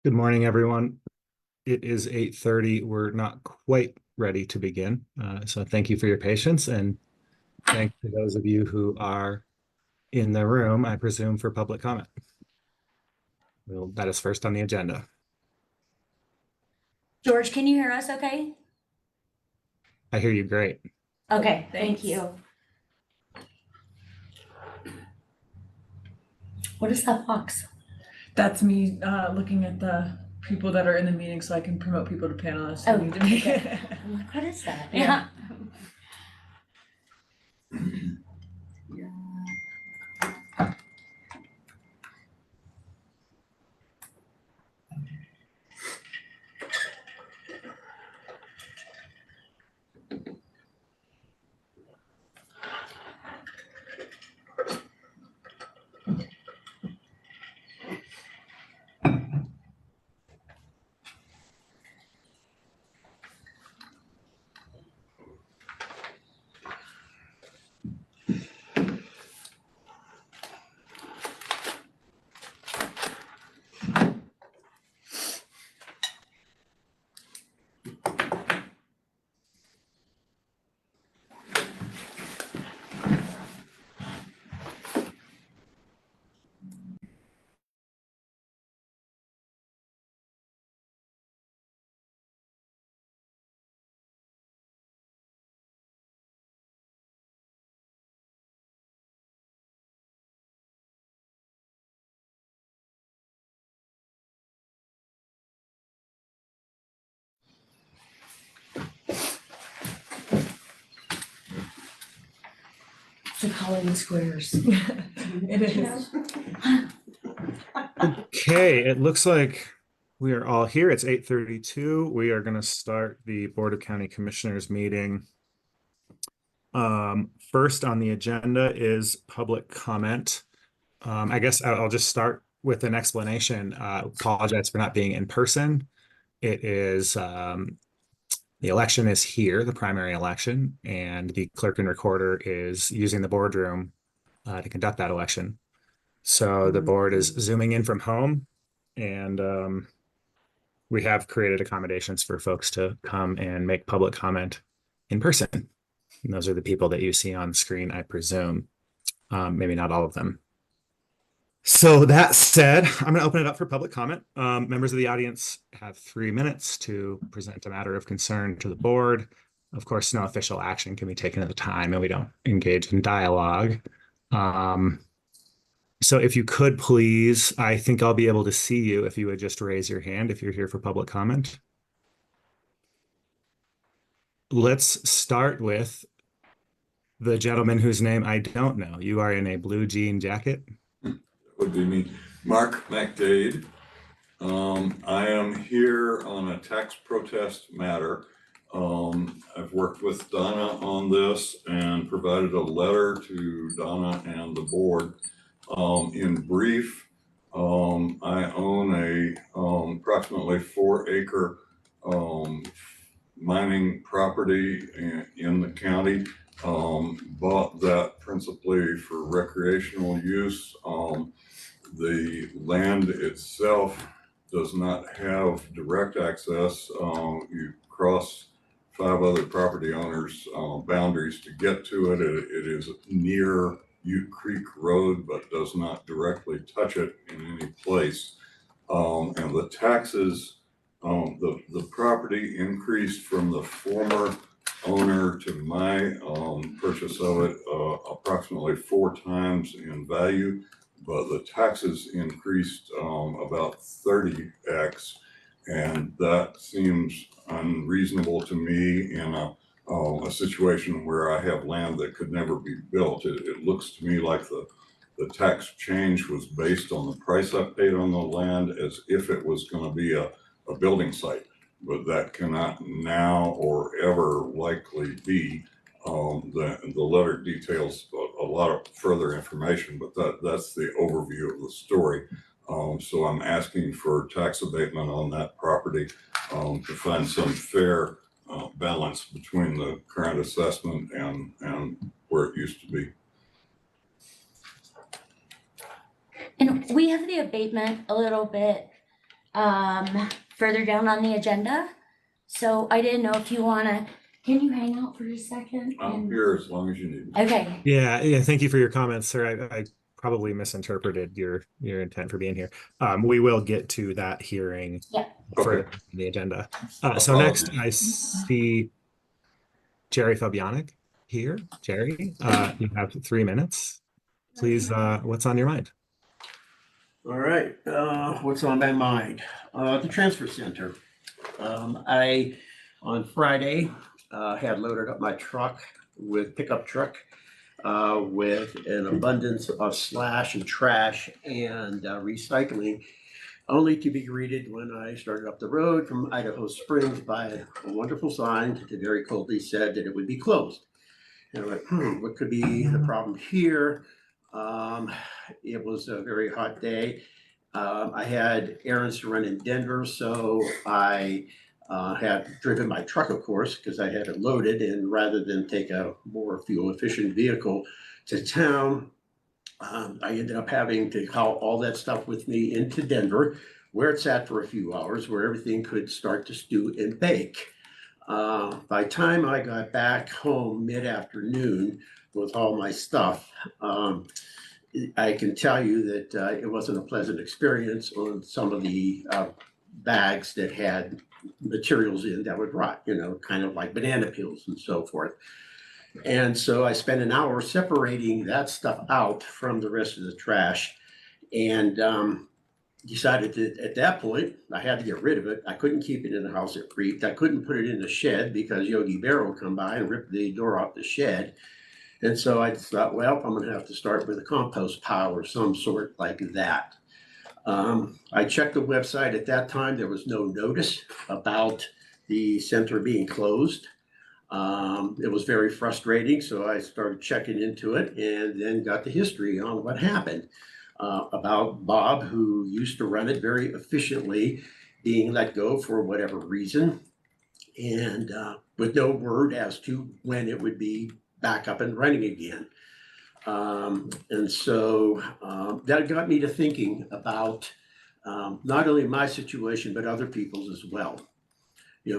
Good morning, everyone. It is 8:30. We're not quite ready to begin. So thank you for your patience, and thanks to those of you who are in the room, I presume, for public comment. That is first on the agenda. George, can you hear us okay? I hear you great. Okay, thank you. What is that box? That's me looking at the people that are in the meeting so I can promote people to panelists. Oh, who need to be. okay. I'm like, what is that? Yeah. It's like Halloween squares. It is. Okay, it looks like we are all here. It's 8:32. We are going to start the Board of County Commissioners meeting. First on the agenda is public comment. I guess I'll just start with an explanation. Apologize for not being in person. It is the election is here, the primary election, and the clerk and recorder is using the boardroom to conduct that election. So the board is zooming in from home, and we have created accommodations for folks to come and make public comment in person. And those are the people that you see on screen, I presume. Maybe not all of them. So that said, I'm going to open it up for public comment. Members of the audience have 3 minutes to present a matter of concern to the board. Of course, no official action can be taken at the time, and we don't engage in dialogue. So if you could please, I think I'll be able to see you if you would just raise your hand if you're here for public comment. Let's start with the gentleman whose name I don't know. You are in a blue jean jacket. Would be me, Mark McDade. I am here on a tax protest matter. I've worked with Donna on this and provided a letter to Donna and the board. In brief, I own a approximately 4-acre mining property in the county. Bought that principally for recreational use. The land itself does not have direct access. You cross 5 other property owners' boundaries to get to it. It is near Ute Creek Road, but does not directly touch it in any place. And the taxes, the property increased from the former owner to my purchase of it approximately 4 times in value, but the taxes increased about 30x, and that seems unreasonable to me in a situation where I have land that could never be built. It looks to me like the tax change was based on the price I paid on the land as if it was going to be a building site, but that cannot now or ever likely be. The letter details a lot of further information, but that's the overview of the story. So I'm asking for tax abatement on that property to find some fair balance between the current assessment and where it used to be. And we have the abatement a little bit further down on the agenda. So I didn't know if you wanna, can you hang out for a second? I'm And- here as long as you need me. Okay, Yeah. Thank you for your comments, sir. I probably misinterpreted your intent for being here. We will get to that hearing Yeah. further Okay. in the agenda. So next I see Jerry Fabianic here. Jerry, you have 3 minutes. Please, what's on your mind? All right, what's on my mind? The transfer center. On Friday, had loaded up my pickup truck, with an abundance of slash and trash and recycling, only to be greeted when I started up the road from Idaho Springs by a wonderful sign that very coldly said that it would be closed. And I went, what could be the problem here? It was a very hot day. I had errands to run in Denver, so I had driven my truck, of course, because I had it loaded. And rather than take a more fuel efficient vehicle to town, I ended up having to haul all that stuff with me into Denver, where it sat for a few hours, where everything could start to stew and bake. By the time I got back home mid-afternoon with all my stuff, I can tell you that it wasn't a pleasant experience on some of the bags that had materials in that would rot, kind of like banana peels and so forth. And so I spent an hour separating that stuff out from the rest of the trash, and decided that at that point I had to get rid of it. I couldn't keep it in the house. It creaked. I couldn't put it in the shed because Yogi Bear will come by and rip the door off the shed. And so I thought, well, I'm going to have to start with a compost pile or some sort like that. I checked the website at that time. There was no notice about the center being closed. It was very frustrating, so I started checking into it and then got the history on what happened, about Bob, who used to run it very efficiently, being let go for whatever reason, and with no word as to when it would be back up and running again. And so that got me to thinking about not only my situation, but other people's as well.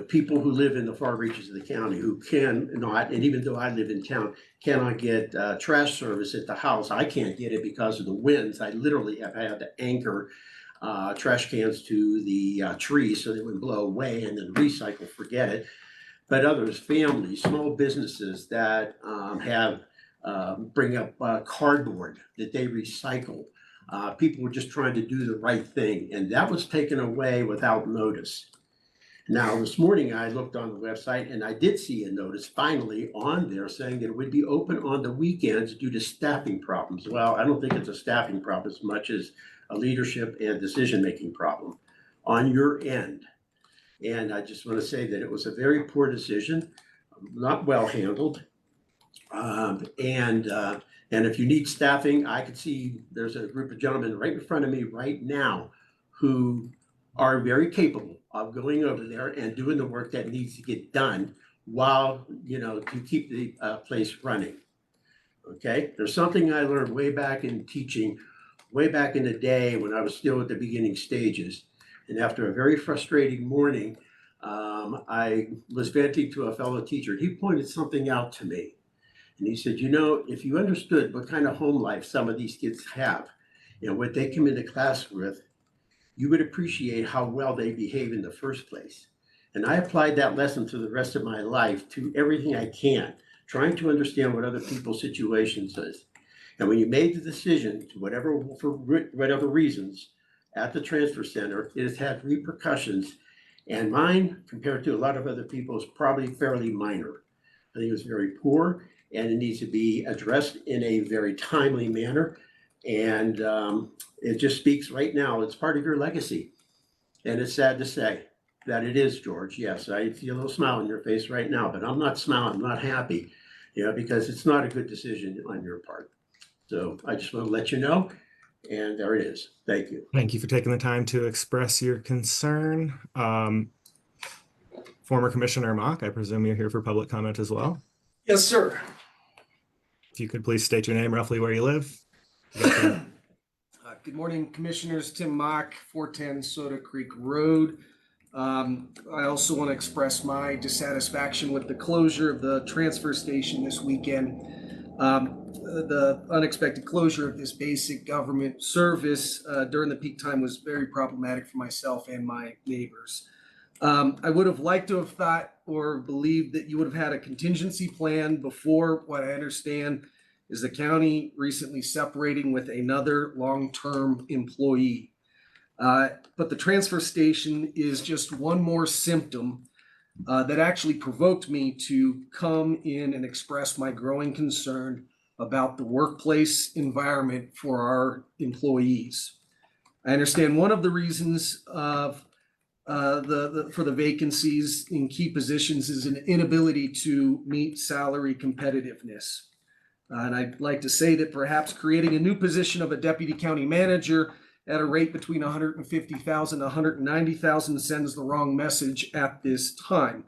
People who live in the far reaches of the county who cannot, and even though I live in town, cannot get trash service at the house. I can't get it because of the winds. I literally have had to anchor trash cans to the trees so they wouldn't blow away, and then recycle, forget it. But others, families, small businesses that have bring up cardboard that they recycle. People were just trying to do the right thing, and that was taken away without notice. Now, this morning I looked on the website and I did see a notice finally on there saying that it would be open on the weekends due to staffing problems. Well, I don't think it's a staffing problem as much as a leadership and decision-making problem on your end. And I just want to say that it was a very poor decision, not well handled. And if you need staffing, I could see there's a group of gentlemen right in front of me right now who are very capable of going over there and doing the work that needs to get done while, to keep the place running. Okay, there's something I learned way back in teaching, way back in the day when I was still at the beginning stages. And after a very frustrating morning, I was venting to a fellow teacher, and he pointed something out to me. And he said, if you understood what kind of home life some of these kids have, what they come into class with, you would appreciate how well they behave in the first place. And I applied that lesson to the rest of my life, to everything I can, trying to understand what other people's situations is. And when you made the decision to for whatever reasons at the transfer center, it has had repercussions. And mine, compared to a lot of other people, is probably fairly minor. I think it was very poor, and it needs to be addressed in a very timely manner. And it just speaks right now, it's part of your legacy. And it's sad to say that it is, George. Yes, I see a little smile on your face right now, but I'm not smiling, I'm not happy, because it's not a good decision on your part. So I just want to let you know, and there it is. Thank you. Thank you for taking the time to express your concern. Former Commissioner Mock, I presume you're here for public comment as well. Yes, sir. If you could please state your name, roughly where you live. Good morning, Commissioners. Tim Mock, 410 Soda Creek Road. I also want to express my dissatisfaction with the closure of the transfer station this weekend. The unexpected closure of this basic government service during the peak time was very problematic for myself and my neighbors. I would have liked to have thought or believed that you would have had a contingency plan before what I understand is the county recently separating with another long-term employee. But the transfer station is just one more symptom that actually provoked me to come in and express my growing concern about the workplace environment for our employees. I understand one of the reasons of for the vacancies in key positions is an inability to meet salary competitiveness. And I'd like to say that perhaps creating a new position of a deputy county manager at a rate between 150,000 to 190,000 sends the wrong message at this time.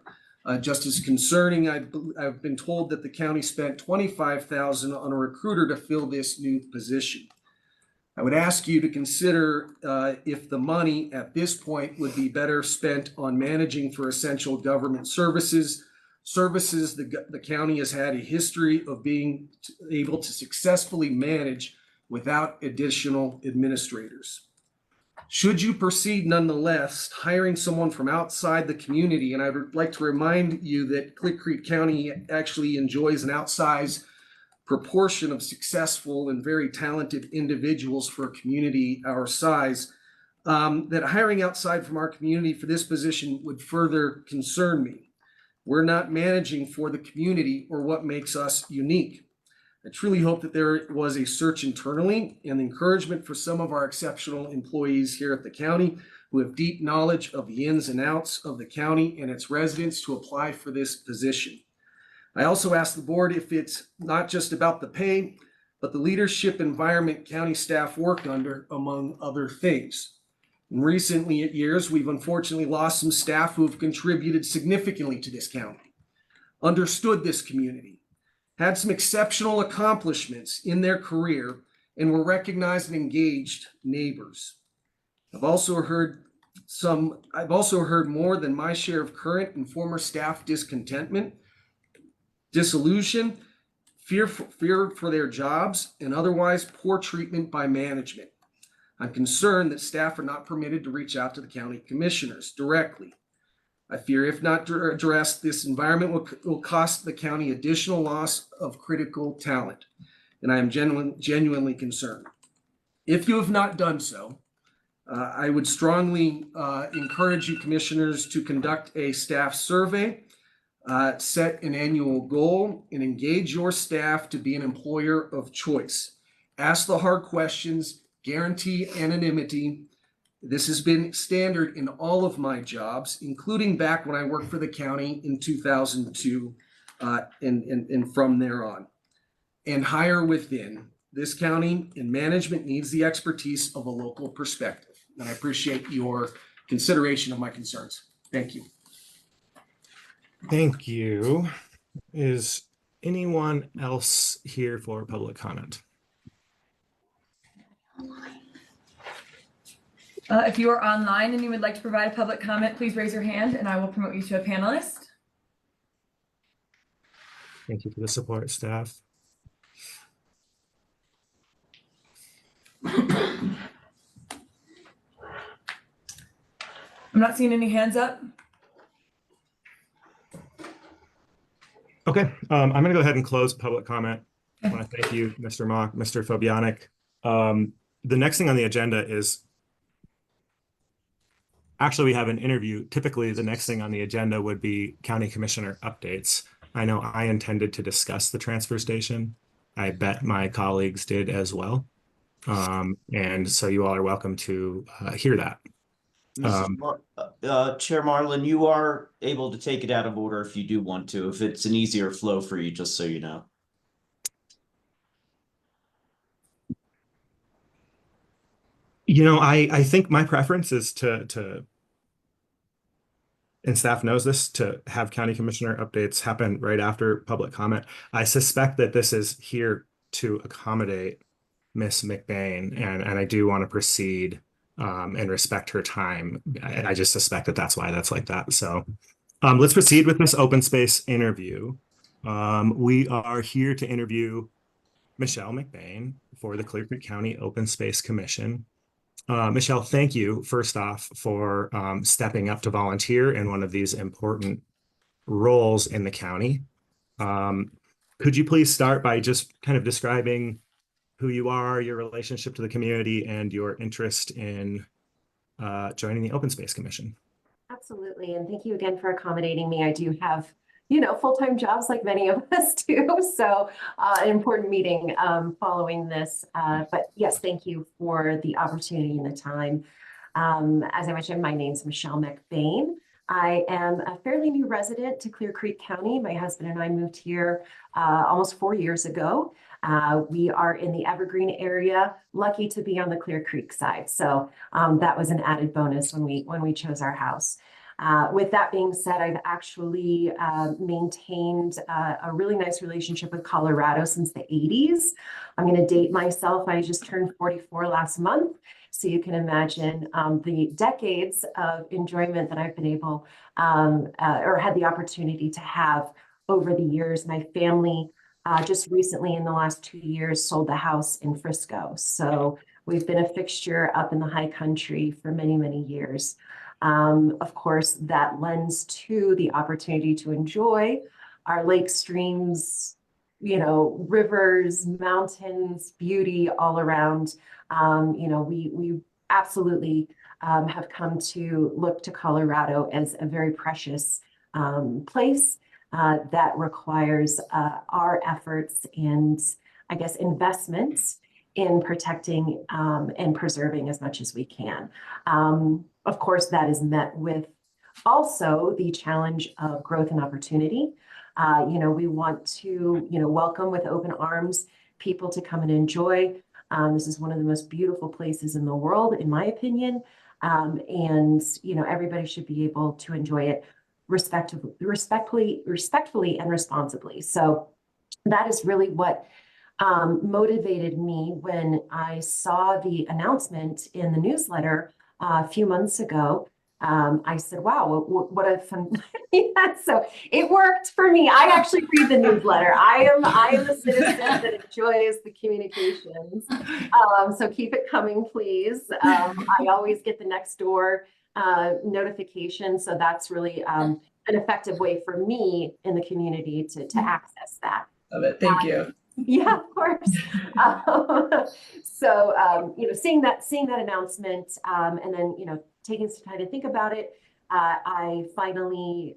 Just as concerning, I've been told that the county spent 25,000 on a recruiter to fill this new position. I would ask you to consider if the money at this point would be better spent on managing for essential government services the county has had a history of being able to successfully manage without additional administrators. Should you proceed nonetheless, hiring someone from outside the community, and I would like to remind you that Click Creek County actually enjoys an outsized proportion of successful and very talented individuals for a community our size, that hiring outside from our community for this position would further concern me. We're not managing for the community or what makes us unique. I truly hope that there was a search internally and encouragement for some of our exceptional employees here at the county who have deep knowledge of the ins and outs of the county and its residents to apply for this position. I also asked the board if it's not just about the pay, but the leadership environment county staff work under, among other things. In recent years, we've unfortunately lost some staff who have contributed significantly to this county, understood this community, had some exceptional accomplishments in their career, and were recognized and engaged neighbors. I've also heard more than my share of current and former staff discontentment, disillusion, fear for their jobs, and otherwise poor treatment by management. I'm concerned that staff are not permitted to reach out to the county commissioners directly. I fear if not addressed, this environment will cost the county additional loss of critical talent, and I am genuinely concerned. If you have not done so, I would strongly encourage you commissioners to conduct a staff survey, set an annual goal, and engage your staff to be an employer of choice. Ask the hard questions, guarantee anonymity. This has been standard in all of my jobs, including back when I worked for the county in 2002 and from there on. And hire within. This county and management needs the expertise of a local perspective. And I appreciate your consideration of my concerns. Thank you. Thank you. Is anyone else here for public comment? If you are online and you would like to provide a public comment, please raise your hand and I will promote you to a panelist. Thank you for the support, staff. I'm not seeing any hands up. Okay, I'm going to go ahead and close public comment. I want to thank you, Mr. Mock, Mr. Fabianic. The next thing on the agenda is actually we have an interview. Typically, the next thing on the agenda would be county commissioner updates. I know I intended to discuss the transfer station. I bet my colleagues did as well. And so you all are welcome to hear that. Chair Marlin, you are able to take it out of order if you do want to, if it's an easier flow for you, just so you know. You know, I think my preference is to, and staff knows this, to have county commissioner updates happen right after public comment. I suspect that this is here to accommodate Miss McBain, and I do want to proceed and respect her time. I just suspect that that's why that's like that. So let's proceed with this open space interview. We are here to interview Michelle McBain for the Clear Creek County Open Space Commission. Michelle, thank you first off for stepping up to volunteer in one of these important roles in the county. Could you please start by just kind of describing who you are, your relationship to the community, and your interest in joining the Open Space Commission? Absolutely. And thank you again for accommodating me. I do have, full-time jobs like many of us do. So an important meeting following this. But yes, thank you for the opportunity and the time. As I mentioned, my name's Michelle McBain. I am a fairly new resident to Clear Creek County. My husband and I moved here almost 4 years ago. We are in the Evergreen area, lucky to be on the Clear Creek side. So that was an added bonus when we chose our house. With that being said, I've actually maintained a really nice relationship with Colorado since the 80s. I'm going to date myself. I just turned 44 last month. So you can imagine the decades of enjoyment that I've been able or had the opportunity to have over the years. My family just recently in the last 2 years sold the house in Frisco. So we've been a fixture up in the high country for many, many years. Of course, that lends to the opportunity to enjoy our lakes, streams, rivers, mountains, beauty all around. We absolutely have come to look to Colorado as a very precious place that requires our efforts and, I guess, investments in protecting and preserving as much as we can. Of course, that is met with also the challenge of growth and opportunity. We want to, welcome with open arms people to come and enjoy. This is one of the most beautiful places in the world, in my opinion. And everybody should be able to enjoy it respectfully and responsibly. So that is really what motivated me when I saw the announcement in the newsletter a few months ago. I said, wow, what a fun. Yeah, so it worked for me. I actually read the newsletter. I am a citizen that enjoys the communications. So keep it coming, please. I always get the next door notification. So that's really an effective way for me in the community to access that. Love it. Thank you. Yeah, of course. Seeing that announcement, and then, taking some time to think about it, I finally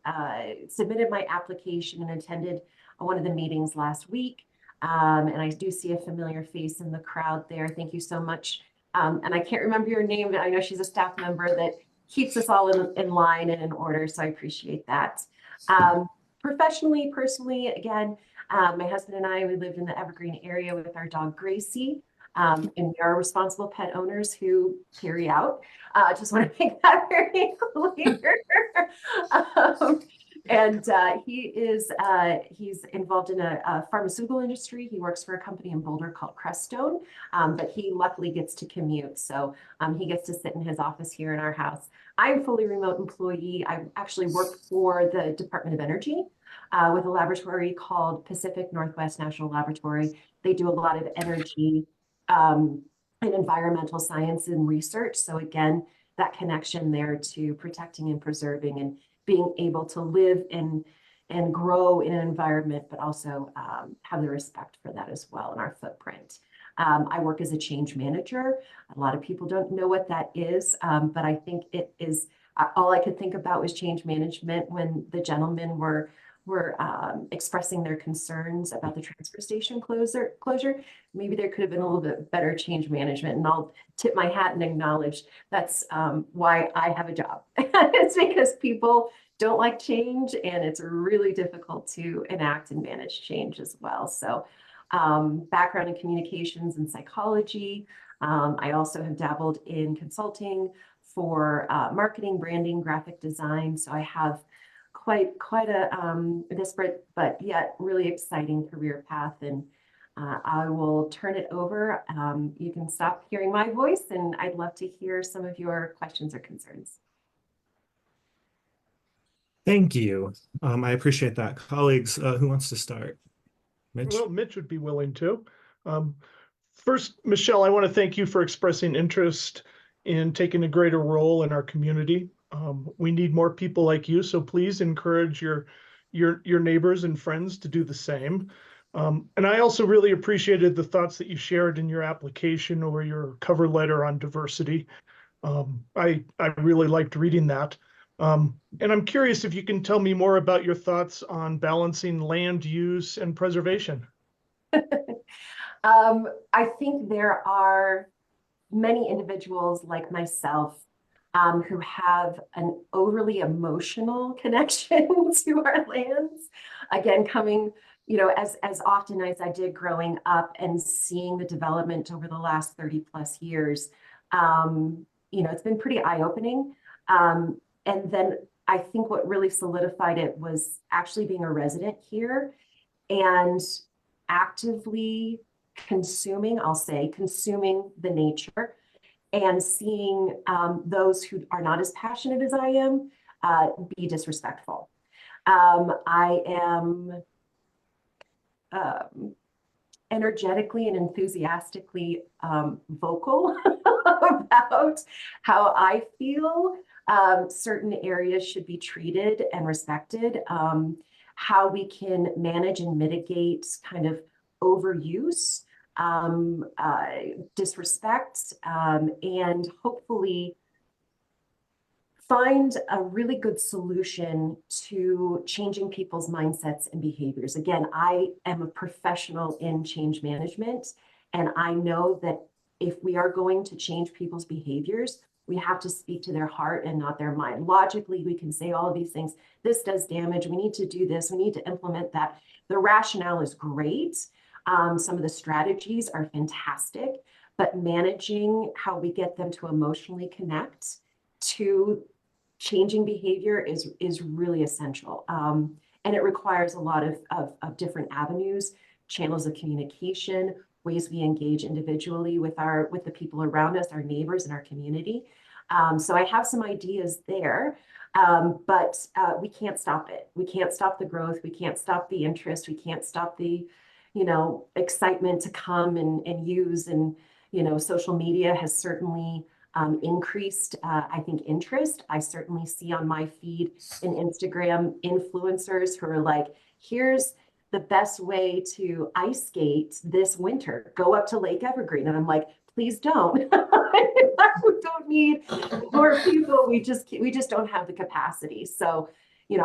submitted my application and attended one of the meetings last week. And I do see a familiar face in the crowd there. Thank you so much. And I can't remember your name, but I know she's a staff member that keeps us all in line and in order. So I appreciate that. Professionally, personally, again, my husband and I, we lived in the Evergreen area with our dog Gracie, and we are responsible pet owners who carry out. Just want to make that very clear. He's involved in a pharmaceutical industry. He works for a company in Boulder called Crestone, but he luckily gets to commute. So he gets to sit in his office here in our house. I'm a fully remote employee. I actually work for the Department of Energy with a laboratory called Pacific Northwest National Laboratory. They do a lot of energy and environmental science and research. So again, that connection there to protecting and preserving and being able to live and grow in an environment, but also have the respect for that as well in our footprint. I work as a change manager. A lot of people don't know what that is, but I think it is, all I could think about was change management when the gentlemen were expressing their concerns about the transfer station closure. Maybe there could have been a little bit better change management, and I'll tip my hat and acknowledge that's why I have a job. It's because people don't like change, and it's really difficult to enact and manage change as well. So background in communications and psychology. I also have dabbled in consulting for marketing, branding, graphic design. So I have quite a disparate but yet really exciting career path, and I will turn it over. You can stop hearing my voice, and I'd love to hear some of your questions or concerns. Thank you. I appreciate that. Colleagues, who wants to start? Mitch? Well, Mitch would be willing to. Um, First, Michelle, I want to thank you for expressing interest in taking a greater role in our community. We need more people like you, so please encourage your neighbors and friends to do the same. And I also really appreciated the thoughts that you shared in your application or your cover letter on diversity. I really liked reading that. And I'm curious if you can tell me more about your thoughts on balancing land use and preservation. I think there are many individuals like myself who have an overly emotional connection to our lands. Again, coming, as often as I did growing up and seeing the development over the last 30 plus years, it's been pretty eye-opening. And then I think what really solidified it was actually being a resident here and actively consuming the nature and seeing those who are not as passionate as I am be disrespectful. I am energetically and enthusiastically vocal about how I feel certain areas should be treated and respected, how we can manage and mitigate kind of overuse, disrespect, and hopefully find a really good solution to changing people's mindsets and behaviors. Again, I am a professional in change management, and I know that if we are going to change people's behaviors, we have to speak to their heart and not their mind. Logically, we can say all of these things. This does damage. We need to do this. We need to implement that. The rationale is great. Some of the strategies are fantastic, but managing how we get them to emotionally connect to changing behavior is really essential. And it requires a lot of different avenues, channels of communication, ways we engage individually with the people around us, our neighbors and our community. So I have some ideas there, but we can't stop it. We can't stop the growth. We can't stop the interest. We can't stop the, excitement to come and use. And, social media has certainly increased, I think, interest. I certainly see on my feed in Instagram influencers who are like, here's the best way to ice skate this winter. Go up to Lake Evergreen. And I'm like, please don't. We don't need more people. We just don't have the capacity. So,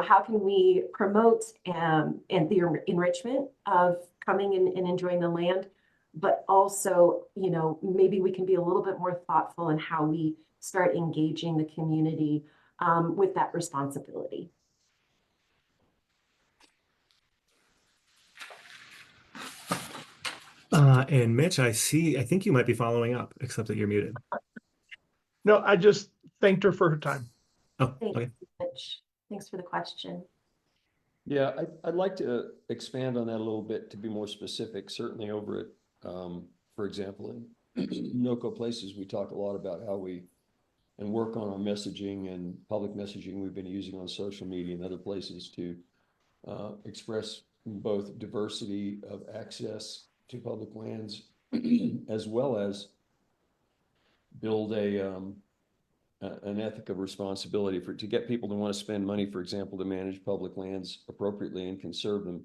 how can we promote and the enrichment of coming and enjoying the land, but also, maybe we can be a little bit more thoughtful in how we start engaging the community with that responsibility. And Mitch, I think you might be following up, except that you're muted. No, I just thanked her for her time. Oh, Thanks, okay. Mitch. Thanks for the question. Yeah, I'd like to expand on that a little bit to be more specific. Certainly over at, for example, in NOCO places, we talk a lot about how we and work on our messaging and public messaging we've been using on social media and other places to express both diversity of access to public lands as well as build an ethic of responsibility to get people to want to spend money, for example, to manage public lands appropriately and conserve them.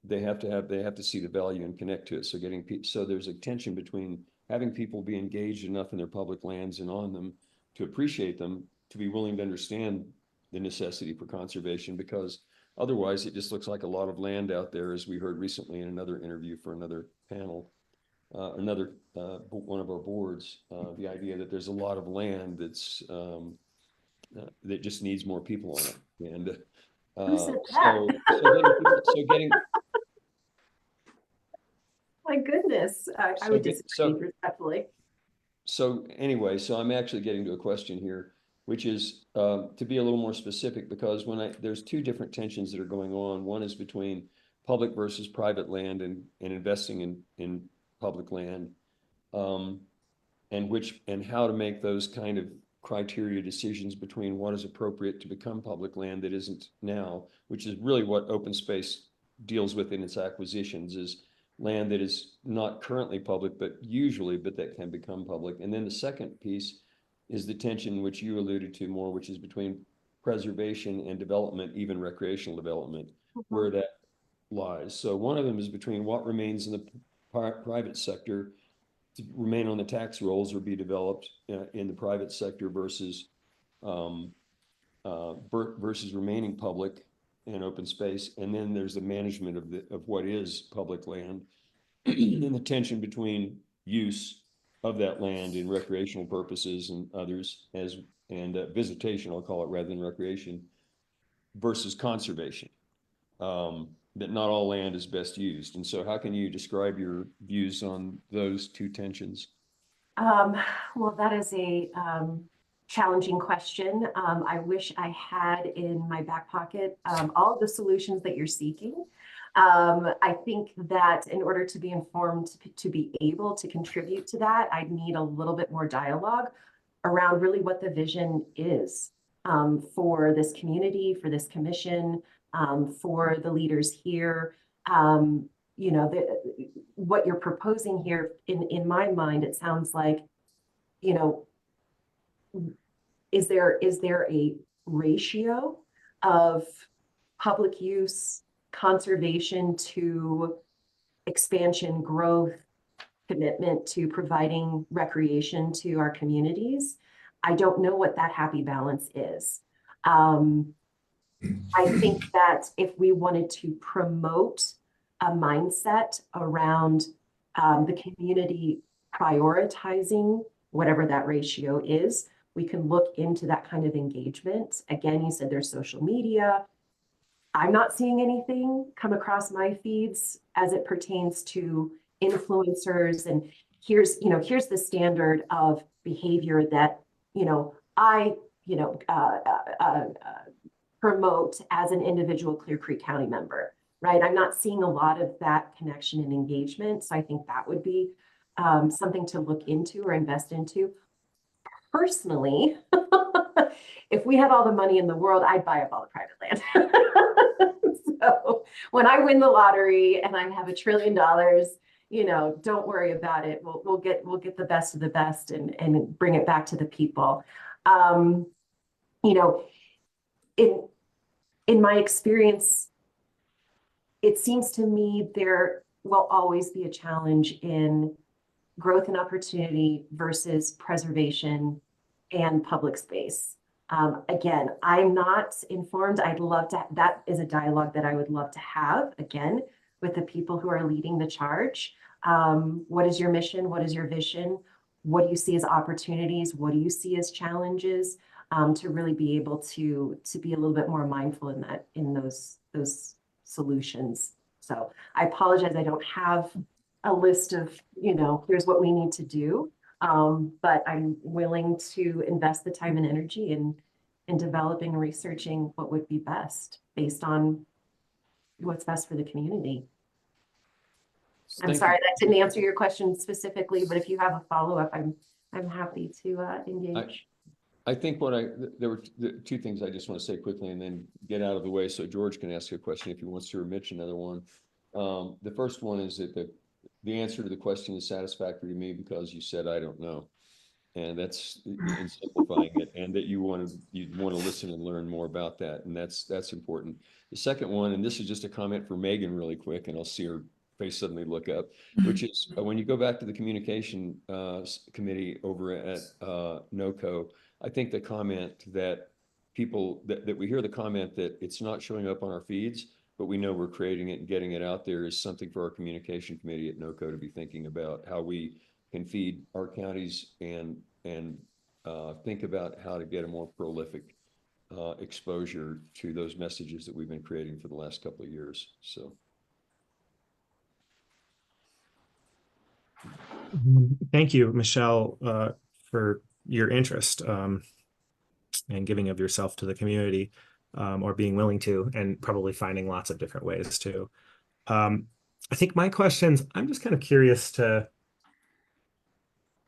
They have to see the value and connect to it. So there's a tension between having people be engaged enough in their public lands and on them to appreciate them, to be willing to understand the necessity for conservation, because otherwise it just looks like a lot of land out there, as we heard recently in another interview for another panel, one of our boards, the idea that there's a lot of land that just needs more people on it. And Who said that? so getting My goodness, I would disagree respectfully. So anyway, so I'm actually getting to a question here, which is to be a little more specific, because there's two different tensions that are going on. One is between public versus private land and investing in public land. And how to make those kind of criteria decisions between what is appropriate to become public land that isn't now, which is really what open space deals with in its acquisitions, is land that is not currently public, but that can become public. And then the second piece is the tension which you alluded to more, which is between preservation and development, even recreational development, where that lies. So one of them is between what remains in the private sector to remain on the tax rolls or be developed in the private sector versus remaining public and open space. And then there's the management of what is public land and the tension between use of that land in recreational purposes and others and visitation, I'll call it, rather than recreation, versus conservation. That not all land is best used. And so how can you describe your views on those two tensions? Well, that is a challenging question. I wish I had in my back pocket all of the solutions that you're seeking. I think that in order to be informed, to be able to contribute to that, I'd need a little bit more dialogue around really what the vision is for this community, for this commission, for the leaders here. You know, what you're proposing here, in my mind, it sounds like, you know, is there a ratio of public use, conservation to expansion, growth, commitment to providing recreation to our communities? I don't know what that happy balance is. I think that if we wanted to promote a mindset around the community prioritizing whatever that ratio is, we can look into that kind of engagement. Again, you said there's social media. I'm not seeing anything come across my feeds as it pertains to influencers. And here's the standard of behavior that, I promote as an individual Clear Creek County member, right? I'm not seeing a lot of that connection and engagement. So I think that would be something to look into or invest into. Personally, if we had all the money in the world, I'd buy up all the private land. So when I win the lottery and I have $1 trillion, don't worry about it. We'll get the best of the best and bring it back to the people. In my experience, it seems to me there will always be a challenge in growth and opportunity versus preservation and public space. Again, I'm not informed. That is a dialogue that I would love to have, again, with the people who are leading the charge. What is your mission? What is your vision? What do you see as opportunities? What do you see as challenges? To really be able to be a little bit more mindful in those solutions. So I apologize, I don't have a list of, here's what we need to do. But I'm willing to invest the time and energy in developing and researching what would be best based on what's best for the community. I'm sorry that didn't answer your question specifically, but if you have a follow-up, I'm happy to engage. I think there were two things I just want to say quickly and then get out of the way so George can ask a question if he wants to, or Mitch another one. The first one is that the answer to the question is satisfactory to me because you said, I don't know. And that's in simplifying it, and that you want to listen and learn more about that. And that's important. The second one, and this is just a comment for Megan really quick, and I'll see her face suddenly look up, which is when you go back to the communication committee over at NOCO, I think the comment that that we hear the comment that it's not showing up on our feeds, but we know we're creating it and getting it out there is something for our communication committee at NOCO to be thinking about, how we can feed our counties and think about how to get a more prolific exposure to those messages that we've been creating for the last couple of years. So. Thank you, Michelle, for your interest and giving of yourself to the community, or being willing to, and probably finding lots of different ways to. I think my questions, I'm just kind of curious to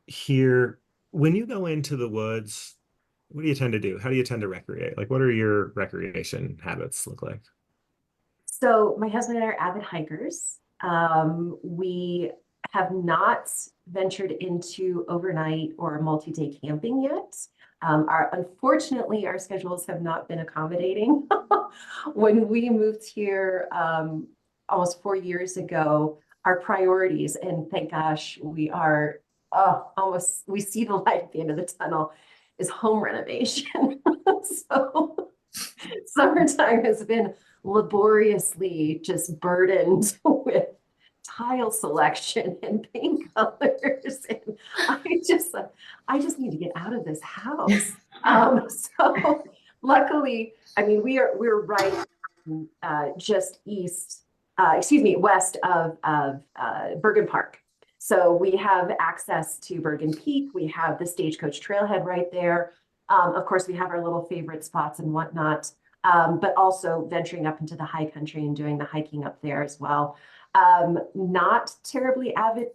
hear when you go into the woods, what do you tend to do? How do you tend to recreate? Like, what are your recreation habits look like? So my husband and I are avid hikers. We have not ventured into overnight or multi-day camping yet. Unfortunately, our schedules have not been accommodating. When we moved here almost 4 years ago, our priorities, and thank gosh, we are we see the light at the end of the tunnel, is home renovation. So summertime has been laboriously just burdened with tile selection and paint colors. And I just need to get out of this house. So luckily, I mean, we're right just west of Bergen Park. So we have access to Bergen Peak. We have the Stagecoach Trailhead right there. Of course, we have our little favorite spots and whatnot, but also venturing up into the high country and doing the hiking up there as well. Not terribly avid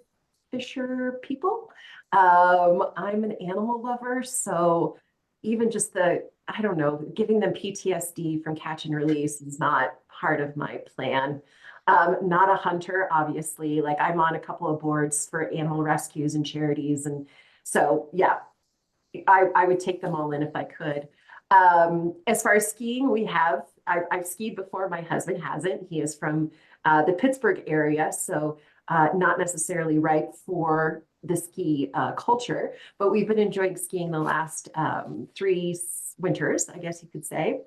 fisher people. I'm an animal lover, so even just I don't know, giving them PTSD from catch and release is not part of my plan. Not a hunter, obviously. Like, I'm on a couple of boards for animal rescues and charities, and so yeah, I would take them all in if I could. As far as skiing, I've skied before. My husband hasn't. He is from the Pittsburgh area, so not necessarily right for the ski culture, but we've been enjoying skiing the last 3 winters, I guess you could say.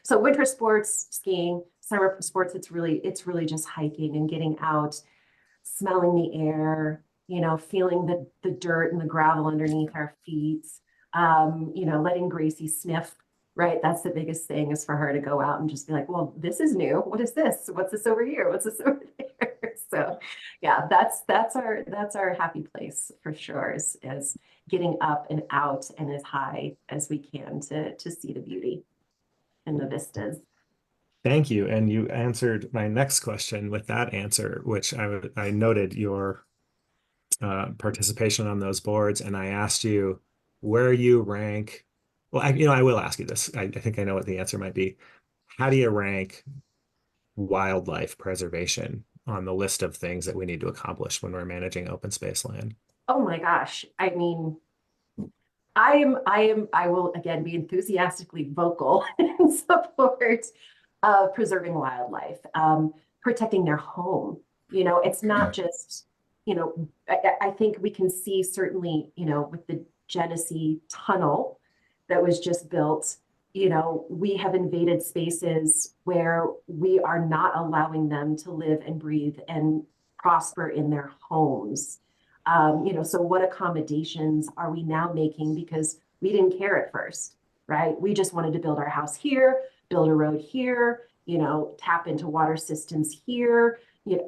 So winter sports, skiing. Summer sports, it's really just hiking and getting out, smelling the air, feeling the dirt and the gravel underneath our feet, letting Gracie sniff, right? That's the biggest thing, is for her to go out and just be like, well, this is new. What is this? What's this over here? What's this over there? So yeah, that's our happy place for sure, is getting up and out and as high as we can to see the beauty and the vistas. Thank you. And you answered my next question with that answer, which I noted your participation on those boards, and I asked you where you rank. Well, I will ask you this. I think I know what the answer might be. How do you rank wildlife preservation on the list of things that we need to accomplish when we're managing open space land? Oh my gosh. I mean, I will again be enthusiastically vocal in support of preserving wildlife, protecting their home. It's not just, I think we can see certainly, with the Genesee Tunnel that was just built, we have invaded spaces where we are not allowing them to live and breathe and prosper in their homes. So what accommodations are we now making? Because we didn't care at first, right? We just wanted to build our house here, build a road here, tap into water systems here. We've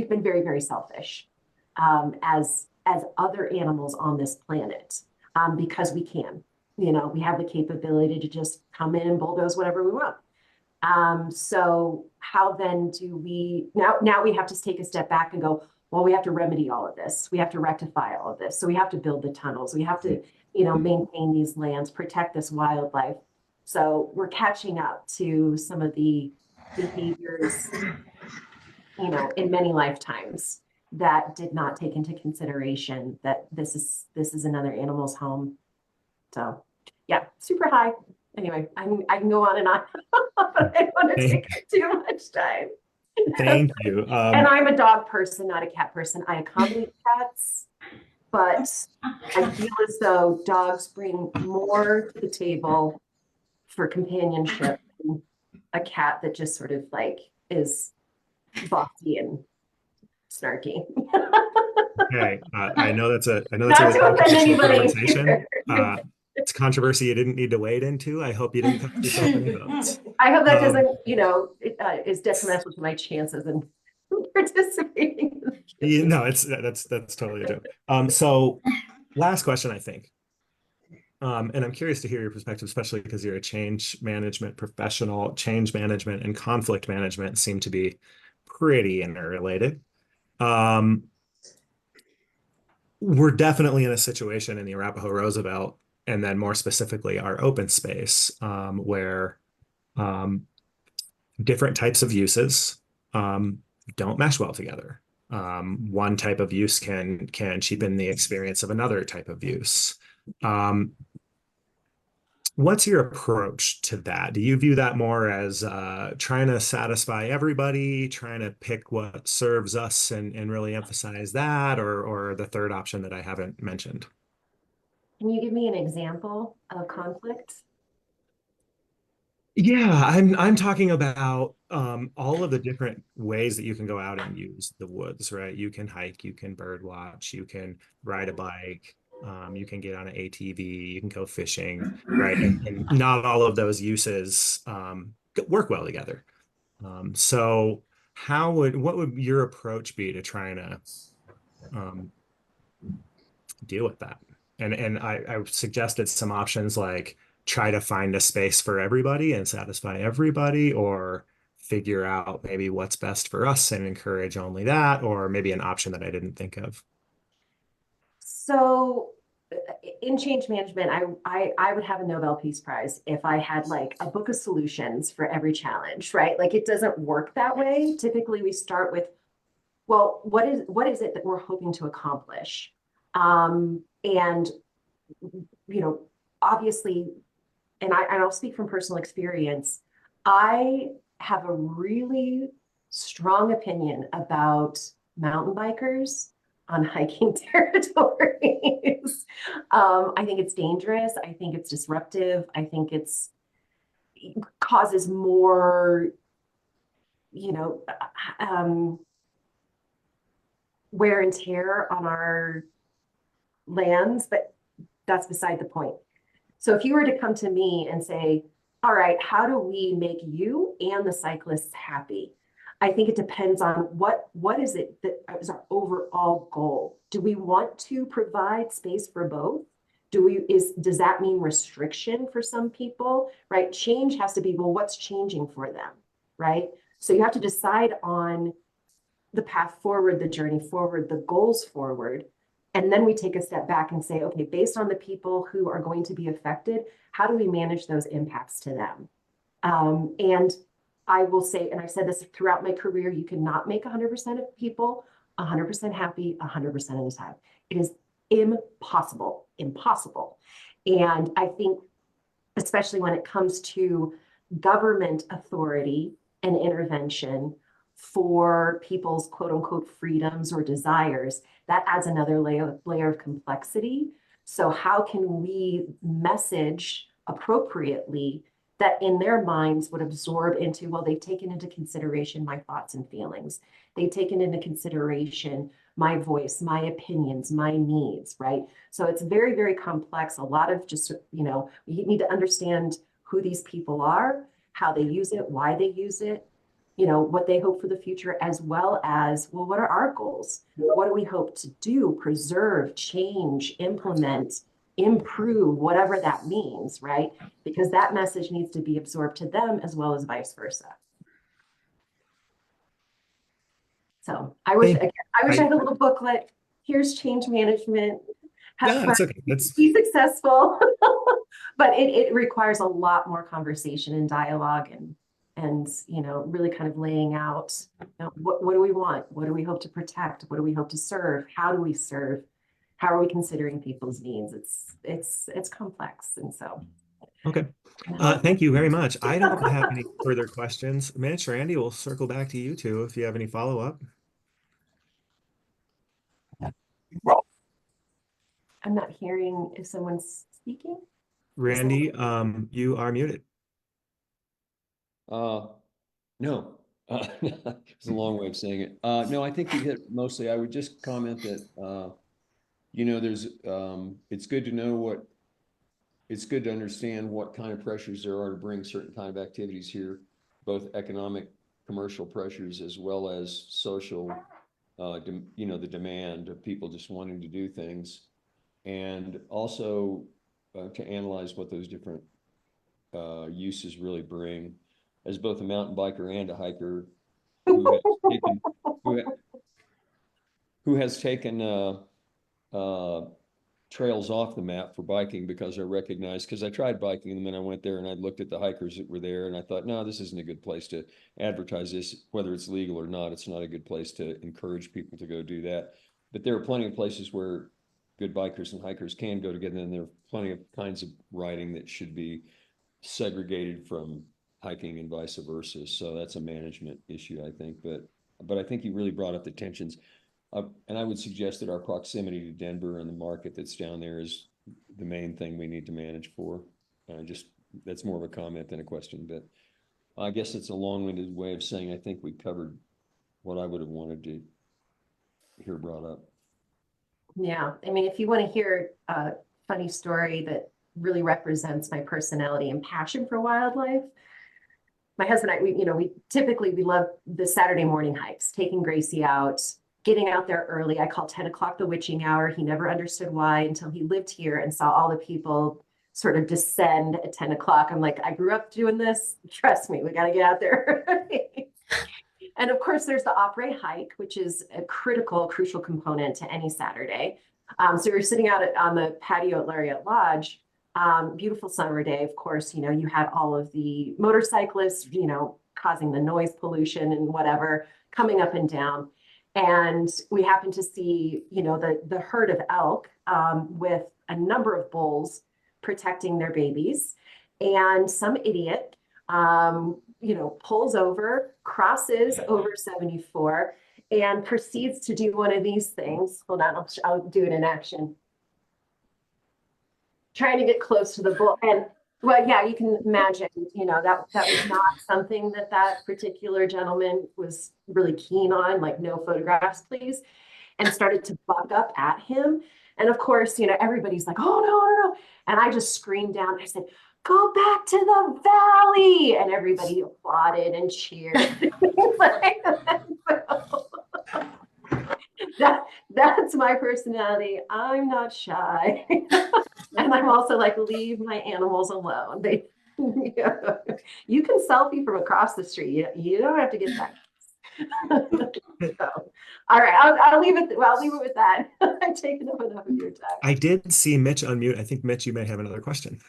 been very, very selfish as other animals on this planet, because we can, we have the capability to just come in and bulldoze whatever we want. So how then do we, now we have to take a step back and go, well, we have to remedy all of this. We have to rectify all of this. So we have to build the tunnels. We have to, maintain these lands, protect this wildlife. So we're catching up to some of the behaviors, in many lifetimes that did not take into consideration that this is another animal's home. So yeah, super high. Anyway, I can go on and on, but I don't want to take too much time. Thank you. And I'm a dog person, not a cat person. I accommodate cats, but I feel as though dogs bring more to the table for companionship than a cat that just sort of like is bossy and snarky. Okay, I know that's a Not to offend anybody conversation. It's controversy you didn't need to wade into. I hope you didn't cost yourself any votes. I hope that doesn't, is detrimental to my chances in participating. No, that's totally a joke. So last question, I think. And I'm curious to hear your perspective, especially because you're a change management professional. Change management and conflict management seem to be pretty interrelated. Um, we're definitely in a situation in the Arapahoe Roosevelt, and then more specifically our open space, where um, different types of uses don't mesh well together. One type of use can cheapen the experience of another type of use. What's your approach to that? Do you view that more as trying to satisfy everybody, trying to pick what serves us and really emphasize that, or the third option that I haven't mentioned? Can you give me an example of conflict? Yeah, I'm talking about all of the different ways that you can go out and use the woods, right? You can hike, you can bird watch, you can ride a bike, you can get on an ATV, you can go fishing, right? And not all of those uses work well together. So what would your approach be to trying to um, deal with that? And I suggested some options like try to find a space for everybody and satisfy everybody, or figure out maybe what's best for us and encourage only that, or maybe an option that I didn't think of. So in change management, I would have a Nobel Peace Prize if I had like a book of solutions for every challenge, right? Like it doesn't work that way. Typically we start with, well, what is it that we're hoping to accomplish? And you know, obviously, and I'll speak from personal experience, I have a really strong opinion about mountain bikers on hiking territories. I think it's dangerous. I think it's disruptive. I think it causes more, you know, wear and tear on our lands, but that's beside the point. So if you were to come to me and say, all right, how do we make you and the cyclists happy? I think it depends on what is it that is our overall goal. Do we want to provide space for both? Does that mean restriction for some people, right? Change has to be, well, what's changing for them, right? So you have to decide on the path forward, the journey forward, the goals forward. And then we take a step back and say, okay, based on the people who are going to be affected, how do we manage those impacts to them? And I will say, and I've said this throughout my career, you cannot make 100% of people 100% happy 100% of the time. It is impossible, impossible. And I think, especially when it comes to government authority and intervention for people's quote unquote freedoms or desires, that adds another layer of complexity. So how can we message appropriately that in their minds would absorb into, well, they've taken into consideration my thoughts and feelings. They've taken into consideration my voice, my opinions, my needs, right? So it's very, very complex. A lot of just, you know, you need to understand who these people are, how they use it, why they use it, you know, what they hope for the future, as well as, well, what are our goals? What do we hope to do, preserve, change, implement, improve, whatever that means, right? Because that message needs to be absorbed to them as well as vice versa. So I wish I had a little booklet. Here's change management. Have fun, It's okay. be successful. But it requires a lot more conversation and dialogue and you know, really kind of laying out, you know, what do we want? What do we hope to protect? What do we hope to serve? How do we serve? How are we considering people's needs? It's complex. And so. Okay. Thank you very much. I don't have any further questions. Mitch or Andy, we'll circle back to you two if you have any follow-up. I'm not hearing if someone's speaking. Randy, you are muted. No, it's a long way of saying it. No, I think you hit mostly. I would just comment that, you know, it's good to know it's good to understand what kind of pressures there are to bring certain kind of activities here, both economic, commercial pressures, as well as social, you know, the demand of people just wanting to do things. And also, to analyze what those different uses really bring. As both a mountain biker and a hiker who has taken, who has taken trails off the map for biking because I recognized, because I tried biking and then I went there and I looked at the hikers that were there and I thought, no, this isn't a good place to advertise this, whether it's legal or not. It's not a good place to encourage people to go do that. But there are plenty of places where good bikers and hikers can go together, and there are plenty of kinds of riding that should be segregated from hiking and vice versa. So that's a management issue, I think. But I think you really brought up the tensions. And I would suggest that our proximity to Denver and the market that's down there is the main thing we need to manage for. That's more of a comment than a question, but I guess it's a long-winded way of saying I think we covered what I would have wanted to hear brought up. Yeah, I mean, if you want to hear a funny story that really represents my personality and passion for wildlife, my husband and I, we love the Saturday morning hikes, taking Gracie out, getting out there early. I call 10 o'clock the witching hour. He never understood why until he lived here and saw all the people sort of descend at 10 o'clock. I'm like, I grew up doing this. Trust me, we got to get out there. And of course, there's the après hike, which is a crucial component to any Saturday. So you're sitting out on the patio at Lariat Lodge, beautiful summer day. Of course, you had all of the motorcyclists, causing the noise pollution and whatever coming up and down. And we happened to see, the herd of elk with a number of bulls protecting their babies. And some idiot, pulls over, crosses over 74, and proceeds to do one of these things. Hold on, I'll do it in action. Trying to get close to the bull. And well, yeah, you can imagine, that was not something that particular gentleman was really keen on, like no photographs, please, and started to buck up at him. And of course, everybody's like, oh, no. And I just screamed down. I said, go back to the valley. And everybody applauded and cheered. That's my personality. I'm not shy. And I'm also like, leave my animals alone. You can selfie from across the street. You don't have to get that. So, all right, I'll leave it. I'll leave it with that. I've taken up enough of your time. I did see Mitch unmute. I think, Mitch, you may have another question.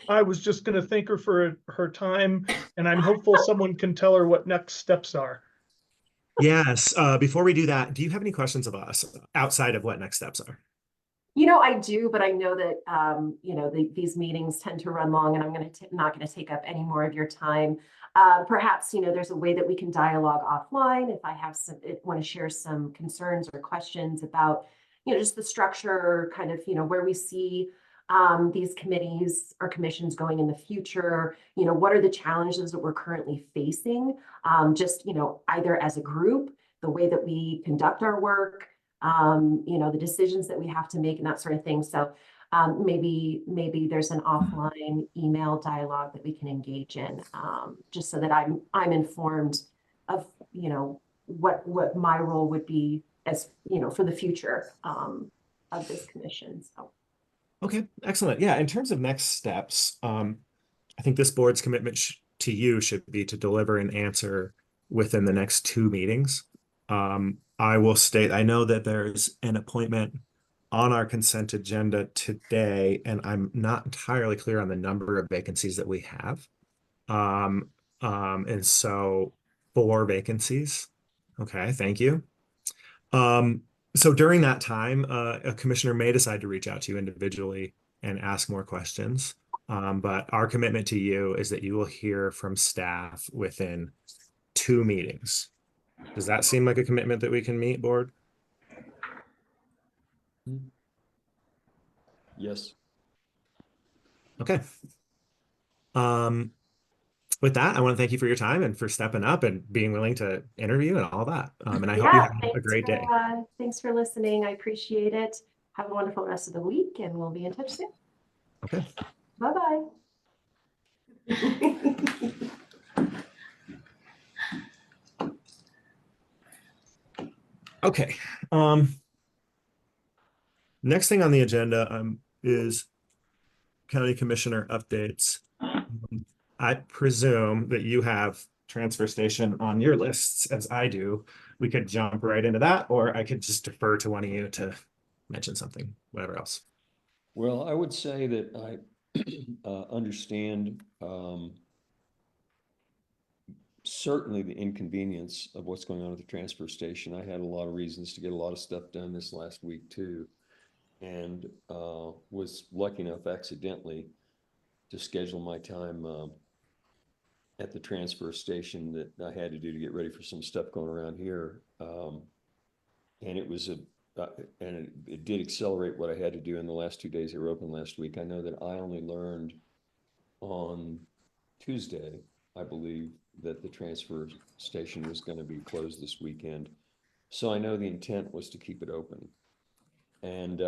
I was just going to thank her for her time, and I'm hopeful someone can tell her what next steps are. Yes. Before we do that, do you have any questions of us outside of what next steps are? I do, but I know that, these meetings tend to run long, and I'm not going to take up any more of your time. Perhaps, there's a way that we can dialogue offline if I want to share some concerns or questions about, just the structure, kind of, where we see these committees or commissions going in the future. What are the challenges that we're currently facing? Just, either as a group, the way that we conduct our work, the decisions that we have to make and that sort of thing. So maybe there's an offline email dialogue that we can engage in, just so that I'm informed of, what my role would be as, for the future of this commission. So. Okay, excellent. Yeah, in terms of next steps, I think this board's commitment to you should be to deliver an answer within the next 2 meetings. I will state, I know that there's an appointment on our consent agenda today, and I'm not entirely clear on the number of vacancies that we have. And so 4 vacancies. Okay, thank you. So during that time, a commissioner may decide to reach out to you individually and ask more questions. But our commitment to you is that you will hear from staff within 2 meetings. Does that seem like a commitment that we can meet, board? Yes. Okay. With that, I want to thank you for your time and for stepping up and being willing to interview and all that. And I hope you have a great day. Thanks for listening. I appreciate it. Have a wonderful rest of the week, and we'll be in touch soon. Okay. Bye-bye. Okay. Next thing on the agenda is county commissioner updates. I presume that you have transfer station on your lists as I do. We could jump right into that, or I could just defer to one of you to mention something, whatever else. Well, I would say that I understand certainly the inconvenience of what's going on at the transfer station. I had a lot of reasons to get a lot of stuff done this last week too, and was lucky enough accidentally to schedule my time at the transfer station that I had to do to get ready for some stuff going around here. And it was it did accelerate what I had to do in the last 2 days they were open last week. I know that I only learned on Tuesday, I believe, that the transfer station was going to be closed this weekend. So I know the intent was to keep it open. And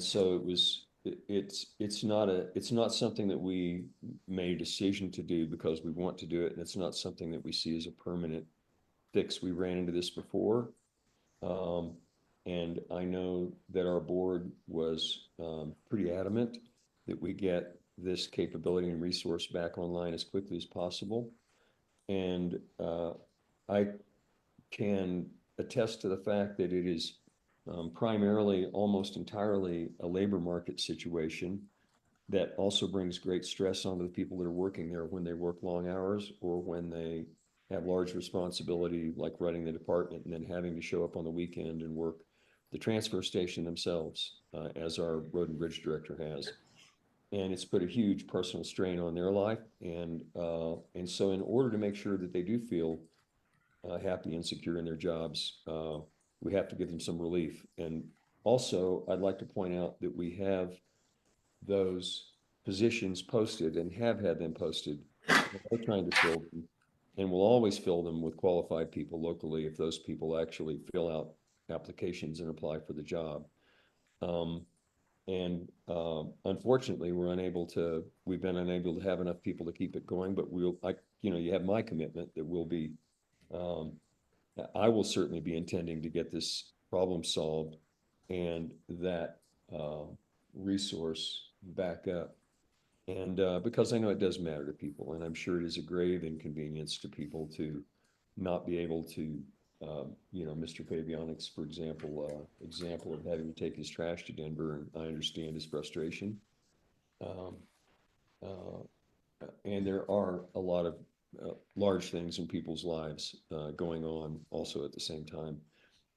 so it was, it's not something that we made a decision to do because we want to do it. And it's not something that we see as a permanent fix. We ran into this before. And I know that our board was pretty adamant that we get this capability and resource back online as quickly as possible. And I can attest to the fact that it is primarily, almost entirely, a labor market situation that also brings great stress onto the people that are working there when they work long hours or when they have large responsibility, like running the department and then having to show up on the weekend and work the transfer station themselves, as our road and bridge director has. And it's put a huge personal strain on their life. And so in order to make sure that they do feel happy and secure in their jobs, we have to give them some relief. And also, I'd like to point out that we have those positions posted and have had them posted. We're trying to fill them, and we'll always fill them with qualified people locally if those people actually fill out applications and apply for the job. Unfortunately, we've been unable to have enough people to keep it going, but you have my commitment that I will certainly be intending to get this problem solved and that resource back up. And because I know it does matter to people, and I'm sure it is a grave inconvenience to people to not be able to, Mr. Fabianics, for example, example of having to take his trash to Denver, and I understand his frustration. And there are a lot of large things in people's lives going on also at the same time.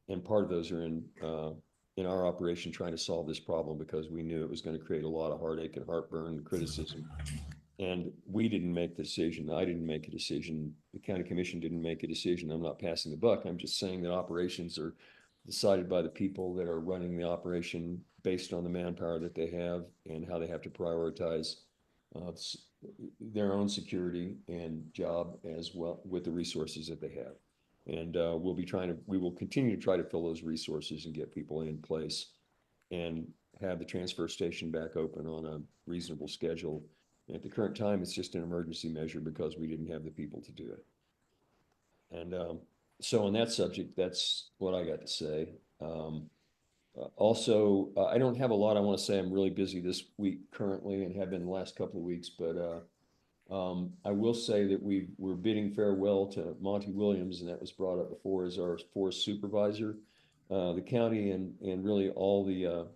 And part of those are in our operation trying to solve this problem because we knew it was going to create a lot of heartache and heartburn and criticism. And we didn't make the decision. I didn't make a decision. The county commission didn't make a decision. I'm not passing the buck. I'm just saying that operations are decided by the people that are running the operation based on the manpower that they have and how they have to prioritize their own security and job as well with the resources that they have. And we will continue to try to fill those resources and get people in place and have the transfer station back open on a reasonable schedule. And at the current time, it's just an emergency measure because we didn't have the people to do it. And so on that subject, that's what I got to say. Also, I don't have a lot I want to say. I'm really busy this week currently and have been the last couple of weeks, but I will say that we're bidding farewell to Monty Williams, and that was brought up before as our forest supervisor. The county and really all the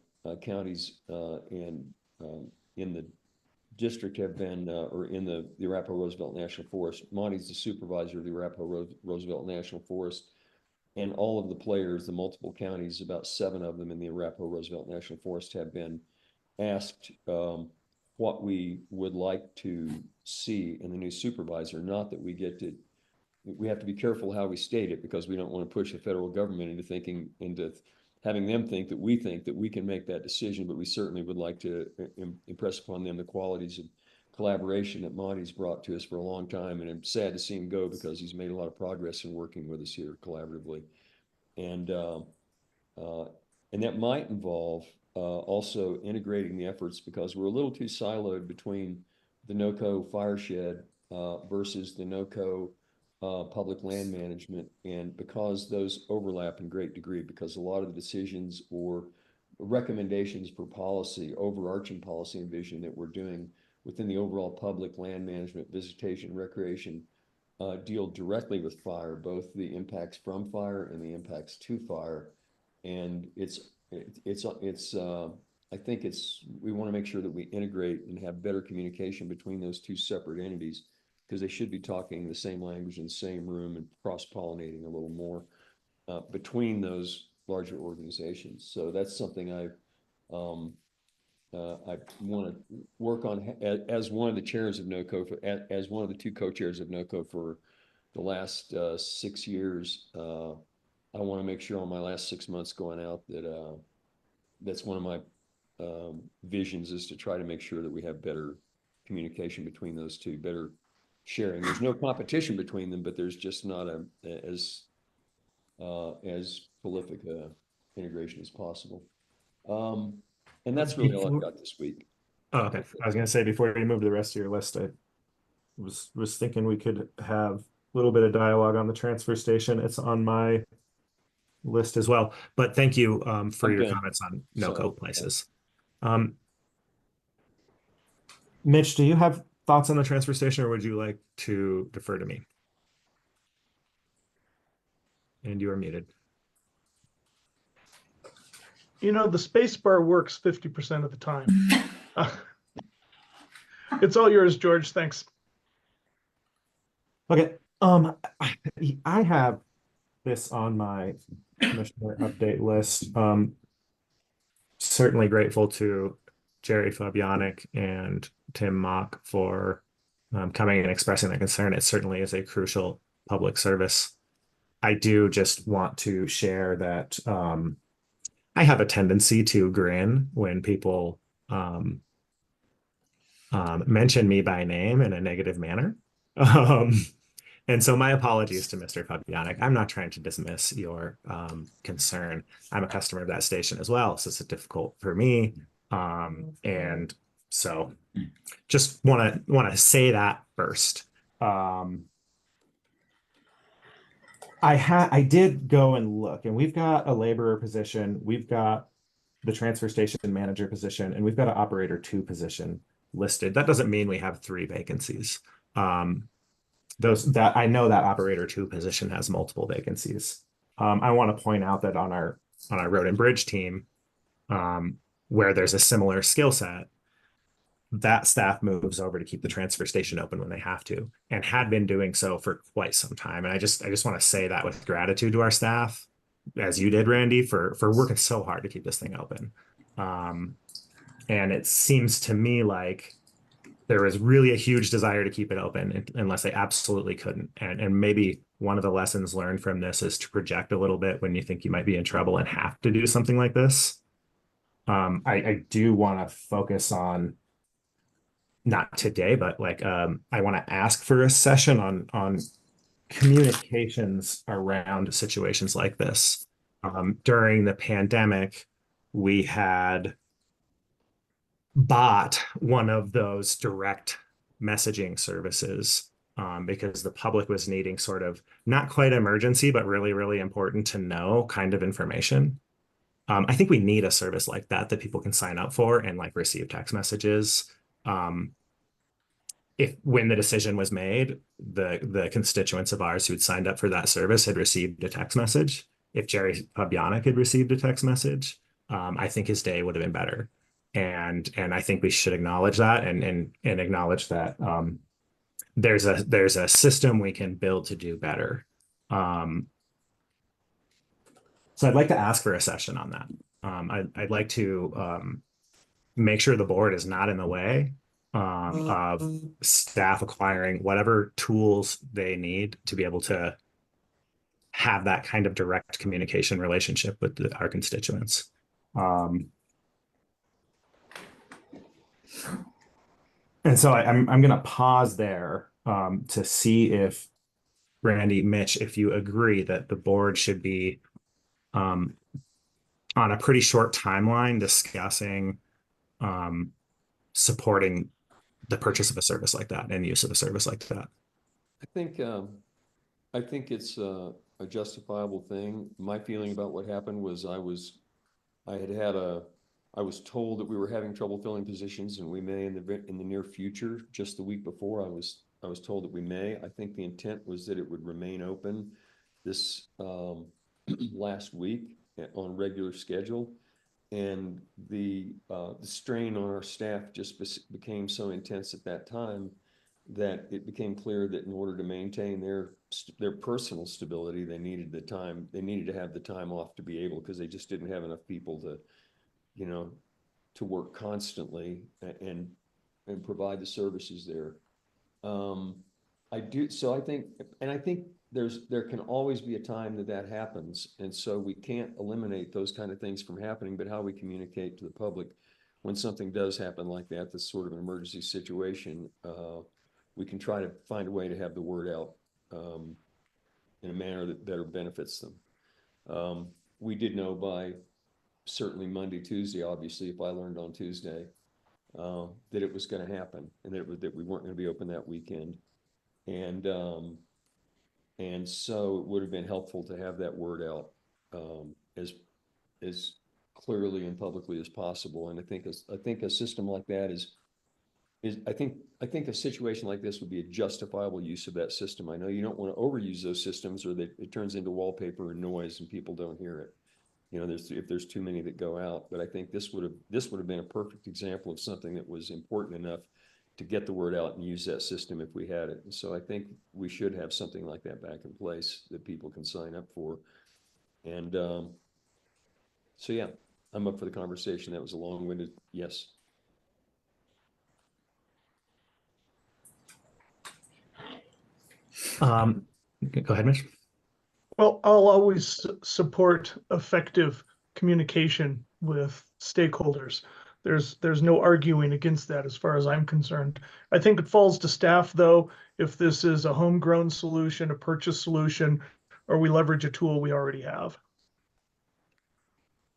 counties in the district have been, or in the Arapahoe Roosevelt National Forest. Monty's the supervisor of the Arapahoe Roosevelt National Forest. And all of the players, the multiple counties, about 7 of them in the Arapahoe Roosevelt National Forest, have been asked what we would like to see in the new supervisor. Not that we have to be careful how we state it because we don't want to push the federal government into having them think that we can make that decision, but we certainly would like to impress upon them the qualities of collaboration that Monty's brought to us for a long time. And I'm sad to see him go because he's made a lot of progress in working with us here collaboratively. And that might involve also integrating the efforts because we're a little too siloed between the NOCO fire shed versus the NOCO public land management. And because those overlap in great degree, because a lot of the decisions or recommendations for policy, overarching policy and vision that we're doing within the overall public land management, visitation, recreation, deal directly with fire, both the impacts from fire and the impacts to fire. And I think we want to make sure that we integrate and have better communication between those two separate entities, because they should be talking the same language in the same room and cross-pollinating a little more between those larger organizations. So that's something I want to work on as one of the chairs of NOCO, as one of the two co-chairs of NOCO for the last 6 years. I want to make sure on my last 6 months going out that that's one of my visions, is to try to make sure that we have better communication between those two, better sharing. There's no competition between them, but there's just not as prolific integration as possible. And that's really all I've got this week. Oh, okay. I was gonna say, before you move to the rest of your list, I was thinking we could have a little bit of dialogue on the transfer station. It's on my list as well. But thank you for your Okay. comments on Sorry. NOCO places. Mitch, do you have thoughts on the transfer station, or would you like to defer to me? And you are muted. You know, the space bar works 50% of the time. It's all yours, George. Thanks. Okay. I have this on my commissioner update list. Certainly grateful to Jerry Fabianic and Tim Mock for coming and expressing that concern. It certainly is a crucial public service. I do just want to share that I have a tendency to grin when people mention me by name in a negative manner. And so my apologies to Mr. Fabianic. I'm not trying to dismiss your concern. I'm a customer of that station as well, so it's difficult for me. And so just want to say that first. I did go and look, and we've got a laborer position, we've got the transfer station manager position, and we've got an operator 2 position listed. That doesn't mean we have 3 vacancies. That I know that operator 2 position has multiple vacancies. I want to point out that on our road and bridge team, where there's a similar skill set, that staff moves over to keep the transfer station open when they have to, and had been doing so for quite some time. And I just want to say that with gratitude to our staff, as you did, Randy, for working so hard to keep this thing open. And it seems to me like there was really a huge desire to keep it open unless they absolutely couldn't. And maybe one of the lessons learned from this is to project a little bit when you think you might be in trouble and have to do something like this. I do want to focus on, not today, but like I want to ask for a session on communications around situations like this. During the pandemic, we had bought one of those direct messaging services because the public was needing sort of not quite emergency, but really, really important to know kind of information. I think we need a service like that people can sign up for and like receive text messages. When the decision was made, the constituents of ours who had signed up for that service had received a text message. If Jerry Fabianic had received a text message, I think his day would have been better. And I think we should acknowledge that and acknowledge that there's a system we can build to do better. So I'd like to ask for a session on that. I'd like to make sure the board is not in the way of staff acquiring whatever tools they need to be able to have that kind of direct communication relationship with our constituents. And so I'm going to pause there to see if Randy, Mitch, if you agree that the board should be on a pretty short timeline discussing supporting the purchase of a service like that and use of a service like that. I think it's a justifiable thing. My feeling about what happened was I was I was told that we were having trouble filling positions, and we may in the near future. Just the week before, I was told that we may. I think the intent was that it would remain open this last week on regular schedule. And the strain on our staff just became so intense at that time that it became clear that in order to maintain their personal stability, they needed the time. They needed to have the time off to be able, because they just didn't have enough people to, you know, to work constantly and provide the services there. I do. So I think there can always be a time that happens. And so we can't eliminate those kind of things from happening, but how we communicate to the public when something does happen like that, this sort of an emergency situation, we can try to find a way to have the word out in a manner that better benefits them. We did know by certainly Monday, Tuesday, obviously, if I learned on Tuesday, that it was going to happen, and that we weren't going to be open that weekend. And so it would have been helpful to have that word out as clearly and publicly as possible. And I think a system like that I think a situation like this would be a justifiable use of that system. I know you don't want to overuse those systems, or that it turns into wallpaper and noise and people don't hear it. You know, if there's too many that go out. But I think this would have been a perfect example of something that was important enough to get the word out and use that system if we had it. And so I think we should have something like that back in place that people can sign up for. And so yeah, I'm up for the conversation. That was a long-winded yes. Go ahead, Mitch. Well, I'll always support effective communication with stakeholders. There's no arguing against that as far as I'm concerned. I think it falls to staff, though, if this is a homegrown solution, a purchase solution, or we leverage a tool we already have.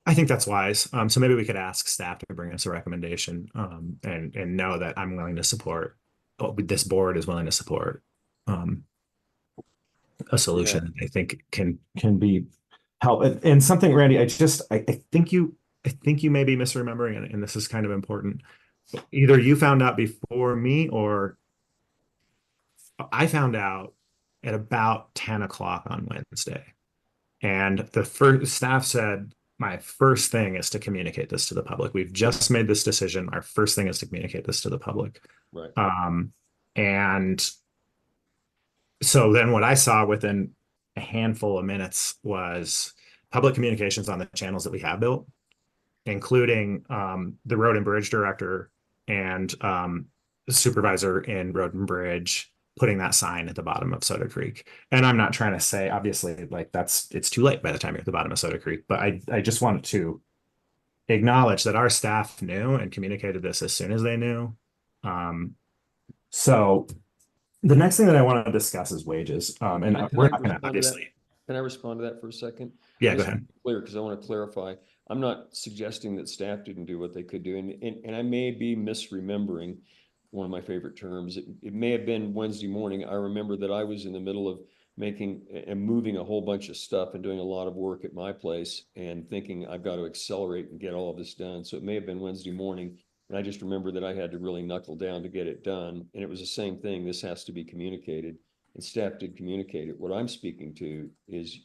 I think that's wise. So maybe we could ask staff to bring us a recommendation, and know that I'm willing to support, this board is willing to support a solution that I think can be help. And something, Randy, I think you may be misremembering, and this is kind of important. Either you found out before me, or I found out at about 10 o'clock on Wednesday. And the first staff said, my first thing is to communicate this to the public. We've just made this decision. Our first thing is to communicate this to the public. Right. And so then what I saw within a handful of minutes was public communications on the channels that we have built, including the road and bridge director and the supervisor in road and bridge putting that sign at the bottom of Soda Creek. And I'm not trying to say, obviously, like it's too late by the time you're at the bottom of Soda Creek, but I just wanted to acknowledge that our staff knew and communicated this as soon as they knew. So the next thing that I want to discuss is wages. And we're not going to obviously. Can I respond to that for a second? Yeah, go ahead. Clear, because I want to clarify. I'm not suggesting that staff didn't do what they could do, and I may be misremembering one of my favorite terms. It may have been Wednesday morning. I remember that I was in the middle of making and moving a whole bunch of stuff and doing a lot of work at my place and thinking I've got to accelerate and get all of this done. So it may have been Wednesday morning. And I just remember that I had to really knuckle down to get it done. And it was the same thing. This has to be communicated, and staff did communicate it. What I'm speaking to is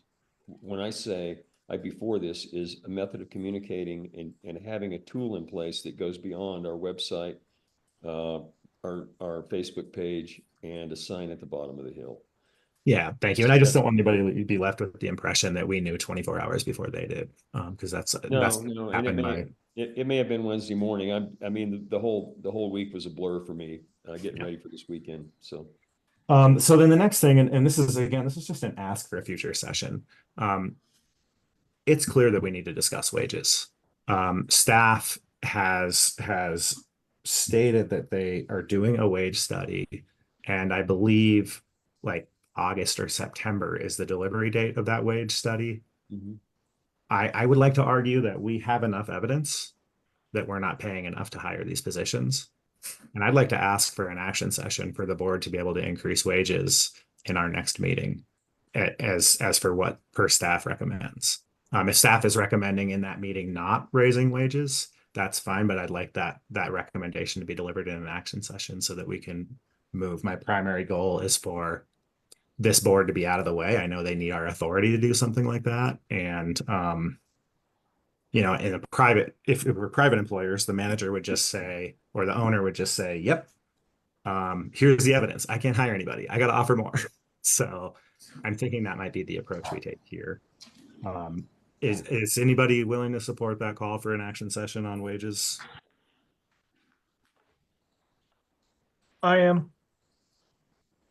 when I say before this is a method of communicating and having a tool in place that goes beyond our website, our Facebook page, and a sign at the bottom of the hill. Yeah, thank you. And I just don't want anybody to be left with the impression that we knew 24 hours before they did, because that's No, happened and it may have been Wednesday morning. I mean, the whole week was a blur for me, getting ready for this weekend. So then the next thing, and this is just an ask for a future session. It's clear that we need to discuss wages. Staff has stated that they are doing a wage study, and I believe like August or September is the delivery date of that wage study. Mhm. I would like to argue that we have enough evidence that we're not paying enough to hire these positions. And I'd like to ask for an action session for the board to be able to increase wages in our next meeting as for what per staff recommends. If staff is recommending in that meeting not raising wages, that's fine, but I'd like that recommendation to be delivered in an action session so that we can move. My primary goal is for this board to be out of the way. I know they need our authority to do something like that. And in a private, if it were private employers, the manager would just say, or the owner would just say, yep, here's the evidence. I can't hire anybody. I got to offer more. So I'm thinking that might be the approach we take here. Is anybody willing to support that call for an action session on wages? I am.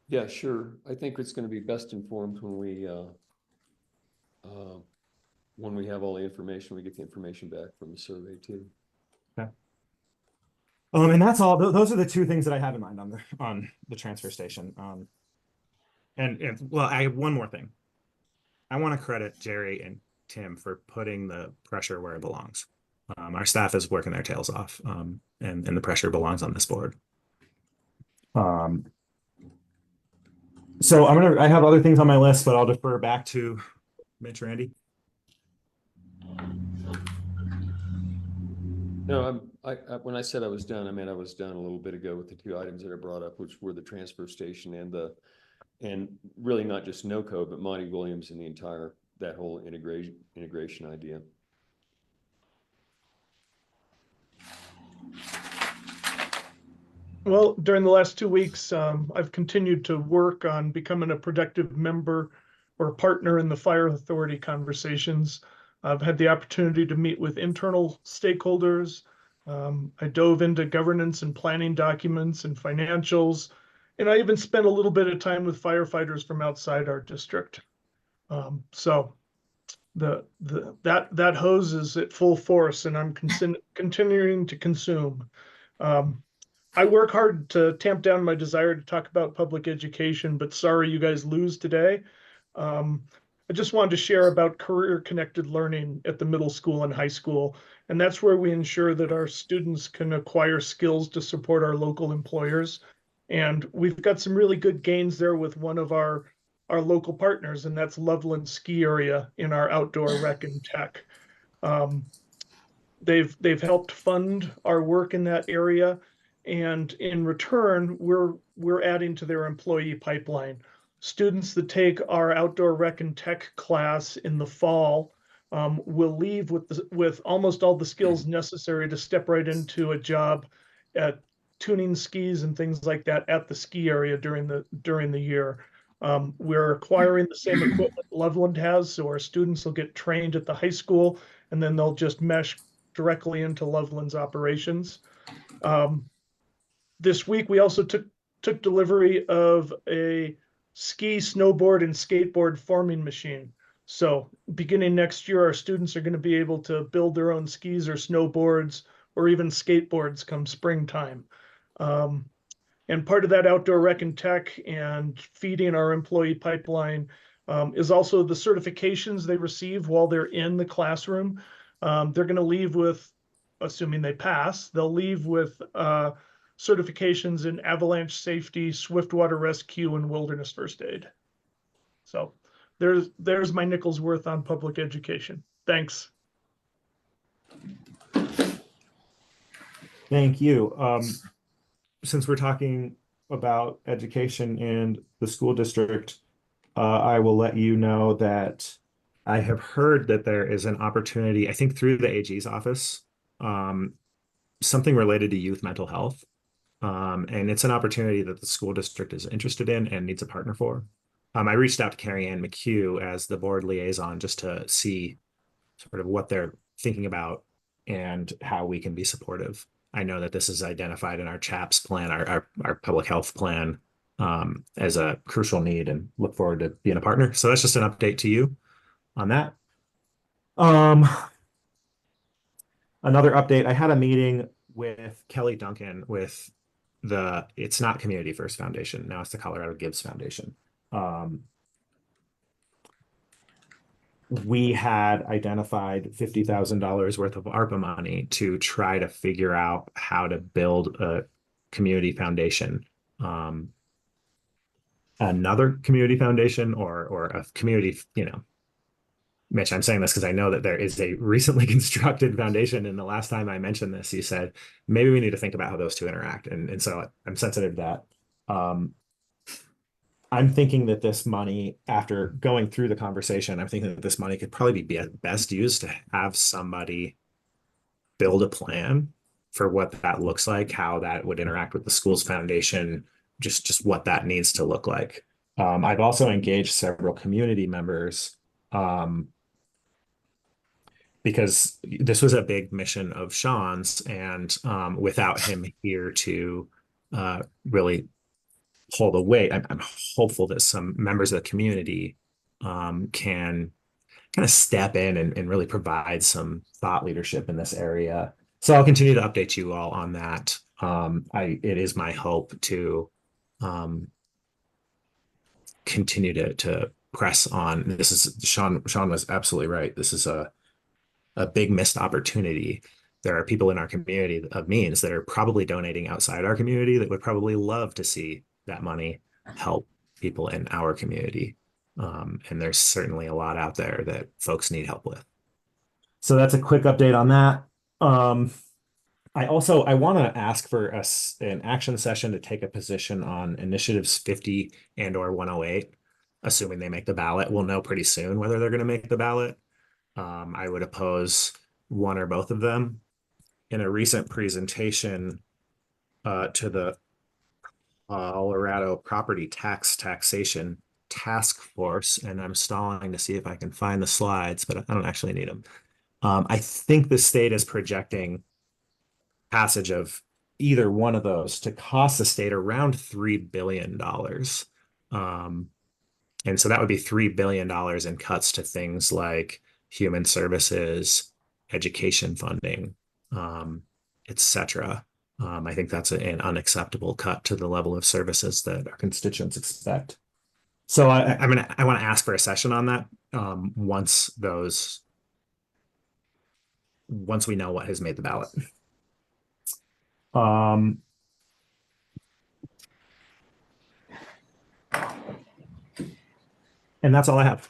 Yeah, sure. I think it's gonna be best informed when we have all the information, we get the information back from the survey too. And that's all. Those are the two things that I have in mind on the transfer station. And well, I have one more thing. I want to credit Jerry and Tim for putting the pressure where it belongs. Our staff is working their tails off, and the pressure belongs on this board. So I have other things on my list, but I'll defer back to Mitch, Randy. No, when I said I was done, I meant I was done a little bit ago with the two items that I brought up, which were the transfer station and really not just NOCO, but Monty Williams and that whole integration idea. Well, during the last 2 weeks, I've continued to work on becoming a productive member or partner in the fire authority conversations. I've had the opportunity to meet with internal stakeholders. I dove into governance and planning documents and financials, and I even spent a little bit of time with firefighters from outside our district. So that hose is at full force, and I'm continuing to consume. I work hard to tamp down my desire to talk about public education, but sorry you guys lose today. I just wanted to share about career-connected learning at the middle school and high school, and that's where we ensure that our students can acquire skills to support our local employers. And we've got some really good gains there with one of our local partners, and that's Loveland Ski Area in our outdoor rec and tech. They've helped fund our work in that area, and in return, we're adding to their employee pipeline. Students that take our outdoor rec and tech class in the fall will leave with almost all the skills necessary to step right into a job at tuning skis and things like that at the ski area during the year. We're acquiring the same equipment Loveland has, so our students will get trained at the high school, and then they'll just mesh directly into Loveland's operations. This week, we also took delivery of a ski, snowboard, and skateboard forming machine. So beginning next year, our students are going to be able to build their own skis or snowboards or even skateboards come springtime. And part of that outdoor rec and tech and feeding our employee pipeline is also the certifications they receive while they're in the classroom. They're going to leave with, assuming they pass, they'll leave with certifications in avalanche safety, swiftwater rescue, and wilderness first aid. So there's my nickel's worth on public education. Thanks. Thank you. Since we're talking about education and the school district, I will let you know that I have heard that there is an opportunity, I think through the AG's office, something related to youth mental health. And it's an opportunity that the school district is interested in and needs a partner for. I reached out to Carrie Ann McHugh as the board liaison just to see sort of what they're thinking about and how we can be supportive. I know that this is identified in our CHAPS plan, our public health plan, as a crucial need, and look forward to being a partner. So that's just an update to you on that. Another update, I had a meeting with Kelly Duncan with it's not Community First Foundation. Now it's the Colorado Gives Foundation. We had identified $50,000 worth of ARPA money to try to figure out how to build a community foundation, another community foundation or a community, Mitch, I'm saying this because I know that there is a recently constructed foundation, and the last time I mentioned this, you said maybe we need to think about how those two interact, and so I'm sensitive to that. I'm thinking that this money, after going through the conversation, I'm thinking that this money could probably be best used to have somebody build a plan for what that looks like, how that would interact with the school's foundation, just what that needs to look like. I've also engaged several community members because this was a big mission of Sean's, and without him here to really pull the weight, I'm hopeful that some members of the community can kind of step in and really provide some thought leadership in this area. So I'll continue to update you all on that. It is my hope to continue to press on. This is Sean was absolutely right. This is a big missed opportunity. There are people in our community of means that are probably donating outside our community that would probably love to see that money help people in our community. And there's certainly a lot out there that folks need help with. So that's a quick update on that. I want to ask for an action session to take a position on initiatives 50 and/or 108, assuming they make the ballot. We'll know pretty soon whether they're going to make the ballot. I would oppose one or both of them. In a recent presentation to the Colorado Property Taxation Task Force, and I'm stalling to see if I can find the slides, but I don't actually need them. I think the state is projecting passage of either one of those to cost the state around $3 billion. And so that would be $3 billion in cuts to things like human services, education funding, etc. I think that's an unacceptable cut to the level of services that our constituents expect. So I want to ask for a session on that once we know what has made the ballot. And that's all I have.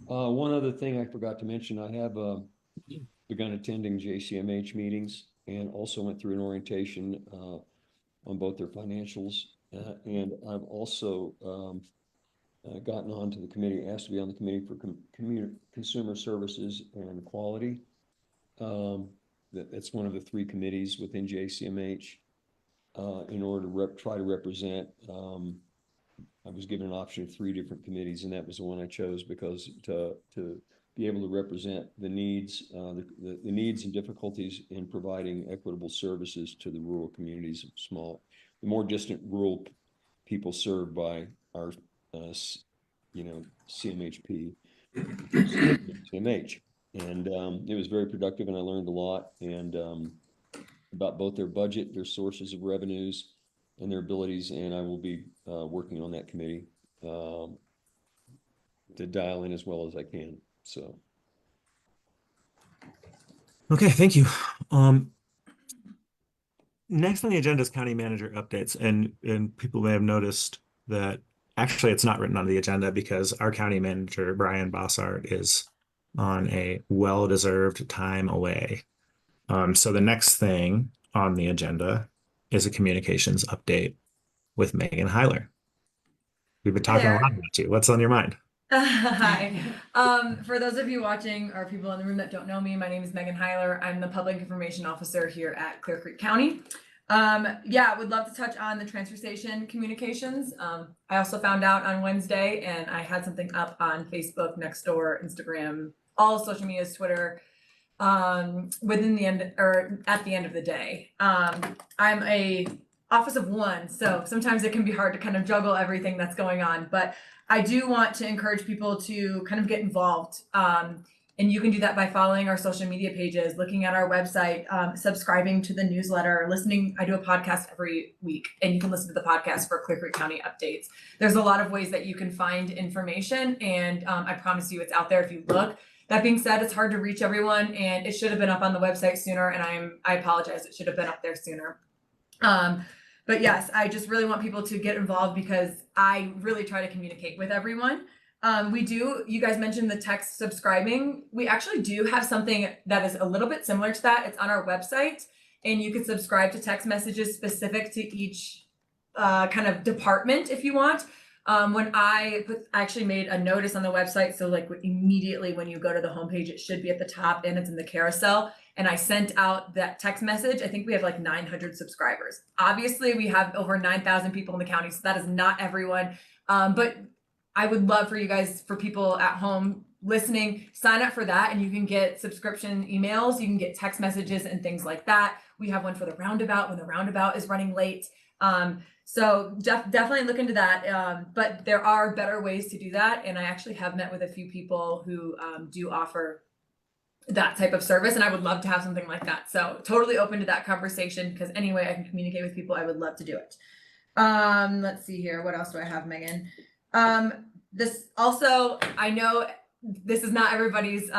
One other thing I forgot to mention, I have begun attending JCMH meetings and also went through an orientation on both their financials. And I've also gotten onto the committee, asked to be on the committee for consumer services and quality. That's one of the 3 committees within JCMH in order to try to represent. I was given an option of 3 different committees, and that was the one I chose because to be able to represent the needs, the needs and difficulties in providing equitable services to the rural communities, the more distant rural people served by our, CMHP, CMH, and it was very productive, and I learned a lot and about both their budget, their sources of revenues, and their abilities, and I will be working on that committee to dial in as well as I can. So, Okay, thank you. Next on the agenda is county manager updates, and people may have noticed that actually it's not written on the agenda because our county manager Brian Bossart is on a well-deserved time away. So the next thing on the agenda is a communications update with Megan Heiler. We've been talking a lot about you. What's on your mind? Hi. For those of you watching or people in the room that don't know me, my name is Megan Heiler. I'm the Public Information Officer here at Clear Creek County. Would love to touch on the transfer station communications. I also found out on Wednesday, and I had something up on Facebook, Nextdoor, Instagram, all social medias, Twitter, within the end or at the end of the day. I'm a office of one, so sometimes it can be hard to kind of juggle everything that's going on, but I do want to encourage people to kind of get involved. And you can do that by following our social media pages, looking at our website, subscribing to the newsletter, listening. I do a podcast every week, and you can listen to the podcast for Clear Creek County updates. There's a lot of ways that you can find information, and I promise you it's out there if you look. That being said, it's hard to reach everyone, and it should have been up on the website sooner, and I apologize. It should have been up there sooner. But yes, I just really want people to get involved because I really try to communicate with everyone. You guys mentioned the text subscribing. We actually do have something that is a little bit similar to that. It's on our website, and you can subscribe to text messages specific to each kind of department if you want. When I actually made a notice on the website, so like immediately when you go to the homepage, it should be at the top and it's in the carousel. And I sent out that text message. I think we have like 900 subscribers. Obviously, we have over 9,000 people in the county, so that is not everyone. But I would love for you guys, for people at home listening, sign up for that, and you can get subscription emails. You can get text messages and things like that. We have one for the roundabout when the roundabout is running late. So definitely look into that. But there are better ways to do that. And I actually have met with a few people who do offer that type of service, and I would love to have something like that. So totally open to that conversation, because any way I can communicate with people, I would love to do it. Let's see here. What else do I have, Megan? This also, I know this is not everybody's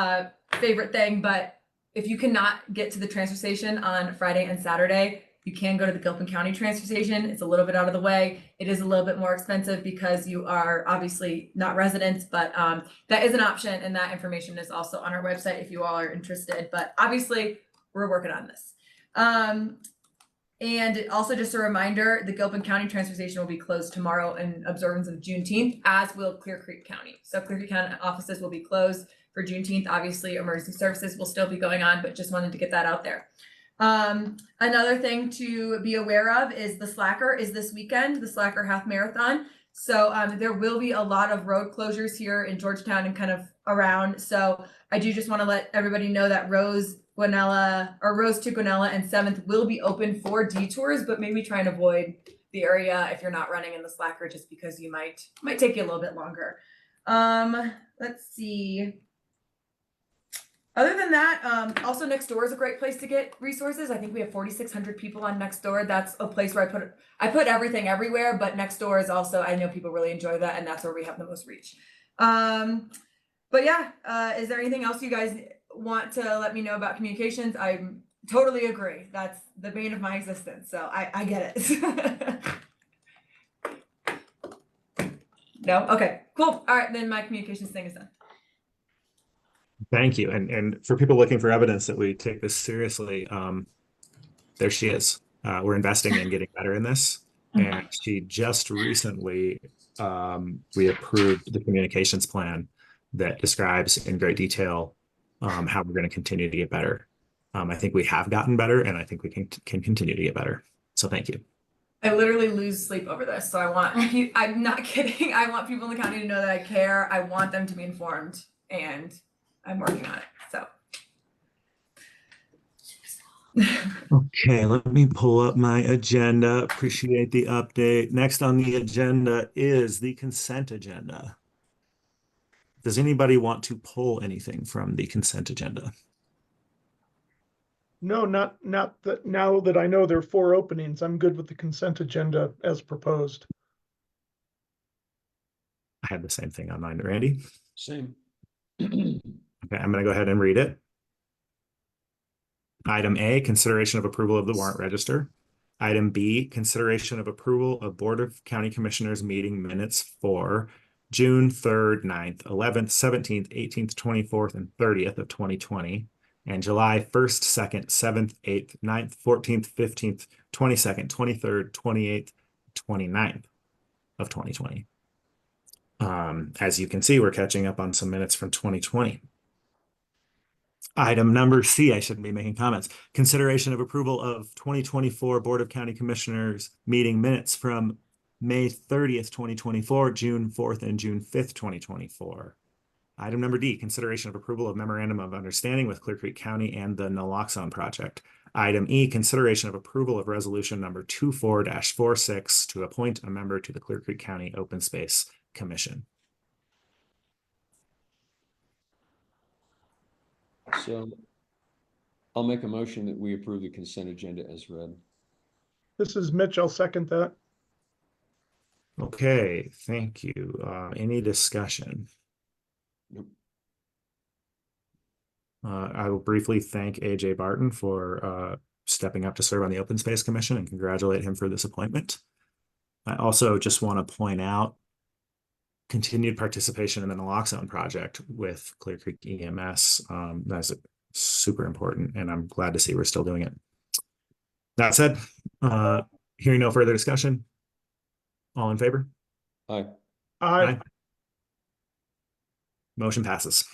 favorite thing, but if you cannot get to the transfer station on Friday and Saturday, you can go to the Gilpin County transfer station. It's a little bit out of the way. It is a little bit more expensive because you are obviously not residents, but that is an option, and that information is also on our website if you all are interested. But obviously, we're working on this. And also just a reminder, the Gilpin County transfer station will be closed tomorrow in observance of Juneteenth, as will Clear Creek County. So Clear Creek County offices will be closed for Juneteenth. Obviously, emergency services will still be going on, but just wanted to get that out there. Another thing to be aware of is the Slacker is this weekend, the Slacker Half Marathon. So there will be a lot of road closures here in Georgetown and kind of around. So I do just want to let everybody know that Rose to Guanella and 7th will be open for detours, but maybe try and avoid the area if you're not running in the Slacker, just because you might take you a little bit longer. Let's see. Other than that, also Nextdoor is a great place to get resources. I think we have 4,600 people on Nextdoor. That's a place where I put everything everywhere, but Nextdoor is also, I know people really enjoy that, and that's where we have the most reach. But yeah, is there anything else you guys want to let me know about communications? I totally agree. That's the bane of my existence, so I get it. No? Okay, cool. All right, then my communications thing is done. Thank you. And for people looking for evidence that we take this seriously, there she is. We're investing in getting better in this. And she just recently, we approved the communications plan that describes in great detail how we're going to continue to get better. I think we have gotten better, and I think we can continue to get better. So thank you. I literally lose sleep over this. So I'm not kidding. I want people in the county to know that I care. I want them to be informed, and I'm working on it. So. Okay, let me pull up my agenda. Appreciate the update. Next on the agenda is the consent agenda. Does anybody want to pull anything from the consent agenda? No, not that. Now that I know there are 4 openings, I'm good with the consent agenda as proposed. I had the same thing on mine, Randy. Same. Okay, I'm going to go ahead and read it. Item A, consideration of approval of the warrant register. Item B, consideration of approval of Board of County Commissioners meeting minutes for June 3rd, 9th, 11th, 17th, 18th, 24th, and 30th of 2020, and July 1st, 2nd, 7th, 8th, 9th, 14th, 15th, 22nd, 23rd, 28th, 29th of 2020. As you can see, we're catching up on some minutes from 2020. Item number C, I shouldn't be making comments. Consideration of approval of 2024 Board of County Commissioners meeting minutes from May 30th, 2024, June 4th, and June 5th, 2024. Item number D, consideration of approval of memorandum of understanding with Clear Creek County and the Naloxone project. Item E, consideration of approval of resolution number 24-46 to appoint a member to the Clear Creek County Open Space Commission. So I'll make a motion that we approve the consent agenda as read. This is Mitch. I'll second that. Okay, thank you. Any discussion? Nope. I will briefly thank AJ Barton for stepping up to serve on the Open Space Commission and congratulate him for this appointment. I also just want to point out continued participation in the naloxone project with Clear Creek EMS. That's super important, and I'm glad to see we're still doing it. That said, hearing no further discussion, all in favor? Aye. Aye. Motion passes.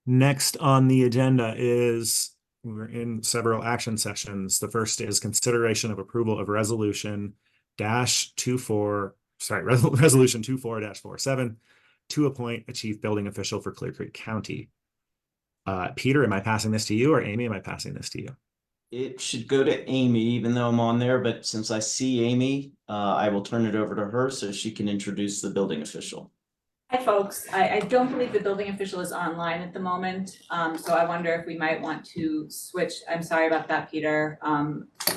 Next on the agenda is, we're in several action sessions. The first is consideration of approval of resolution resolution 24-47 to appoint a chief building official for Clear Creek County. Peter, am I passing this to you, or Amy, am I passing this to you? It should go to Amy, even though I'm on there, but since I see Amy, I will turn it over to her so she can introduce the building official. Hi, folks. I don't believe the building official is online at the moment, so I wonder if we might want to switch. I'm sorry about that, Peter.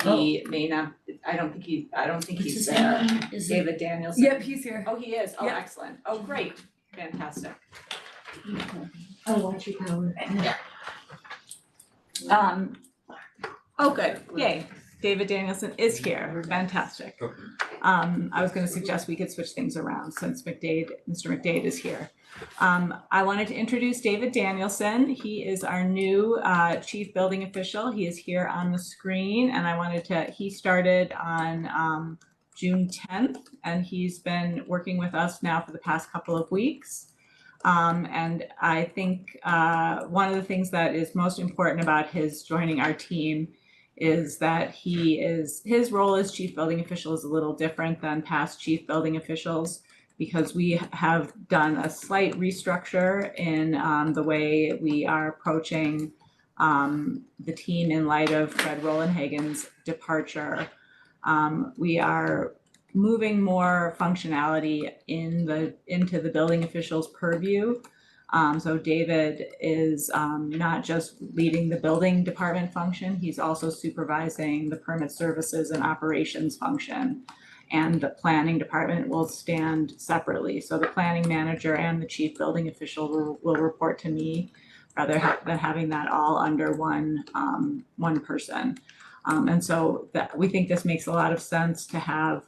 He may not, I don't think What's he's his there. name? Is it? David Danielson. Yep, he's here. Oh, he is. Oh, Yep. excellent. Oh, great. Fantastic. Oh, watch your power. Oh, good. Yay. David Danielson is here. Fantastic. I was going to suggest we could switch things around since Mr. McDade is here. I wanted to introduce David Danielson. He is our new chief building official. He is here on the screen, and he started on June 10th, and he's been working with us now for the past couple of weeks. And I think one of the things that is most important about his joining our team is that his role as chief building official is a little different than past chief building officials, because we have done a slight restructure in the way we are approaching the team in light of Fred Rolenhagen's departure. We are moving more functionality into the building official's purview. So David is not just leading the building department function, he's also supervising the permit services and operations function. And the planning department will stand separately. So the planning manager and the chief building official will report to me, rather than having that all under one person. And so we think this makes a lot of sense to have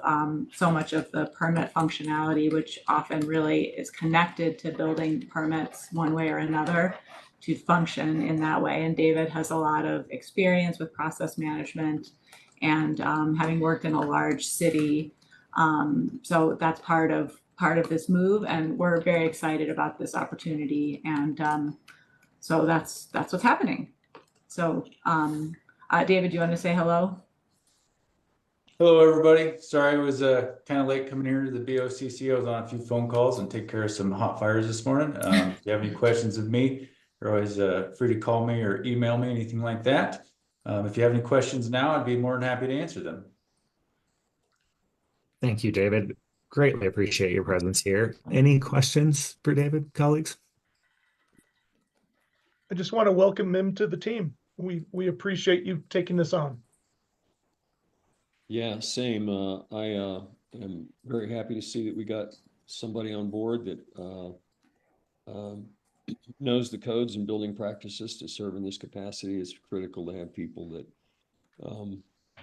so much of the permit functionality, which often really is connected to building permits one way or another, to function in that way. And David has a lot of experience with process management and having worked in a large city. So that's part of this move, and we're very excited about this opportunity. And so that's what's happening. So David, do you want to say hello? Hello, everybody. Sorry I was kind of late coming here to the BOCC. I was on a few phone calls and take care of some hot fires this morning. If you have any questions of me, you're always free to call me or email me, anything like that. If you have any questions now, I'd be more than happy to answer them. Thank you, David. Greatly appreciate your presence here. Any questions for David, colleagues? I just want to welcome him to the team. We appreciate you taking this on. Yeah, same. I am very happy to see that we got somebody on board that knows the codes and building practices to serve in this capacity. It's critical to have people that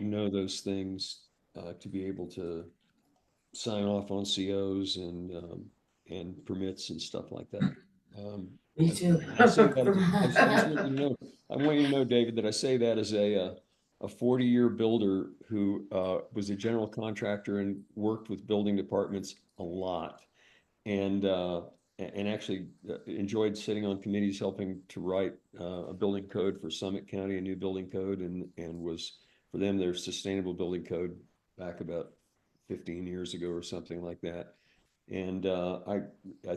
know those things to be able to sign off on COs and permits and stuff like that. Me too. I want you to know, David, that I say that as a 40-year builder who was a general contractor and worked with building departments a lot, and actually enjoyed sitting on committees helping to write a building code for Summit County, a new building code, and was for them their sustainable building code back about 15 years ago or something like that. And I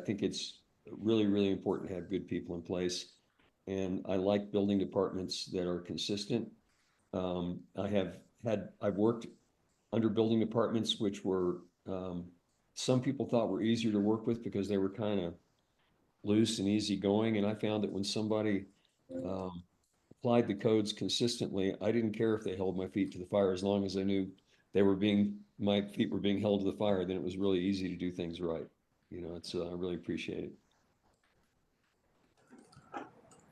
think it's really, really important to have good people in place. And I like building departments that are consistent. I've worked under building departments which were, some people thought were easier to work with because they were kind of loose and easygoing. And I found that when somebody applied the codes consistently, I didn't care if they held my feet to the fire, as long as I knew my feet were being held to the fire. Then it was really easy to do things right. You know, I really appreciate it.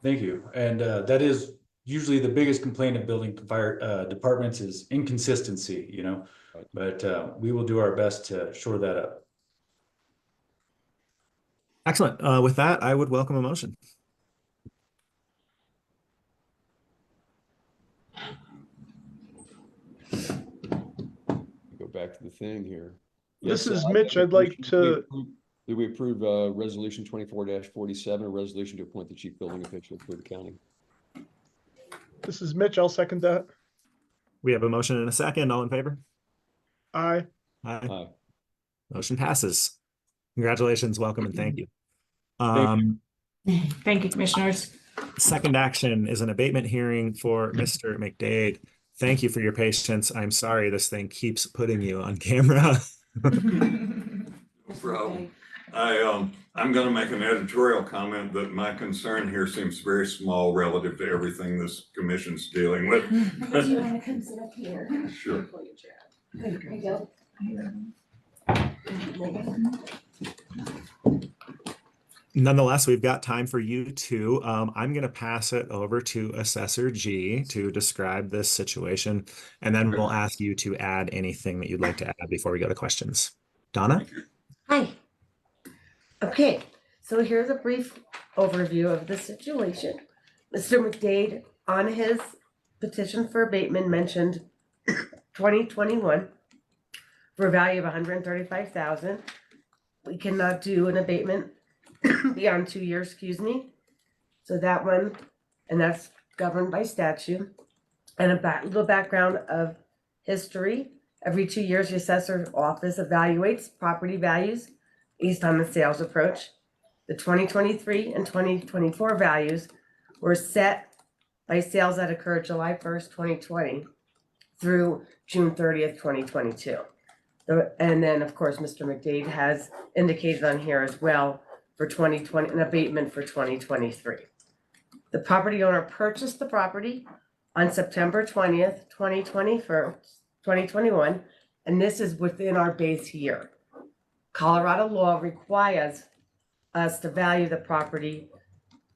Thank you. And that is usually the biggest complaint of building fire departments is inconsistency, you know, but we will do our best to shore that up. Excellent. With that, I would welcome a motion. Go back to the thing here. This Yes, is I Mitch. make a I'd like motion to, that we approve resolution 24-47, a resolution to appoint the chief building official for the county. this is Mitch. I'll second that. We have a motion and a second. All in favor? Aye. Aye. Aye. Motion passes. Congratulations, welcome, and thank you. Thank Thank you, commissioners. Second action is an abatement hearing for Mr. McDade. Thank you for your patience. I'm sorry this thing keeps putting you on camera. No problem. I'm gonna make an editorial comment that my concern here seems very small relative to everything this commission's dealing with. Do you want to come sit up here? Sure. There you go. Nonetheless, we've got time for you two. I'm going to pass it over to Assessor G to describe this situation, and then we'll ask you to add anything that you'd like to add before we go to questions. Donna? Hi. Okay, so here's a brief overview of the situation. Mr. McDade, on his petition for abatement, mentioned 2021 for a value of $135,000. We cannot do an abatement beyond 2 years, excuse me. So that one, and that's governed by statute. And a little background of history. Every 2 years, the assessor's office evaluates property values based on the sales approach. The 2023 and 2024 values were set by sales that occurred July 1st, 2020 through June 30th, 2022. And then, of course, Mr. McDade has indicated on here as well for 2020, an abatement for 2023. The property owner purchased the property on September 20th, 2021, and this is within our base year. Colorado law requires us to value the property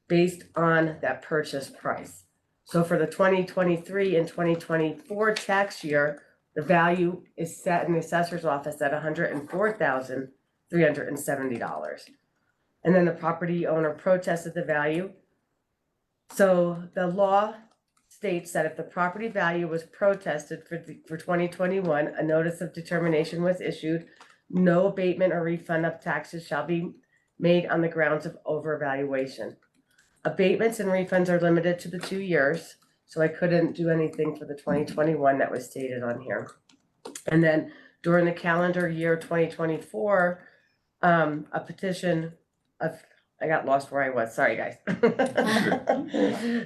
based on that purchase price. So for the 2023 and 2024 tax year, the value is set in the assessor's office at $104,370. And then the property owner protested the value. So the law states that if the property value was protested for 2021, a notice of determination was issued. No abatement or refund of taxes shall be made on the grounds of overvaluation. Abatements and refunds are limited to the 2 years, so I couldn't do anything for the 2021 that was stated on here. And then during the calendar year 2024, a petition of, I got lost where I was, sorry guys.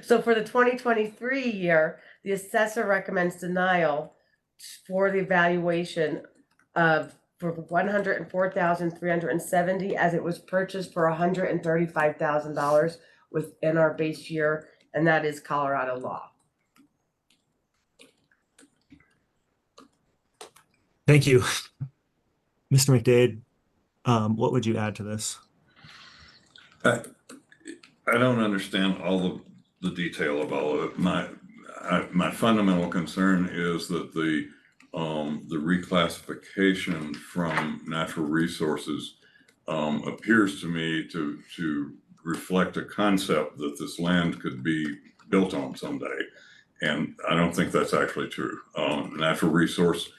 So for the 2023 year, the assessor recommends denial for the evaluation of for $104,370 as it was purchased for $135,000 within our base year, and that is Colorado law. Thank you. Mr. McDade, what would you add to this? I don't understand all the detail of all of it. My fundamental concern is that the reclassification from natural resources appears to me to reflect a concept that this land could be built on someday. And I don't think that's actually true. Natural resource,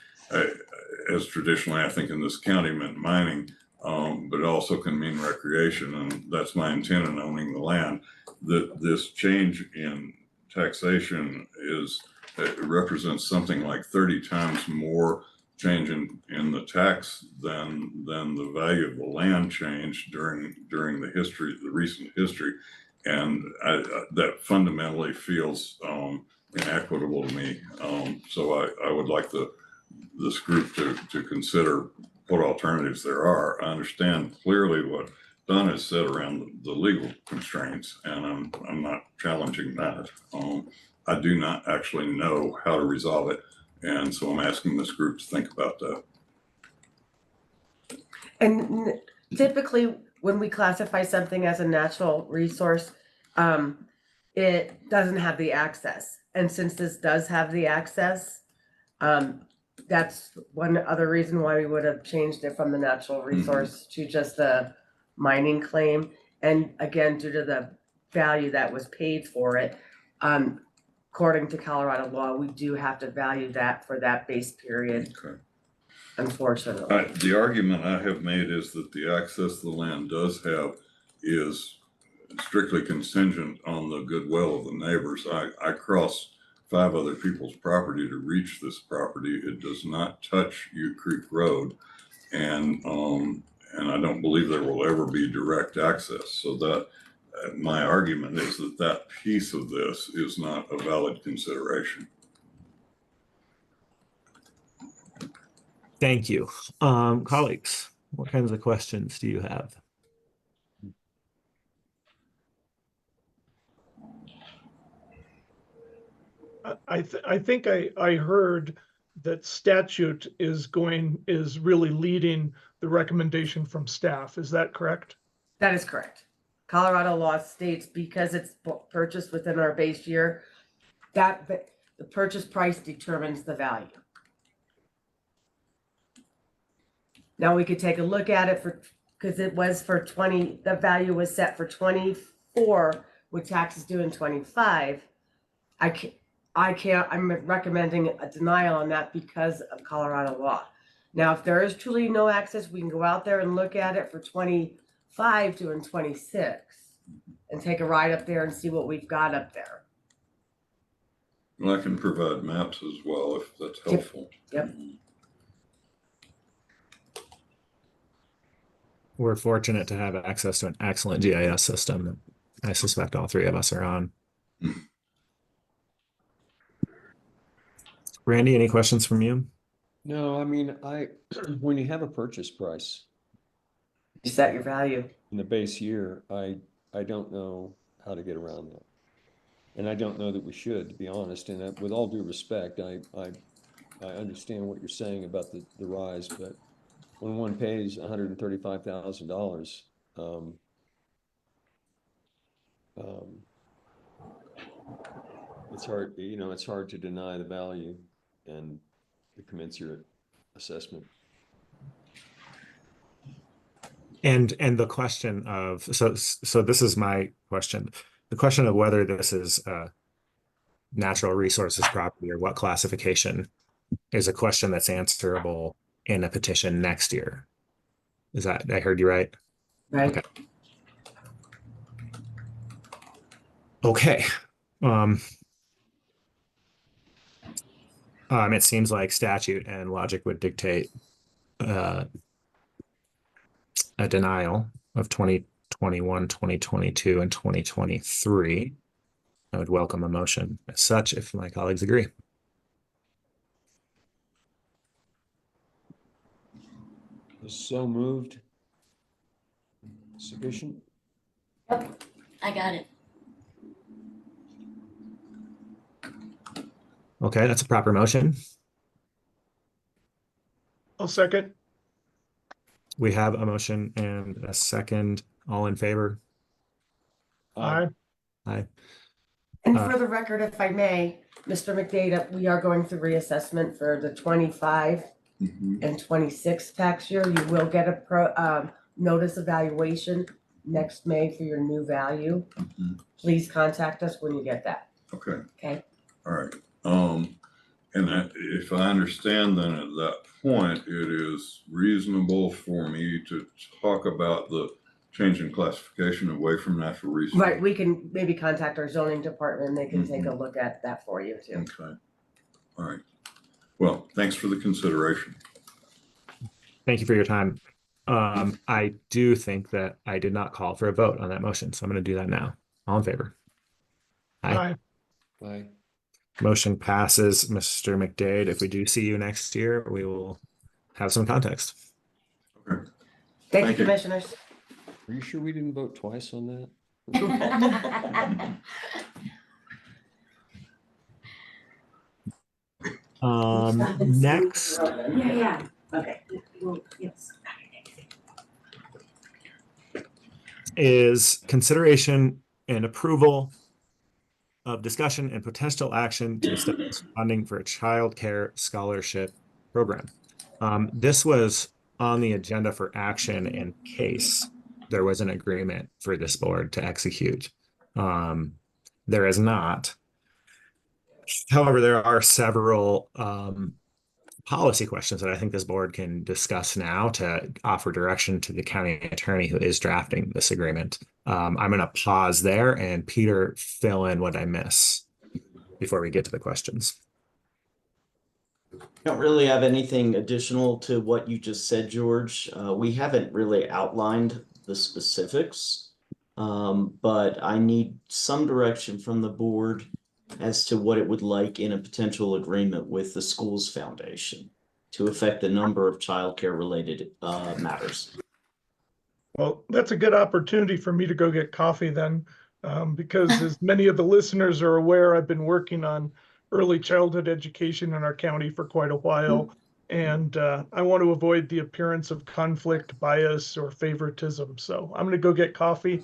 as traditionally, I think in this county meant mining, but it also can mean recreation. And that's my intent in owning the land. That this change in taxation it represents something like 30 times more change in the tax than the value of the land changed during the recent history. And that fundamentally feels inequitable to me. So I would like this group to consider what alternatives there are. I understand clearly what Don has said around the legal constraints, and I'm not challenging that. I do not actually know how to resolve it, and so I'm asking this group to think about that. And typically, when we classify something as a natural resource, it doesn't have the access. And since this does have the access, that's one other reason why we would have changed it from the natural resource to just a mining claim. And again, due to the value that was paid for it, according to Colorado law, we do have to value that for that base period, Okay. unfortunately. The argument I have made is that the access the land does have is strictly contingent on the goodwill of the neighbors. I cross 5 other people's property to reach this property. It does not touch Ute Creek Road, and I don't believe there will ever be direct access. So that my argument is that that piece of this is not a valid consideration. Thank you. Colleagues, what kinds of questions do you have? I think I heard that statute is really leading the recommendation from staff. Is that correct? That is correct. Colorado law states because it's purchased within our base year, that the purchase price determines the value. Now we could take a look at it because it was for 20, the value was set for 24 with taxes due in 25. I'm recommending a denial on that because of Colorado law. Now, if there is truly no access, we can go out there and look at it for 25 due in 26 and take a ride up there and see what we've got up there. Well, I can provide maps as well if that's helpful. Yep. We're fortunate to have access to an excellent GIS system that I suspect all 3 of us are on. Randy, any questions from you? No, I mean, when you have a purchase price You set your value. in the base year, I don't know how to get around that. And I don't know that we should, to be honest. And with all due respect, I understand what you're saying about the rise, but when one pays $135,000, it's hard, it's hard to deny the value and the commensurate assessment. And the question of, so this is my question. The question of whether this is natural resources property or what classification is a question that's answerable in a petition next year. Is that, I heard you right? Right. Okay. It seems like statute and logic would dictate a denial of 2021, 2022, and 2023. I would welcome a motion as such if my colleagues agree. So moved. Sufficient? Yep, I got it. Okay, that's a proper motion. I'll second. We have a motion and a second. All in favor? Aye. Aye. And for the record, if I may, Mr. McDade, we are going through reassessment for the 25 and 26 tax year. You will get a notice evaluation next May for your new value. Please contact us when you get that. Okay. Okay. All right. And if I understand then at that point, it is reasonable for me to talk about the change in classification away from natural resources. Right, we can maybe contact our zoning department and they can take a look at that for you too. Okay. All right. Well, thanks for the consideration. Thank you for your time. I do think that I did not call for a vote on that motion, so I'm going to do that now. All in favor? Aye. Aye. Motion passes. Mr. McDade, if we do see you next year, we will have some context. Okay. Thank you, commissioners. Are you sure we didn't vote twice on that? Next Yeah. Okay. Well, yes. is consideration and approval of discussion and potential action to establish funding for a child care scholarship program. This was on the agenda for action in case there was an agreement for this board to execute. There is not. However, there are several policy questions that I think this board can discuss now to offer direction to the county attorney who is drafting this agreement. I'm going to pause there and Peter, fill in what I miss before we get to the questions. Don't really have anything additional to what you just said, George. We haven't really outlined the specifics, but I need some direction from the board as to what it would like in a potential agreement with the schools foundation to affect a number of childcare related matters. Well, that's a good opportunity for me to go get coffee then, because as many of the listeners are aware, I've been working on early childhood education in our county for quite a while. And I want to avoid the appearance of conflict, bias, or favoritism. So I'm going to go get coffee.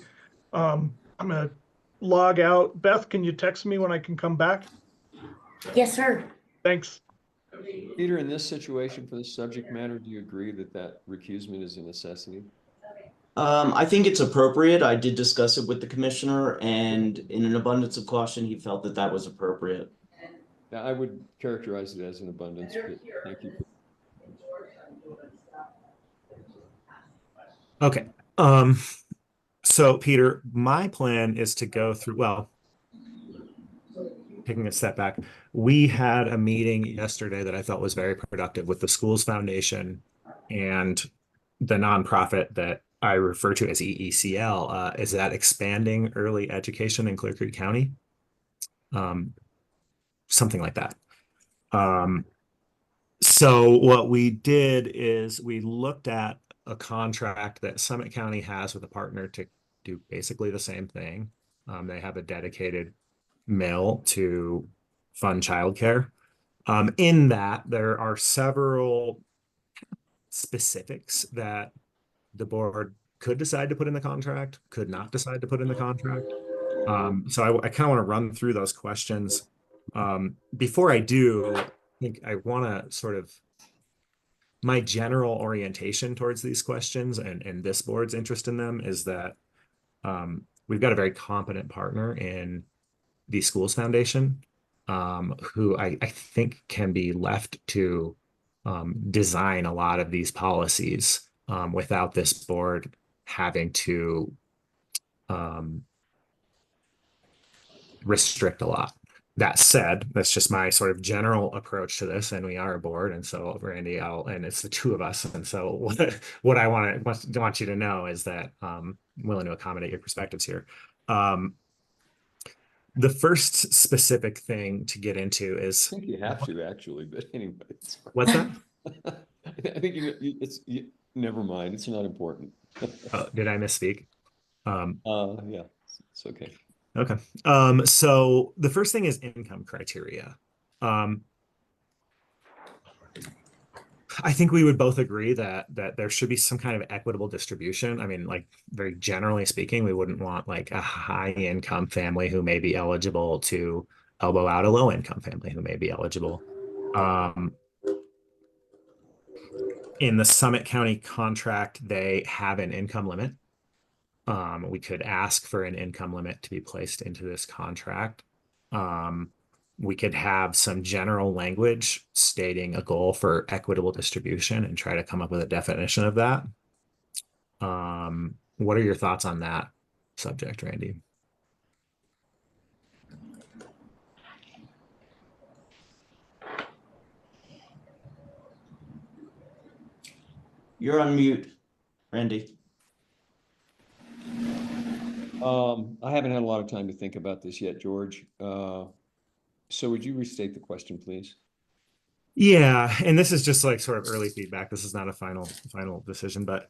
I'm going to log out. Beth, can you text me when I can come back? Yes, sir. Thanks. Peter, in this situation for this subject matter, do you agree that that recusement is a necessity? I think it's appropriate. I did discuss it with the commissioner, and in an abundance of caution, he felt that that was appropriate. Yeah, I would characterize it as an abundance, but thank you. Okay. So Peter, my plan is to go through, well, taking a step back, we had a meeting yesterday that I felt was very productive with the Schools Foundation and the nonprofit that I refer to as EECL. Is that expanding early education in Clear Creek County? Something like that. So what we did is we looked at a contract that Summit County has with a partner to do basically the same thing. They have a dedicated mill to fund childcare. In that, there are several specifics that the board could decide to put in the contract, could not decide to put in the contract. So I kind of want to run through those questions. Before I do, I think I want to sort of my general orientation towards these questions and this board's interest in them is that we've got a very competent partner in the Schools Foundation, who I think can be left to design a lot of these policies without this board having to restrict a lot. That said, that's just my sort of general approach to this, and we are a board, and so Randy, and it's the two of us, and so what I want you to know is that I'm willing to accommodate your perspectives here. The first specific thing to get into is I think you have to actually, but anyway. What's that? I think never mind. It's not important. Did I misspeak? Yeah, it's okay. Okay. So the first thing is income criteria. I think we would both agree that there should be some kind of equitable distribution. I mean, like very generally speaking, we wouldn't want like a high income family who may be eligible to elbow out a low income family who may be eligible. In the Summit County contract, they have an income limit. We could ask for an income limit to be placed into this contract. We could have some general language stating a goal for equitable distribution and try to come up with a definition of that. What are your thoughts on that subject, Randy? You're on mute, Randy. I haven't had a lot of time to think about this yet, George. So would you restate the question, please? Yeah, and this is just like sort of early feedback. This is not a final decision, but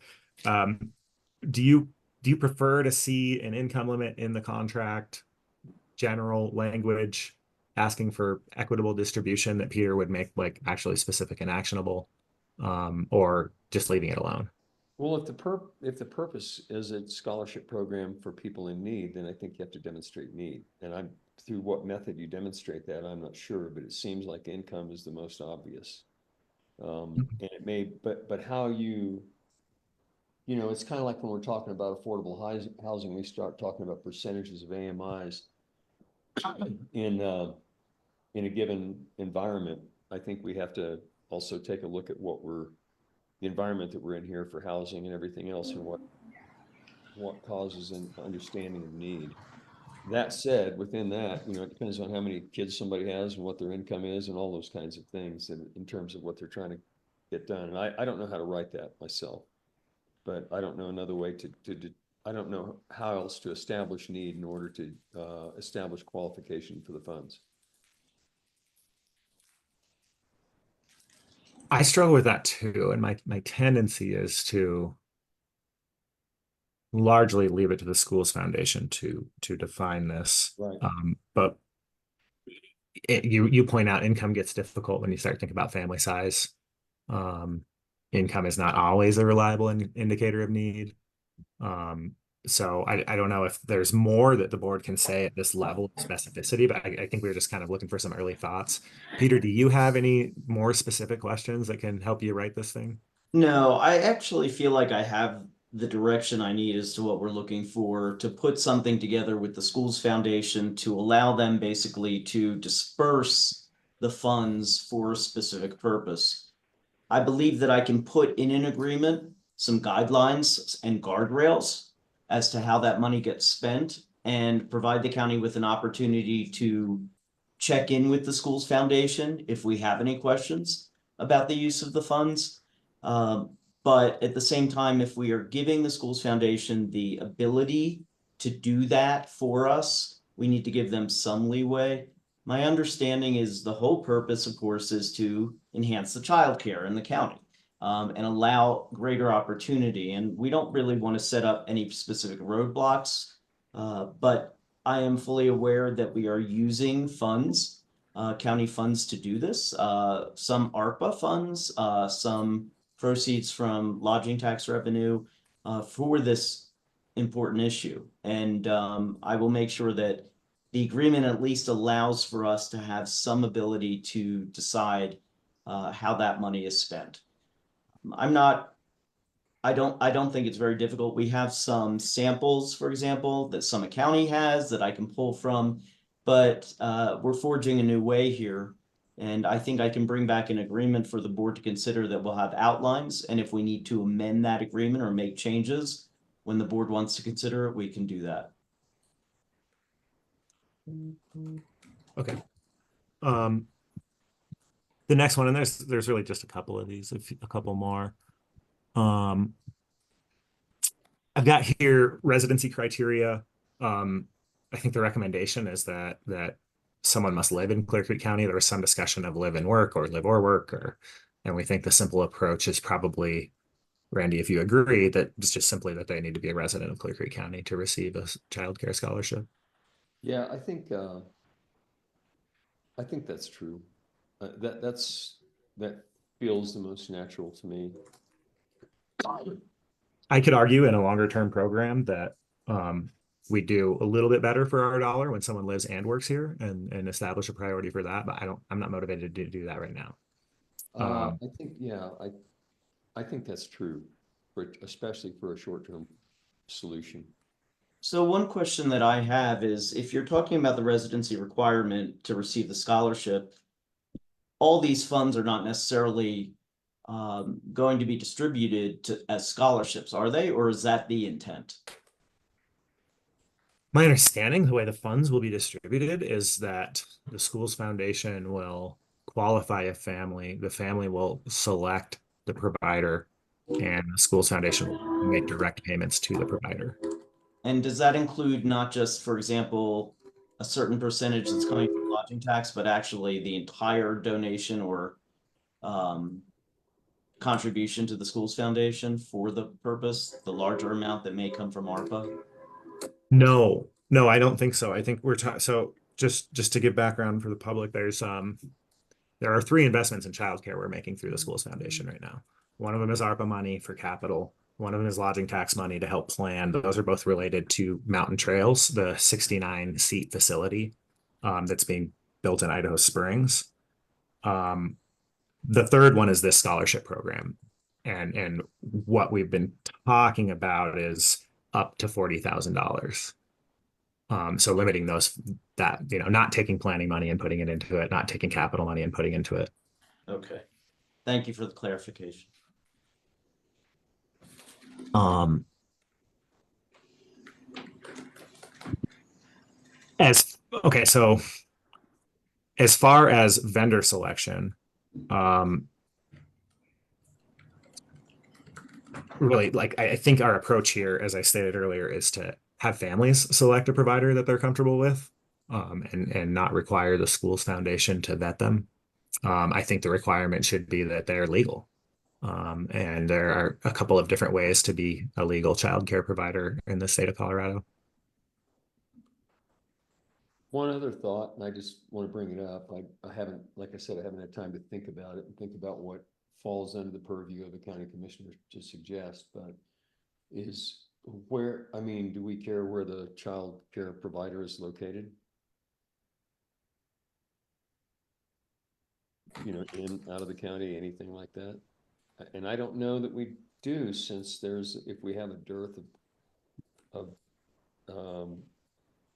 do you prefer to see an income limit in the contract, general language, asking for equitable distribution that Peter would make like actually specific and actionable, or just leaving it alone? Well, if the purpose is a scholarship program for people in need, then I think you have to demonstrate need. And through what method you demonstrate that, I'm not sure, but it seems like income is the most obvious. And it may, but how you know, it's kind of like when we're talking about affordable housing, we start talking about percentages of AMIs in a given environment. I think we have to also take a look at the environment that we're in here for housing and everything else, and what causes an understanding of need. That said, within that, you know, it depends on how many kids somebody has and what their income is and all those kinds of things in terms of what they're trying to get done. And I don't know how to write that myself, but I don't know another way I don't know how else to establish need in order to establish qualification for the funds. I struggle with that too, and my tendency is to largely leave it to the schools foundation to define this. Right. But you point out income gets difficult when you start thinking about family size. Income is not always a reliable indicator of need. So I don't know if there's more that the board can say at this level of specificity, but I think we were just kind of looking for some early thoughts. Peter, do you have any more specific questions that can help you write this thing? No, I actually feel like I have the direction I need as to what we're looking for to put something together with the schools foundation to allow them basically to disperse the funds for a specific purpose. I believe that I can put in an agreement some guidelines and guardrails as to how that money gets spent and provide the county with an opportunity to check in with the schools foundation if we have any questions about the use of the funds. But at the same time, if we are giving the schools foundation the ability to do that for us, we need to give them some leeway. My understanding is the whole purpose, of course, is to enhance the childcare in the county and allow greater opportunity. And we don't really want to set up any specific roadblocks, but I am fully aware that we are using funds, county funds to do this. Some ARPA funds, some proceeds from lodging tax revenue for this important issue. And I will make sure that the agreement at least allows for us to have some ability to decide how that money is spent. I don't think it's very difficult. We have some samples, for example, that Summit County has that I can pull from, but we're forging a new way here. And I think I can bring back an agreement for the board to consider that we'll have outlines. And if we need to amend that agreement or make changes when the board wants to consider it, we can do that. Okay. The next one, and there's really just a couple of these, a couple more. I've got here residency criteria. I think the recommendation is that someone must live in Clear Creek County. There was some discussion of live and work or live or work, and we think the simple approach is probably, Randy, if you agree, that it's just simply that they need to be a resident of Clear Creek County to receive a child care scholarship. Yeah, I think that's true. That feels the most natural to me. I could argue in a longer term program that we do a little bit better for our dollar when someone lives and works here and establish a priority for that, but I'm not motivated to do that right now. I think, yeah, I think that's true, especially for a short-term solution. So one question that I have is, if you're talking about the residency requirement to receive the scholarship, all these funds are not necessarily going to be distributed as scholarships, are they? Or is that the intent? My understanding, the way the funds will be distributed is that the schools foundation will qualify a family. The family will select the provider, and the schools foundation will make direct payments to the provider. And does that include not just, for example, a certain percentage that's coming from lodging tax, but actually the entire donation or contribution to the schools foundation for the purpose, the larger amount that may come from ARPA? No, I don't think so. I think we're talking, so just to give background for the public, there are 3 investments in childcare we're making through the schools foundation right now. One of them is ARPA money for capital. One of them is lodging tax money to help plan. Those are both related to Mountain Trails, the 69 seat facility that's being built in Idaho Springs. The third one is this scholarship program. And what we've been talking about is up to $40,000. So limiting that, not taking planning money and putting it into it, not taking capital money and putting into it. Okay. Thank you for the clarification. So as far as vendor selection, really, like, I think our approach here, as I stated earlier, is to have families select a provider that they're comfortable with, and not require the school's foundation to vet them. I think the requirement should be that they're legal. And there are a couple of different ways to be a legal childcare provider in the state of Colorado. One other thought, and I just want to bring it up. I haven't, like I said, I haven't had time to think about it and think about what falls under the purview of the county commissioner to suggest, but is where, I mean, do we care where the child care provider is located? In, out of the county, anything like that? And I don't know that we do, since if we have a dearth of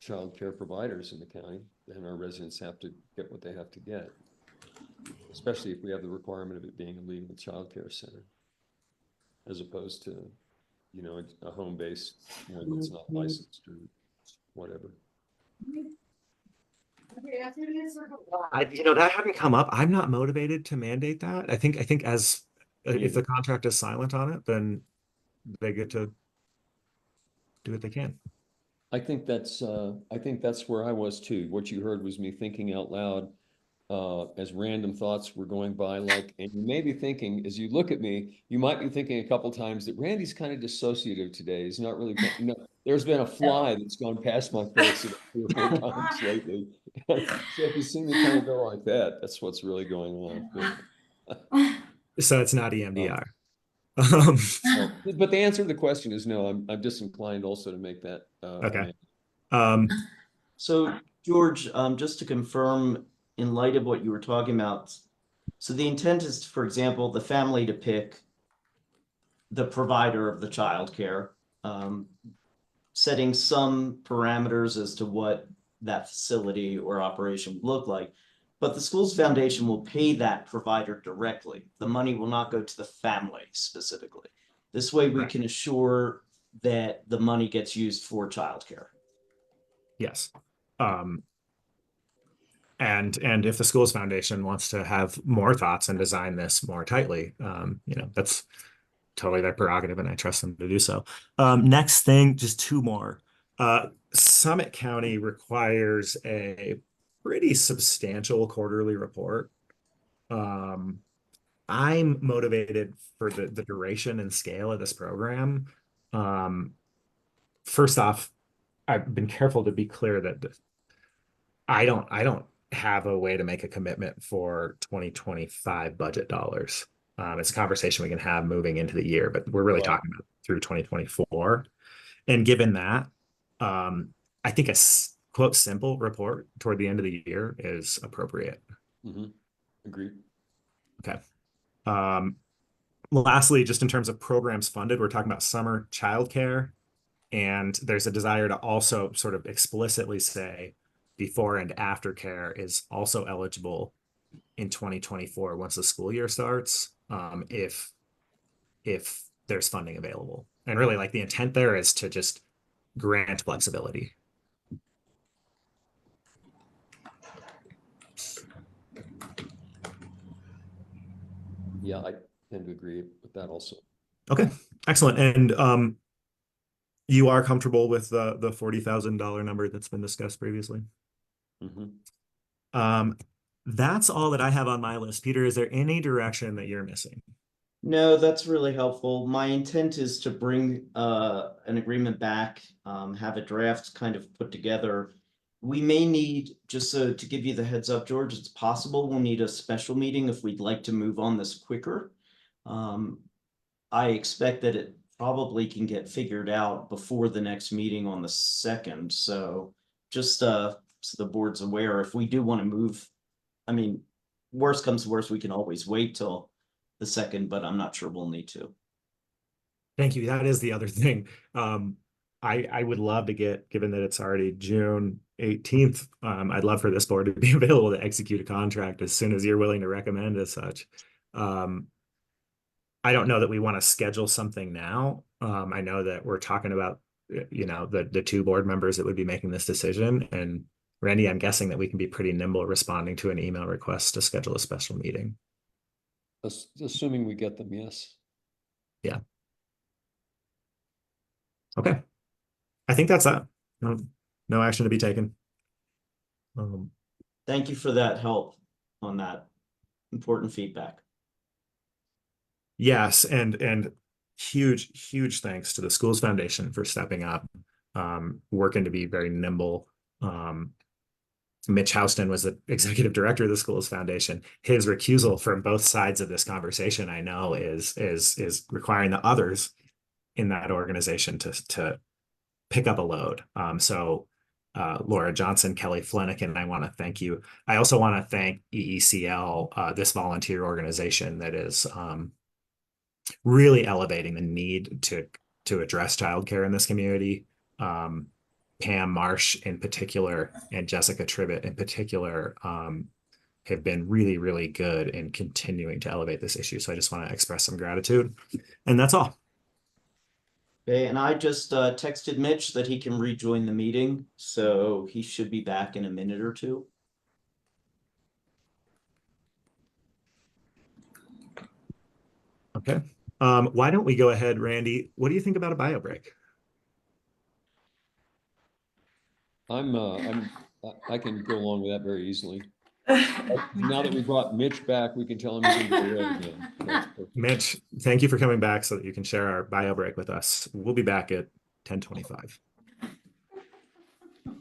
child care providers in the county, then our residents have to get what they have to get, especially if we have the requirement of it being a legal child care center, as opposed to, a home-based one that's not licensed or whatever. That hadn't come up. I'm not motivated to mandate that. I think as if the contract is silent on it, then they get to do what they can. I think that's where I was too. What you heard was me thinking out loud, as random thoughts were going by, and you may be thinking, as you look at me, you might be thinking a couple times that Randy's kind of dissociative today. He's not really, there's been a fly that's gone past my face 3 or 4 times lately. So if you see me kind of go like that, that's what's really going on. So it's not EMDR. But the answer to the question is no. I'm disinclined also to make that. Okay. So George, just to confirm, in light of what you were talking about, so the intent is, for example, the family to pick the provider of the childcare, setting some parameters as to what that facility or operation would look like. But the school's foundation will pay that provider directly. The money will not go to the family specifically. This way we can assure that the money gets used for childcare. Yes. And if the school's foundation wants to have more thoughts and design this more tightly, that's totally their prerogative, and I trust them to do so. Next thing, just 2 more. Summit County requires a pretty substantial quarterly report. I'm motivated for the duration and scale of this program. First off, I've been careful to be clear that I don't have a way to make a commitment for 2025 budget dollars. It's a conversation we can have moving into the year, but we're really talking about through 2024. And given that, I think a quote simple report toward the end of the year is appropriate. Agreed. Okay. Lastly, just in terms of programs funded, we're talking about summer childcare, and there's a desire to also sort of explicitly say before and after care is also eligible in 2024 once the school year starts, if there's funding available. And really, like, the intent there is to just grant flexibility. Yeah, I tend to agree with that also. Okay, excellent. And you are comfortable with the $40,000 number that's been discussed previously? That's all that I have on my list. Peter, is there any direction that you're missing? No, that's really helpful. My intent is to bring an agreement back, have a draft kind of put together. We may need, just so to give you the heads up, George, it's possible we'll need a special meeting if we'd like to move on this quicker. I expect that it probably can get figured out before the next meeting on the 2nd. So just so the board's aware, if we do want to move, I mean, worst comes to worst, we can always wait till the second, but I'm not sure we'll need to. Thank you. That is the other thing. I would love to get, given that it's already June 18th, I'd love for this board to be available to execute a contract as soon as you're willing to recommend as such. I don't know that we want to schedule something now. I know that we're talking about, you know, the two board members that would be making this decision. And Randy, I'm guessing that we can be pretty nimble responding to an email request to schedule a special meeting. Assuming we get them, yes. Yeah. Okay. I think that's that. No action to be taken. Thank you for that help on that important feedback. Yes, and huge thanks to the Schools Foundation for stepping up, working to be very nimble. Mitch Houston was the executive director of the Schools Foundation. His recusal from both sides of this conversation, I know, is requiring the others in that organization to pick up a load. So Laura Johnson, Kelly Flanagan, I want to thank you. I also want to thank EECL, this volunteer organization that is really elevating the need to address childcare in this community. Pam Marsh in particular and Jessica Trivett in particular have been really good in continuing to elevate this issue. So I just want to express some gratitude. And that's all. Okay, and I just texted Mitch that he can rejoin the meeting, so he should be back in a minute or two. Okay. Why don't we go ahead, Randy? What do you think about a bio break? I can go along with that very easily. Now that we brought Mitch back, we can tell him he can go ahead again. That's perfect. Mitch, thank you for coming back so that you can share our bio break with us. We'll be back at 10:25.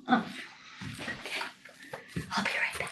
I'll be right back.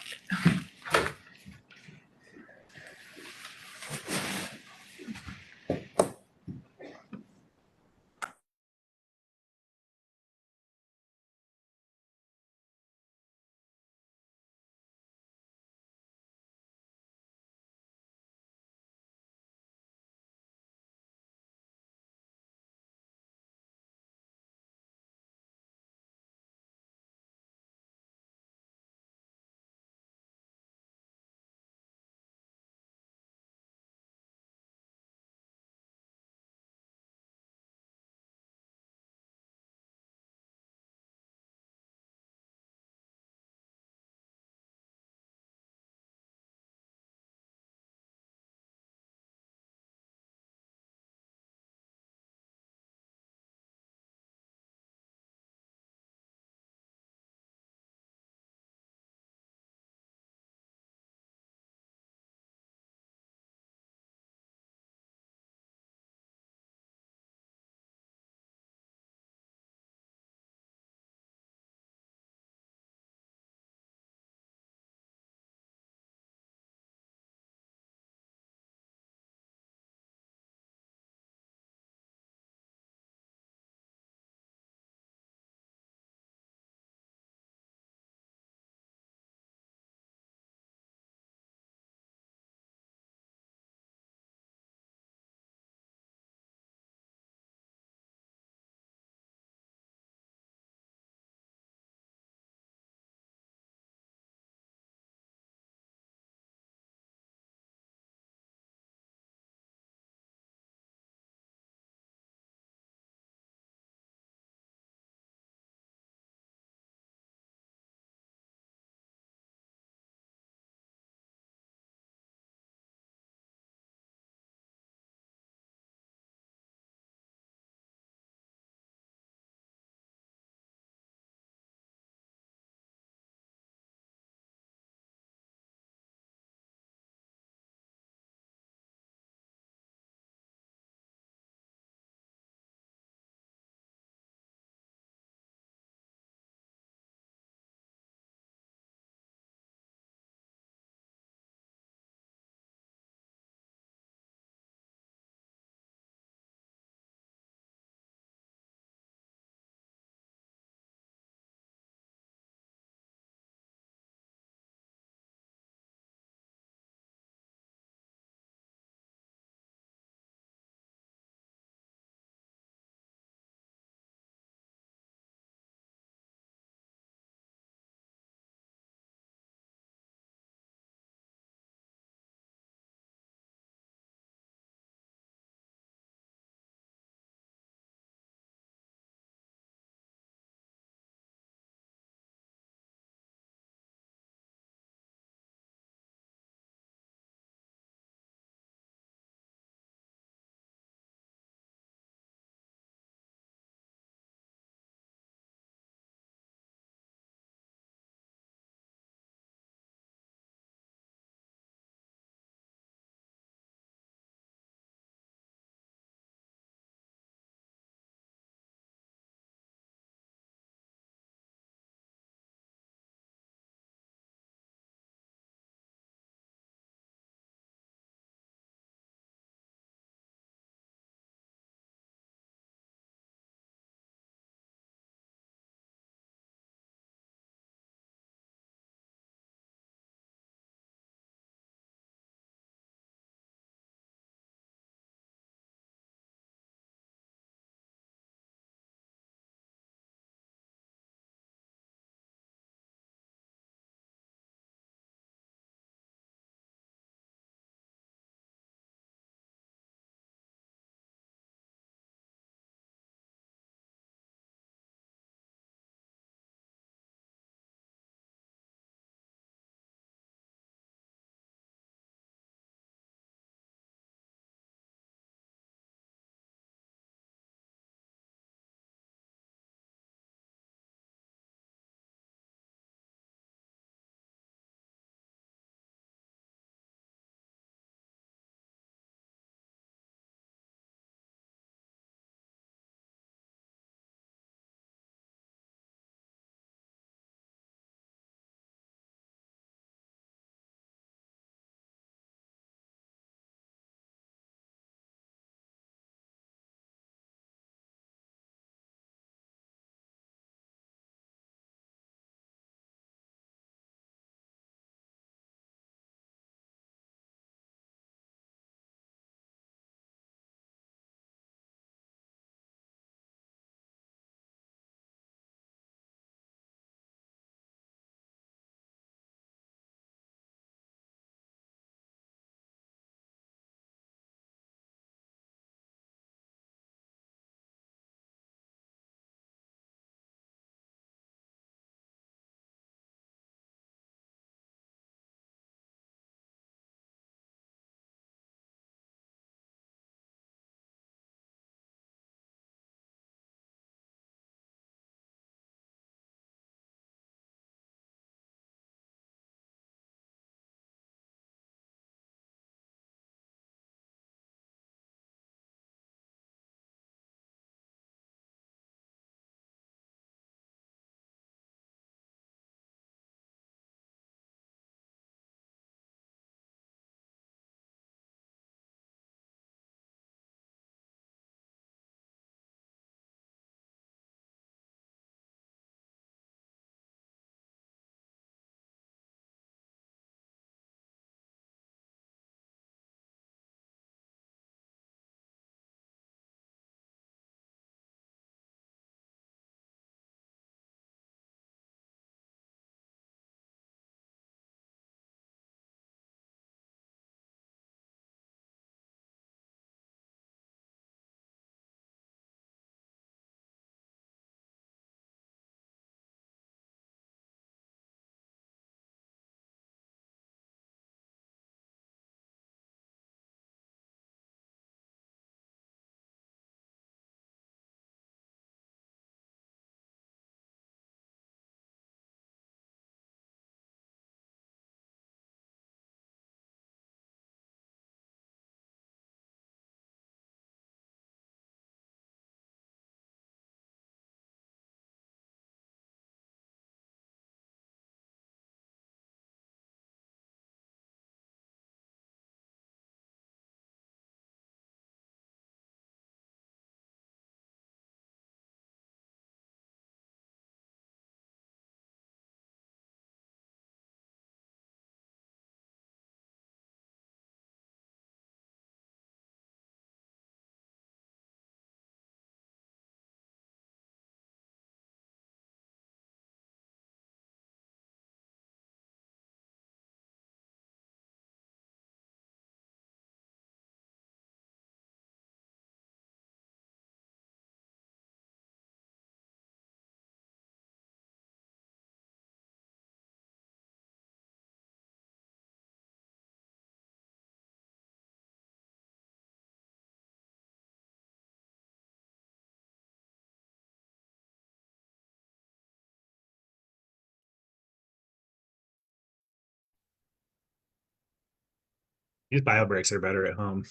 These bio breaks are better at home.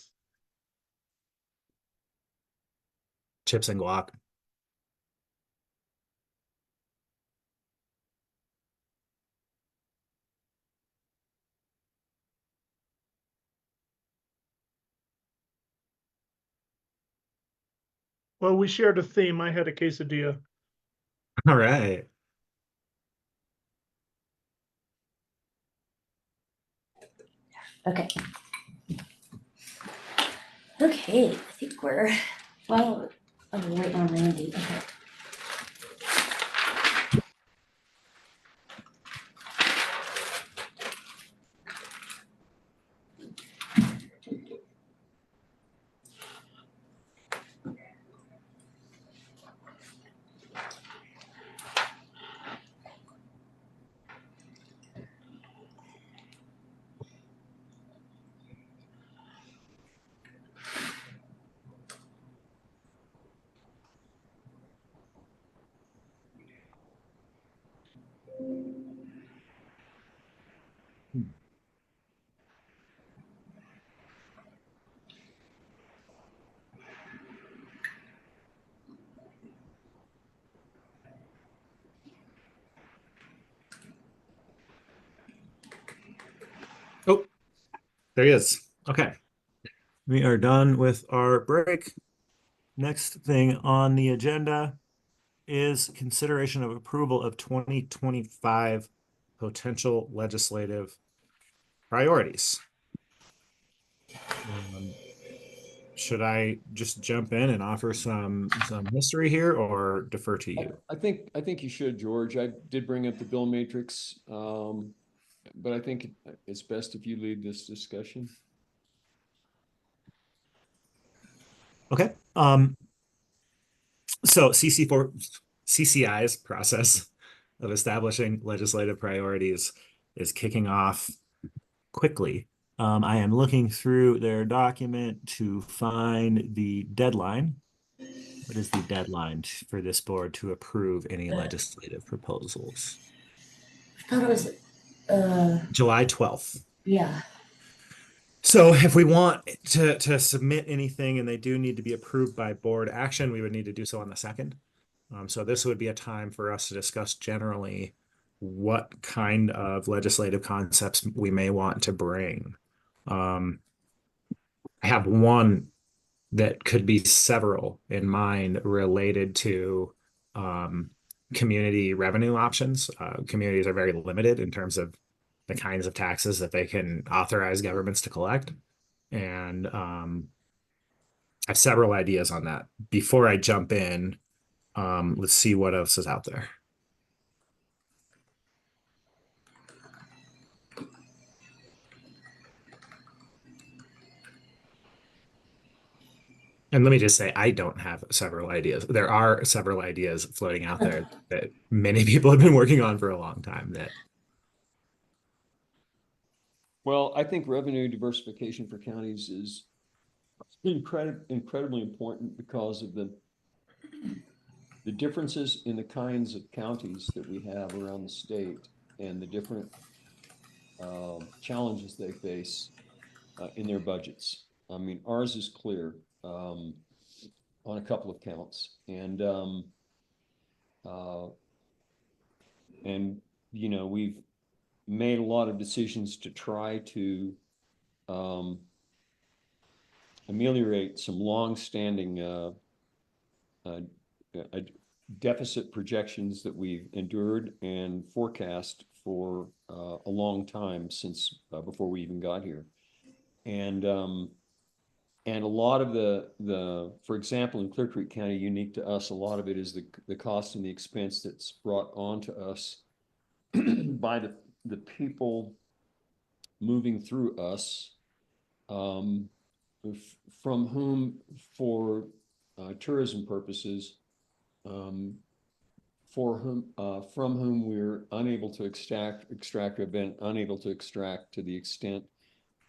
Chips and guac. Well, we shared a theme. I had a quesadilla. All right. Okay. Okay, I think we're, well, oh, we're waiting on Randy. Okay. Oh, there he is. Okay. We are done with our break. Next thing on the agenda is consideration of approval of 2025 potential legislative priorities. Should I just jump in and offer some history here or defer to you? I think you should, George. I did bring up the bill matrix, but I think it's best if you lead this discussion. Okay. So CCI's process of establishing legislative priorities is kicking off quickly. I am looking through their document to find the deadline. What is the deadline for this board to approve any legislative proposals? I thought it was, July 12th. yeah. So if we want to submit anything and they do need to be approved by board action, we would need to do so on the 2nd. So this would be a time for us to discuss generally what kind of legislative concepts we may want to bring. I have one that could be several in mind related to community revenue options. Communities are very limited in terms of the kinds of taxes that they can authorize governments to collect. And I have several ideas on that. Before I jump in, let's see what else is out there. And let me just say, I don't have several ideas. There are several ideas floating out there that many people have been working on for a long time that. Well, I think revenue diversification for counties is incredibly important because of the differences in the kinds of counties that we have around the state and the different challenges they face in their budgets. I mean, ours is clear on a couple of counts, and you know, we've made a lot of decisions to try to ameliorate some long-standing deficit projections that we've endured and forecast for a long time since before we even got here. And a lot of the, for example, in Clear Creek County, unique to us, a lot of it is the cost and the expense that's brought on to us by the people moving through us, from whom, for tourism purposes, from whom we're unable to extract or been unable to extract to the extent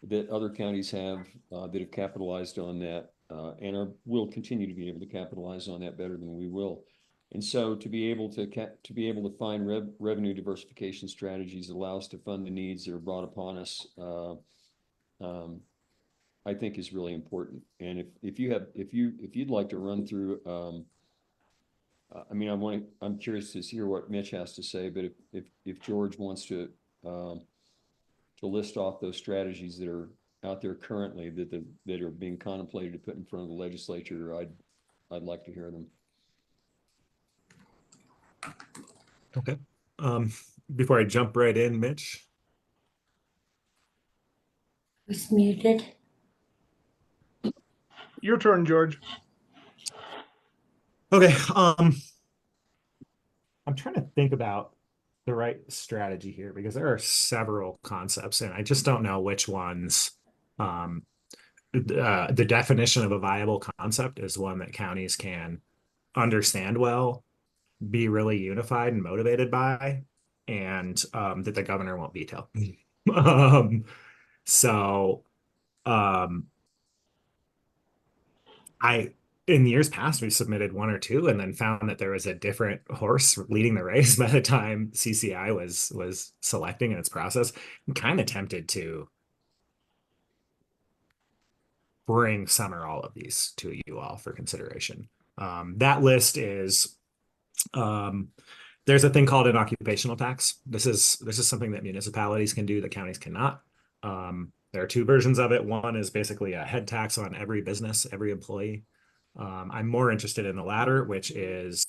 that other counties have that have capitalized on that and will continue to be able to capitalize on that better than we will. And so to be able to find revenue diversification strategies that allow us to fund the needs that are brought upon us I think is really important. And if you'd like to run through, I mean, I'm curious to hear what Mitch has to say, but if George wants to list off those strategies that are out there currently that are being contemplated to put in front of the legislature, I'd like to hear them. Okay. Before I jump right in, Mitch. Who's muted? Your turn, George. Okay. I'm trying to think about the right strategy here because there are several concepts and I just don't know which ones. The definition of a viable concept is one that counties can understand well, be really unified and motivated by, and that the governor won't veto. um, so in years past, we submitted one or two and then found that there was a different horse leading the race by the time CCI was selecting in its process. I'm kind of tempted to bring some or all of these to you all for consideration. That list is there's a thing called an occupational tax. This is something that municipalities can do that counties cannot. There are two versions of it. One is basically a head tax on every business, every employee. I'm more interested in the latter, which is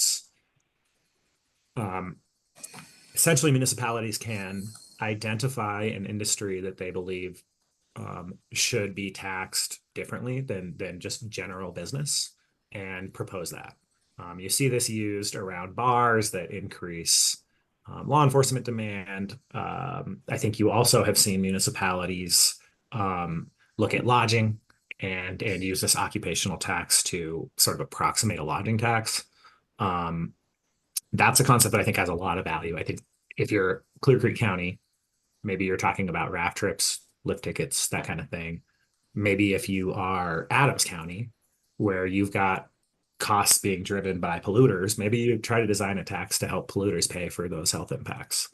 essentially municipalities can identify an industry that they believe should be taxed differently than just general business and propose that. You see this used around bars that increase law enforcement demand. I think you also have seen municipalities look at lodging and use this occupational tax to sort of approximate a lodging tax. That's a concept that I think has a lot of value. I think if you're Clear Creek County, maybe you're talking about raft trips, lift tickets, that kind of thing. Maybe if you are Adams County, where you've got costs being driven by polluters, maybe you try to design a tax to help polluters pay for those health impacts.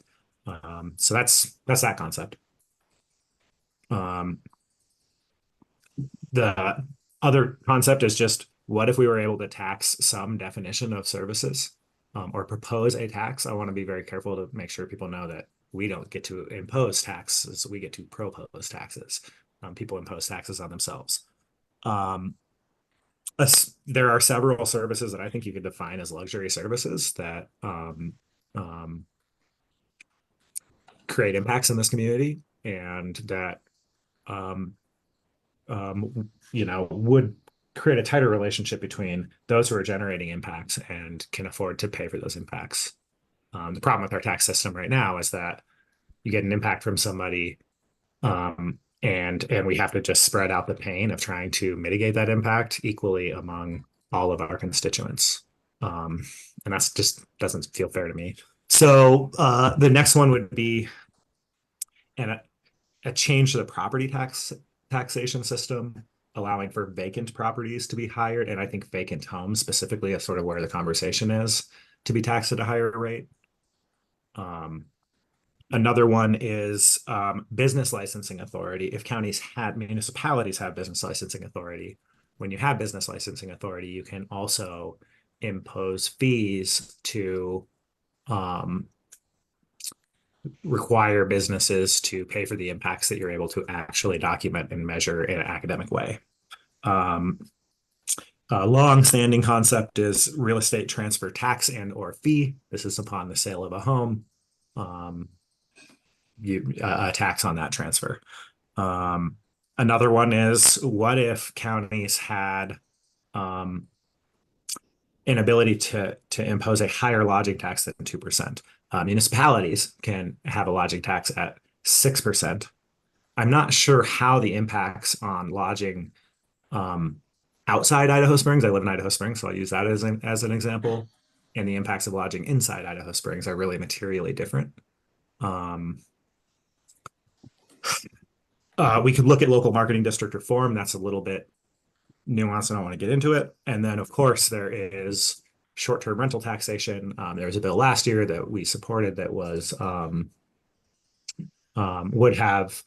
So that's that concept. The other concept is just what if we were able to tax some definition of services or propose a tax? I want to be very careful to make sure people know that we don't get to impose taxes, we get to propose taxes. People impose taxes on themselves. There are several services that I think you could define as luxury services that create impacts in this community and that would create a tighter relationship between those who are generating impacts and can afford to pay for those impacts. The problem with our tax system right now is that you get an impact from somebody and we have to just spread out the pain of trying to mitigate that impact equally among all of our constituents. And that's just doesn't feel fair to me. So the next one would be a change to the property taxation system, allowing for vacant properties to be hired. And I think vacant homes specifically is sort of where the conversation is to be taxed at a higher rate. Another one is business licensing authority. If municipalities have business licensing authority, when you have business licensing authority, you can also impose fees to require businesses to pay for the impacts that you're able to actually document and measure in an academic way. A long-standing concept is real estate transfer tax and or fee. This is upon the sale of a home. A tax on that transfer. Another one is what if counties had an ability to impose a higher lodging tax than 2%. Municipalities can have a lodging tax at 6%. I'm not sure how the impacts on lodging outside Idaho Springs. I live in Idaho Springs, so I'll use that as an example. And the impacts of lodging inside Idaho Springs are really materially different. We could look at local marketing district reform. That's a little bit nuanced. I don't want to get into it. And then, of course, there is short-term rental taxation. There was a bill last year that we supported that was would have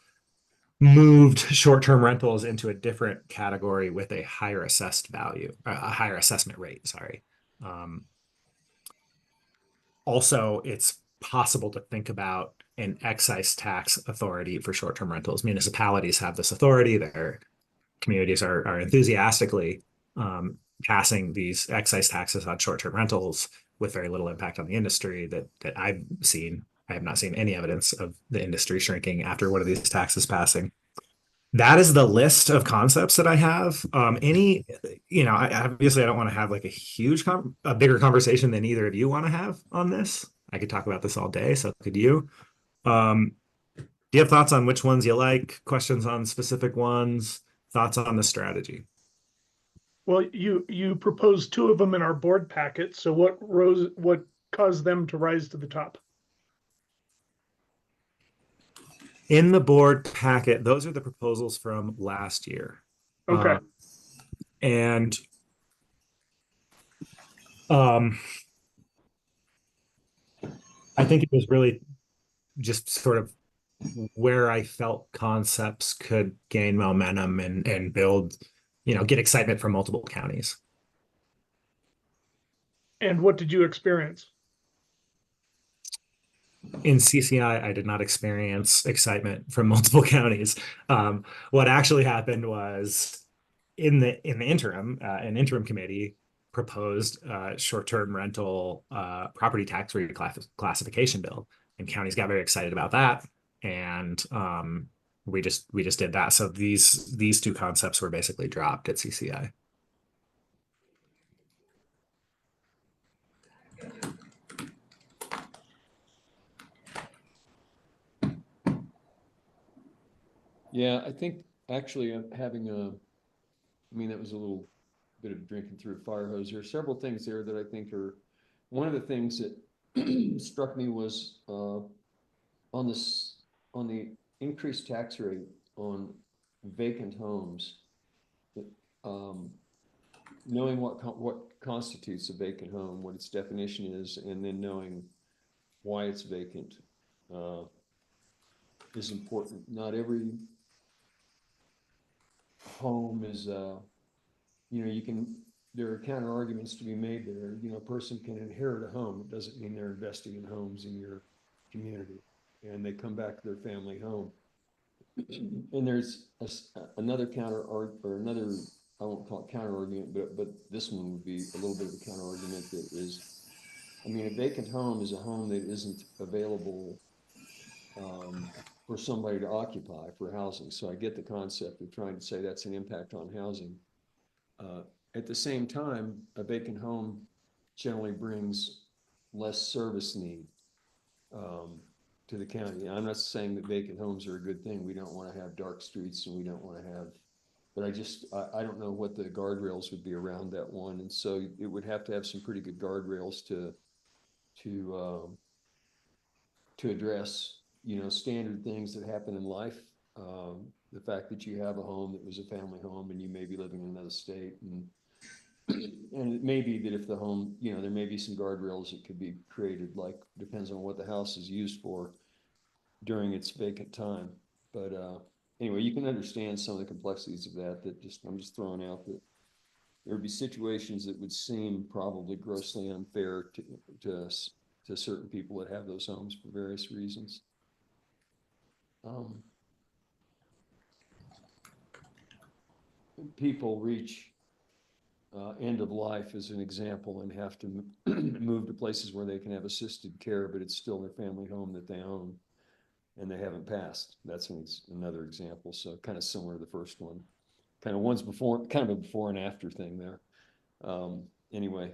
moved short-term rentals into a different category with a higher assessed value, a higher assessment rate, sorry. Also, it's possible to think about an excise tax authority for short-term rentals. Municipalities have this authority. Their communities are enthusiastically passing these excise taxes on short-term rentals with very little impact on the industry that I've seen. I have not seen any evidence of the industry shrinking after one of these taxes passing. That is the list of concepts that I have. Obviously I don't want to have like a bigger conversation than either of you want to have on this. I could talk about this all day, so could you. Do you have thoughts on which ones you like, questions on specific ones, thoughts on the strategy? Well, you proposed two of them in our board packet, so what caused them to rise to the top? In the board packet, those are the proposals from last year. Okay. And I think it was really just sort of where I felt concepts could gain momentum and build, get excitement from multiple counties. And what did you experience? In CCI, I did not experience excitement from multiple counties. What actually happened was in the interim, an interim committee proposed short-term rental property tax reclassification bill, and counties got very excited about that. And we just did that. So these two concepts were basically dropped at CCI. Yeah, I think actually having that was a little bit of drinking through a fire hose. There are several things there that I think are, one of the things that struck me was on the increased tax rate on vacant homes, knowing what constitutes a vacant home, what its definition is, and then knowing why it's vacant is important. Not every home is, there are counter arguments to be made there. A person can inherit a home. It doesn't mean they're investing in homes in your community, and they come back to their family home. And there's another another, I won't call it counter argument, but this one would be a little bit of a counter argument that is, a vacant home is a home that isn't available for somebody to occupy for housing. So I get the concept of trying to say that's an impact on housing. At the same time, a vacant home generally brings less service need to the county. I'm not saying that vacant homes are a good thing. We don't want to have dark streets, and we don't want to have, but I don't know what the guardrails would be around that one. And so it would have to have some pretty good guardrails to address, standard things that happen in life. The fact that you have a home that was a family home and you may be living in another state, and it may be that if the home, there may be some guardrails that could be created, like depends on what the house is used for during its vacant time. But anyway, you can understand some of the complexities of that. I'm just throwing out that there would be situations that would seem probably grossly unfair to certain people that have those homes for various reasons. People reach end of life as an example and have to move to places where they can have assisted care, but it's still their family home that they own and they haven't passed. That's another example. So kind of similar to the first one. Kind of a before and after thing there. Anyway.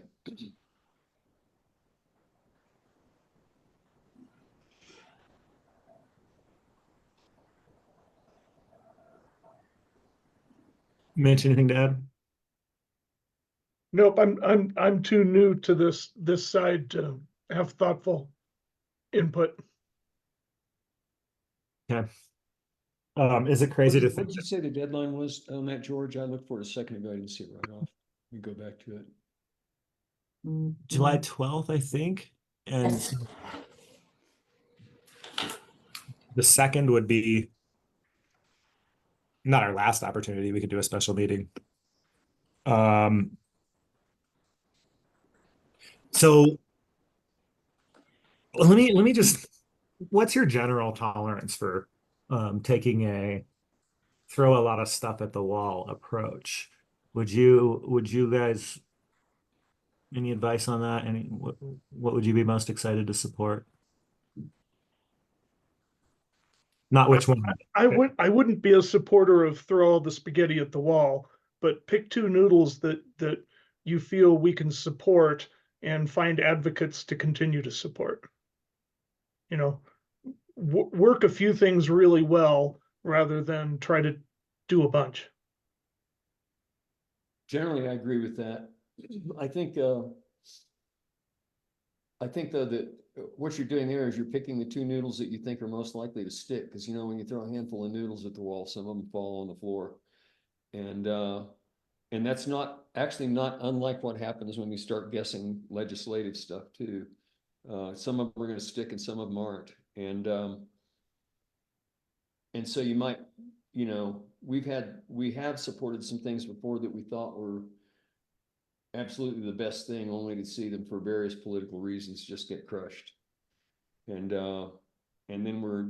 Mitch, anything to add? Nope, I'm too new to this side to have thoughtful input. Okay. Is it crazy to What think? did you say the deadline was on that, George? I looked for it a second ago. I didn't see it right off. We go back to it. July 12th, I think. And Yes. the second would be not our last opportunity, we could do a special meeting. So let me just, what's your general tolerance for taking a throw a lot of stuff at the wall approach? Would you guys, any advice on that? What would you be most excited to support? Not which one. I wouldn't be a supporter of throw all the spaghetti at the wall, but pick two noodles that you feel we can support and find advocates to continue to support. You know, work a few things really well rather than try to do a bunch. Generally, I agree with that. I think though that what you're doing there is you're picking the two noodles that you think are most likely to stick. Because you know, when you throw a handful of noodles at the wall, some of them fall on the floor. And that's not unlike what happens when you start guessing legislative stuff too. Some of them are going to stick and some of them aren't. And so you might, you know, we have supported some things before that we thought were absolutely the best thing, only to see them for various political reasons just get crushed. And then we're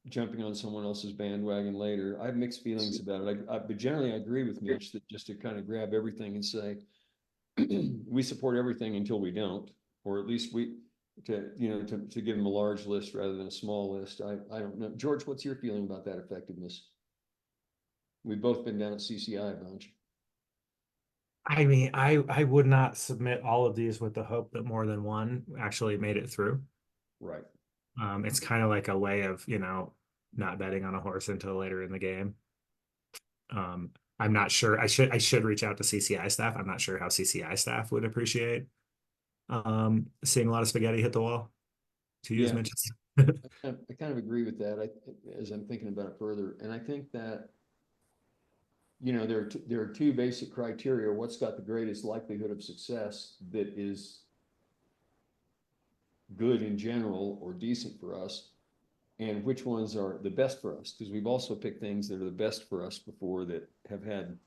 jumping on someone else's bandwagon later. I have mixed feelings about it. But generally I agree with Mitch that just to kind of grab everything and say, we support everything until we don't, or at least to give them a large list rather than a small list. I don't know. George, what's your feeling about that effectiveness? We've both been down at CCI a bunch. I mean, I would not submit all of these with the hope that more than one actually made it through. Right. It's kind of like a way of, you know, not betting on a horse until later in the game. I'm not sure. I should reach out to CCI staff. I'm not sure how CCI staff would appreciate seeing a lot of spaghetti hit the wall, to use Mitch's. I kind of agree with that. As I'm thinking about it further, and I think that, you know, there are two basic criteria. What's got the greatest likelihood of success that is good in general or decent for us, and which ones are the best for us, because we've also picked things that are the best for us before that have had,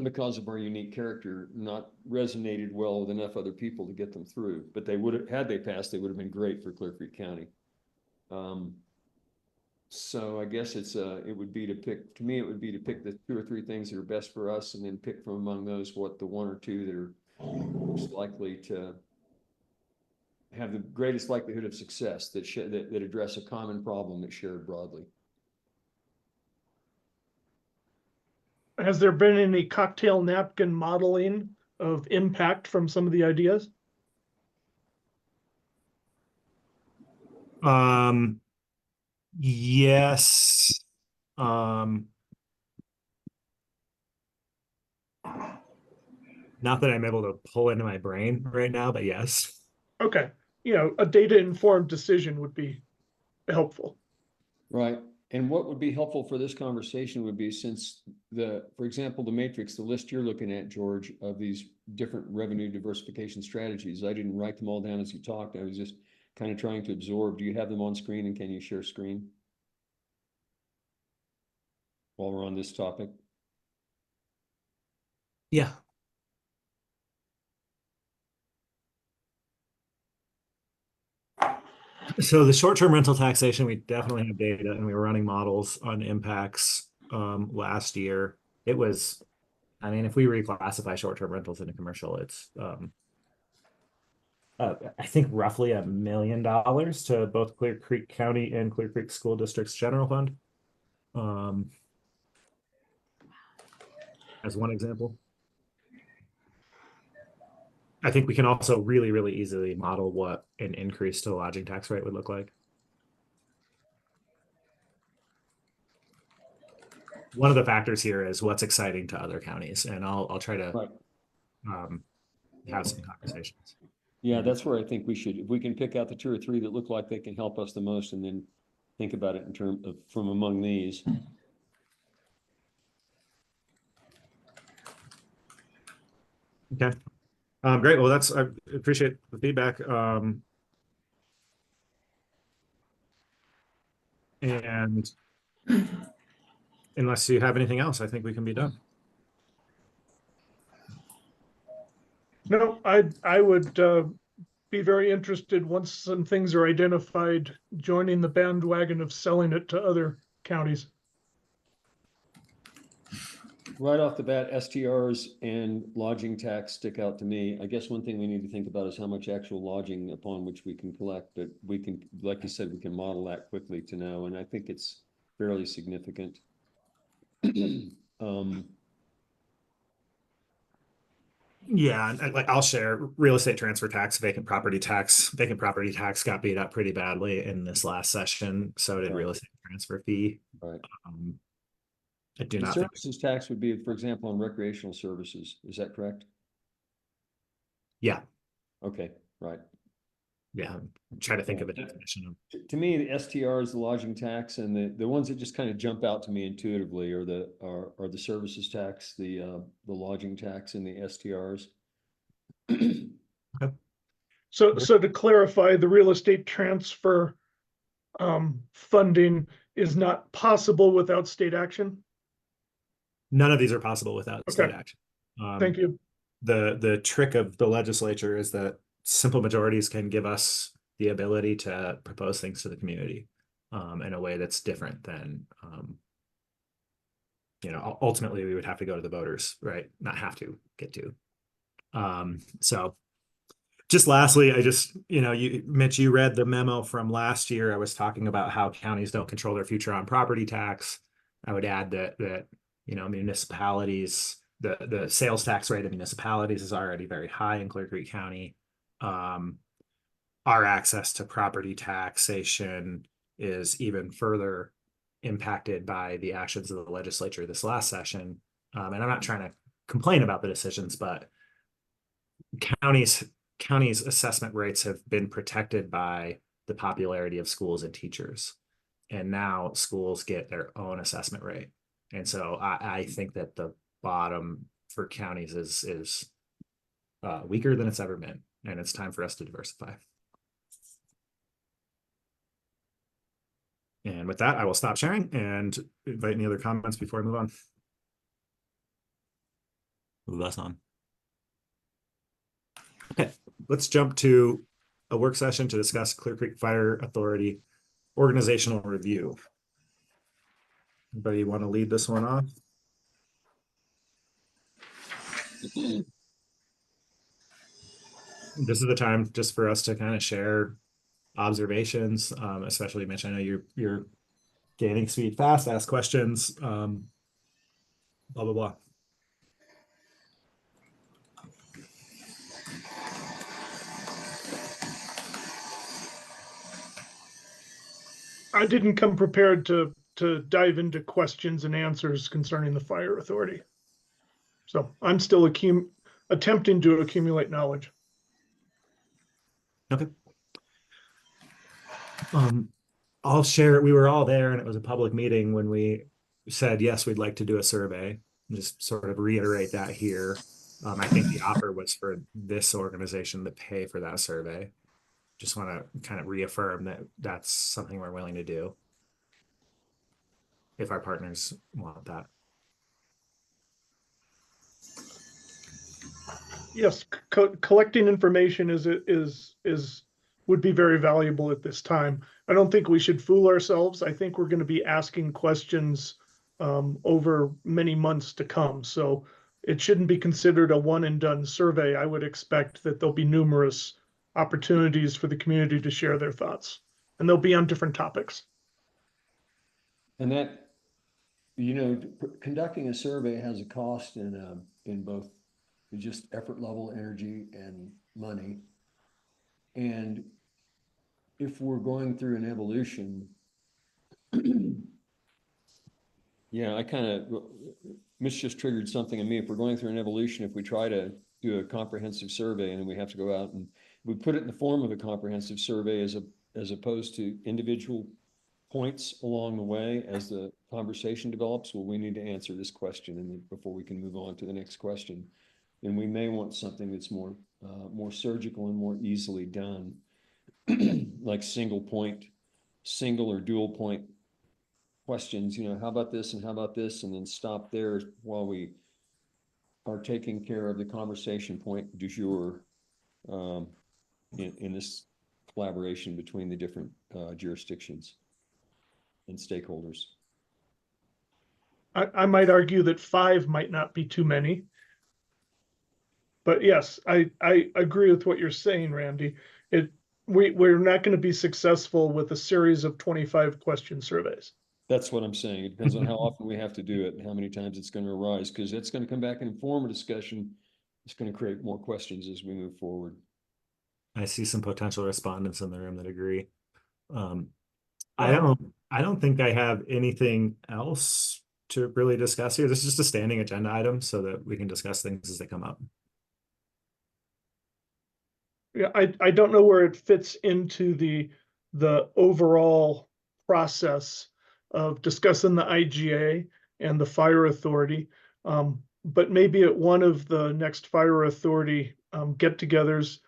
because of our unique character, not resonated well with enough other people to get them through. But they would have, had they passed, they would have been great for Clear Creek County. So I guess it would be to pick the two or three things that are best for us, and then pick from among those what the one or two that are most likely to have the greatest likelihood of success that address a common problem that's shared broadly. Has there been any cocktail napkin modeling of impact from some of the ideas? Yes. Not that I'm able to pull into my brain right now, but yes. Okay. You know, a data-informed decision would be helpful. Right. And what would be helpful for this conversation would be, since for example, the matrix, the list you're looking at, George, of these different revenue diversification strategies, I didn't write them all down as you talked. I was just kind of trying to absorb. Do you have them on screen, and can you share screen while we're on this topic? Yeah. So the short-term rental taxation, we definitely have data, and we were running models on impacts last year. It was, I mean, if we reclassify short-term rentals into commercial, it's I think roughly $1 million to both Clear Creek County and Clear Creek School District's general fund. As one example. I think we can also really, really easily model what an increase to the lodging tax rate would look like. One of the factors here is what's exciting to other counties, and I'll try to have some conversations. Yeah, that's where I think we should, if we can pick out the two or three that look like they can help us the most, and then think about it in terms of from among these. Okay. Great. Well, I appreciate the feedback. And unless you have anything else, I think we can be done. No, I would be very interested once some things are identified, joining the bandwagon of selling it to other counties. Right off the bat, STRs and lodging tax stick out to me. I guess one thing we need to think about is how much actual lodging upon which we can collect, but we can, like you said, we can model that quickly to know, and I think it's fairly significant. Yeah, and like I'll share real estate transfer tax, vacant property tax. Vacant property tax got beat up pretty badly in this last session. So did real estate transfer fee. Right. I do The not think. services tax would be, for example, on recreational services. Is that correct? Yeah, Okay, right. yeah. Try to think of a definition of. To me, the STR is the lodging tax, and the ones that just kind of jump out to me intuitively are the services tax, the lodging tax, and the STRs. So to clarify, the real estate transfer funding is not possible without state action? None of these are possible without state Okay. action. Thank you. The trick of the legislature is that simple majorities can give us the ability to propose things to the community in a way that's different than ultimately we would have to go to the voters, right? Not have to, get to. So just lastly, Mitch, you read the memo from last year. I was talking about how counties don't control their future on property tax. I would add that municipalities, the sales tax rate of municipalities is already very high in Clear Creek County. Our access to property taxation is even further impacted by the actions of the legislature this last session. And I'm not trying to complain about the decisions, but counties assessment rates have been protected by the popularity of schools and teachers. And now schools get their own assessment rate. And so I think that the bottom for counties is weaker than it's ever been. And it's time for us to diversify. And with that, I will stop sharing and invite any other comments before I move on. Move us on. Okay, let's jump to a work session to discuss Clear Creek Fire Authority organizational review. Anybody want to lead this one off? This is the time just for us to kind of share observations, especially Mitch. I know you're gaining speed fast, ask questions, blah, blah, blah. I didn't come prepared to dive into questions and answers concerning the fire authority. So I'm still attempting to accumulate knowledge. Okay. I'll share, we were all there and it was a public meeting when we said, yes, we'd like to do a survey. Just sort of reiterate that here. I think the offer was for this organization to pay for that survey. Just want to kind of reaffirm that that's something we're willing to do if our partners want that. Yes, collecting information would be very valuable at this time. I don't think we should fool ourselves. I think we're going to be asking questions over many months to come. So it shouldn't be considered a one and done survey. I would expect that there'll be numerous opportunities for the community to share their thoughts, and they'll be on different topics. And that, conducting a survey has a cost in both just effort level, energy, and money. And if we're going through an evolution, Mitch just triggered something in me. If we're going through an evolution, if we try to do a comprehensive survey and then we have to go out and we put it in the form of a comprehensive survey as opposed to individual points along the way as the conversation develops, well, we need to answer this question and then before we can move on to the next question. And we may want something that's more surgical and more easily done, like single or dual point questions, you know, how about this and how about this, and then stop there while we are taking care of the conversation point du jour, in this collaboration between the different jurisdictions and stakeholders. I might argue that 5 might not be too many. But yes, I agree with what you're saying, Randy. We're not going to be successful with a series of 25 question surveys. That's what I'm saying. It depends on how often we have to do it and how many times it's going to arise, because it's going to come back and inform a discussion. It's going to create more questions as we move forward. I see some potential respondents in the room that agree. Um, Well- I don't think I have anything else to really discuss here. This is just a standing agenda item so that we can discuss things as they come up. Yeah, I don't know where it fits into the overall process of discussing the IGA and the fire authority. But maybe at one of the next fire authority get-togethers,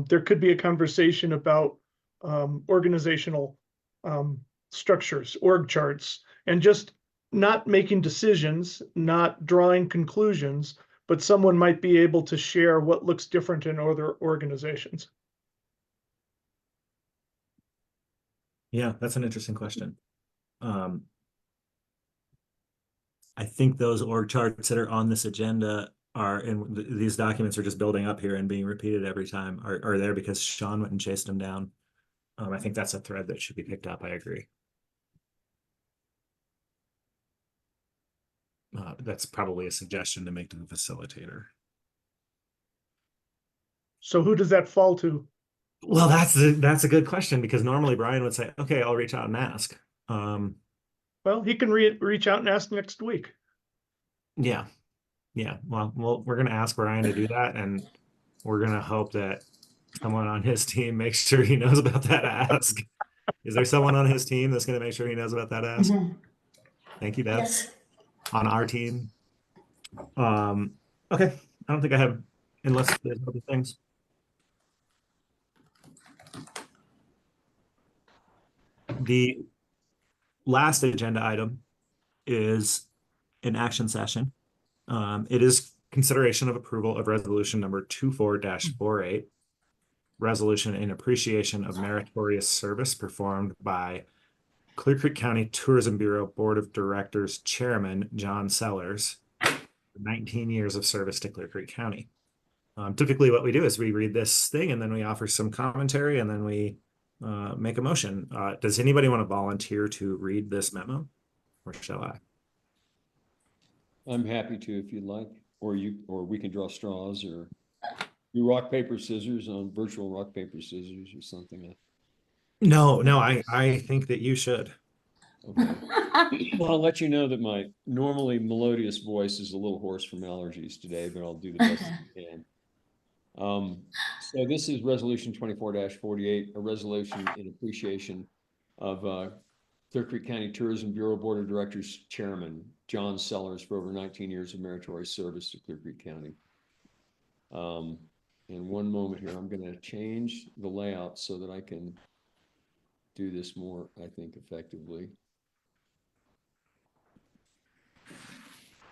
there could be a conversation about organizational structures, org charts, and just not making decisions, not drawing conclusions, but someone might be able to share what looks different in other organizations. Yeah, that's an interesting question. I think those org charts that are on this agenda are, and these documents are just building up here and being repeated every time, are there because Sean went and chased them down. I think that's a thread that should be picked up. I agree. That's probably a suggestion to make to the facilitator. So who does that fall to? Well, that's a good question, because normally Brian would say, okay, I'll reach out and ask. Well, he can reach out and ask next week. Yeah. Well, we're gonna ask Brian to do that, and we're gonna hope that someone on his team makes sure he knows about that ask. Is there someone on his team that's gonna make sure he knows about that ask? Thank you, Deb. Yes. On our team. Okay. I don't think I have, unless there's other things. The last agenda item is an action session. It is consideration of approval of resolution number 24-48, resolution in appreciation of meritorious service performed by Clear Creek County Tourism Bureau Board of Directors Chairman John Sellers, 19 years of service to Clear Creek County. Typically what we do is we read this thing and then we offer some commentary and then we make a motion. Does anybody want to volunteer to read this memo, or shall I? I'm happy to if you'd like, or we can draw straws, or do rock, paper, scissors on virtual rock, paper, scissors or something. No, I think that you should. Okay. Well, I'll let you know that my normally melodious voice is a little hoarse from allergies today, but I'll do the best I can. So this is resolution 24-48, a resolution in appreciation of Clear Creek County Tourism Bureau Board of Directors Chairman John Sellers for over 19 years of meritorious service to Clear Creek County. In one moment here, I'm going to change the layout so that I can do this more, I think, effectively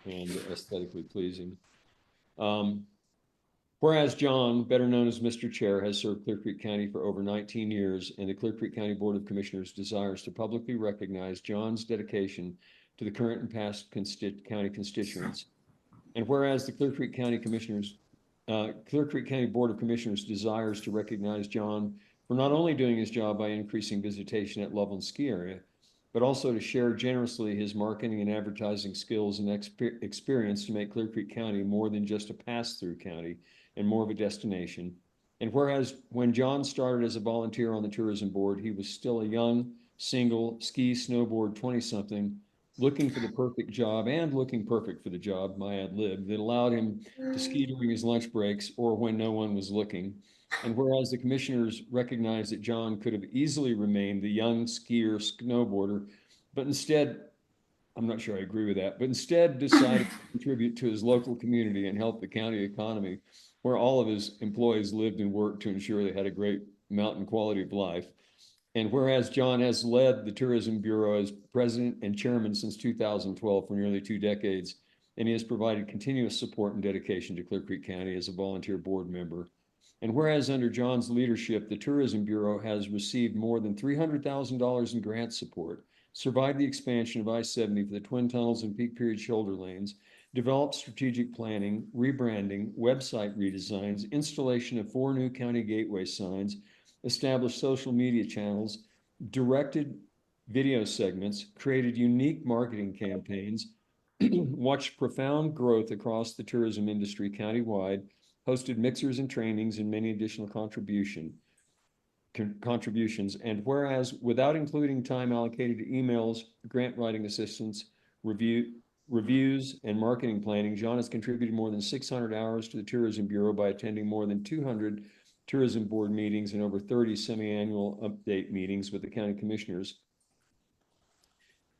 and aesthetically pleasing. Whereas John, better known as Mr. Chair, has served Clear Creek County for over 19 years, and the Clear Creek County Board of Commissioners desires to publicly recognize John's dedication to the current and past county constituents. And whereas the Clear Creek County Board of Commissioners desires to recognize John for not only doing his job by increasing visitation at Loveland Ski Area, but also to share generously his marketing and advertising skills and experience to make Clear Creek County more than just a pass-through county and more of a destination. And whereas when John started as a volunteer on the tourism board, he was still a young, single, ski, snowboard 20-something, looking for the perfect job and looking perfect for the job, my ad lib, that allowed him to ski during his lunch breaks or when no one was looking. And whereas the commissioners recognized that John could have easily remained the young skier, snowboarder, but instead, I'm not sure I agree with that, but instead decided to contribute to his local community and help the county economy, where all of his employees lived and worked to ensure they had a great mountain quality of life. And whereas John has led the Tourism Bureau as president and chairman since 2012 for nearly 2 decades, and he has provided continuous support and dedication to Clear Creek County as a volunteer board member. And whereas under John's leadership, the Tourism Bureau has received more than $300,000 in grant support, survived the expansion of I-70 for the Twin Tunnels and peak period shoulder lanes, developed strategic planning, rebranding, website redesigns, installation of 4 new county gateway signs, established social media channels, directed video segments, created unique marketing campaigns, watched profound growth across the tourism industry countywide, hosted mixers and trainings and many additional contributions. And whereas without including time allocated to emails, grant writing assistance, reviews, and marketing planning, John has contributed more than 600 hours to the Tourism Bureau by attending more than 200 tourism board meetings and over 30 semi-annual update meetings with the county commissioners.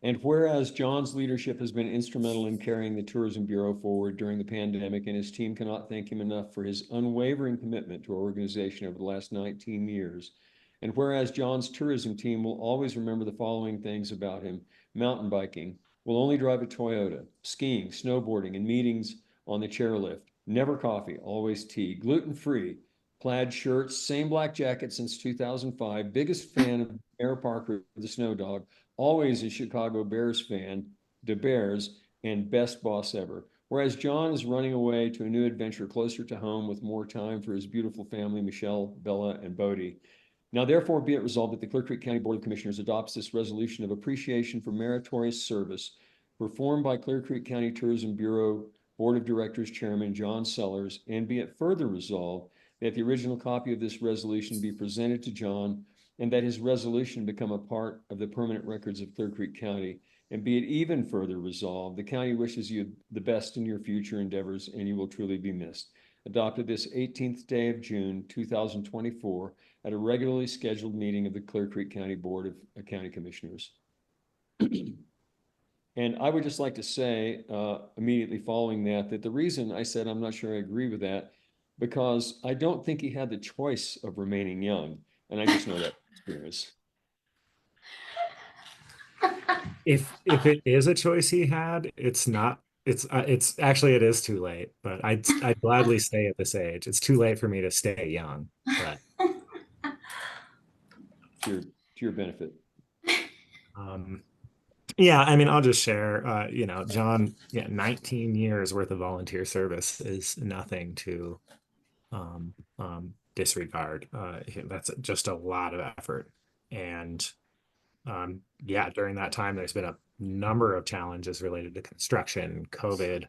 And whereas John's leadership has been instrumental in carrying the Tourism Bureau forward during the pandemic, and his team cannot thank him enough for his unwavering commitment to our organization over the last 19 years. And whereas John's tourism team will always remember the following things about him: mountain biking, will only drive a Toyota; skiing, snowboarding, and meetings on the chairlift; never coffee, always tea; gluten-free, plaid shirts, same black jacket since 2005, biggest fan of Mayor Parker, the Snow Dog, always a Chicago Bears fan, the Bears, and best boss ever. Whereas John is running away to a new adventure closer to home with more time for his beautiful family, Michelle, Bella, and Bodie. Now, therefore, be it resolved that the Clear Creek County Board of Commissioners adopts this resolution of appreciation for meritorious service performed by Clear Creek County Tourism Bureau Board of Directors Chairman John Sellers, and be it further resolved that the original copy of this resolution be presented to John, and that his resolution become a part of the permanent records of Clear Creek County. And be it even further resolved, the county wishes you the best in your future endeavors, and you will truly be missed. Adopted this 18th day of June, 2024, at a regularly scheduled meeting of the Clear Creek County Board of County Commissioners. And I would just like to say, immediately following that, that the reason I said I'm not sure I agree with that, because I don't think he had the choice of remaining young. And I just know that experience. If it is a choice he had, it's not. It's actually it is too late. But I'd gladly stay at this age. It's too late for me to stay young. But to your benefit. Yeah, I mean, I'll just share. John, yeah, 19 years worth of volunteer service is nothing to disregard. That's just a lot of effort. And yeah, during that time, there's been a number of challenges related to construction, COVID,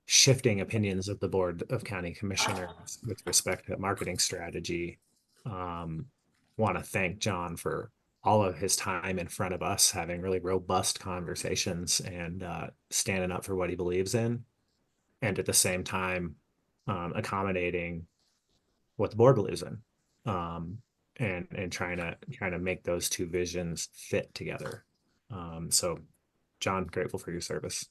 shifting opinions of the Board of County Commissioners with respect to marketing strategy. Want to thank John for all of his time in front of us, having really robust conversations and standing up for what he believes in, and at the same time accommodating what the board believes in, and trying to make those two visions fit together. So, John, grateful for your service.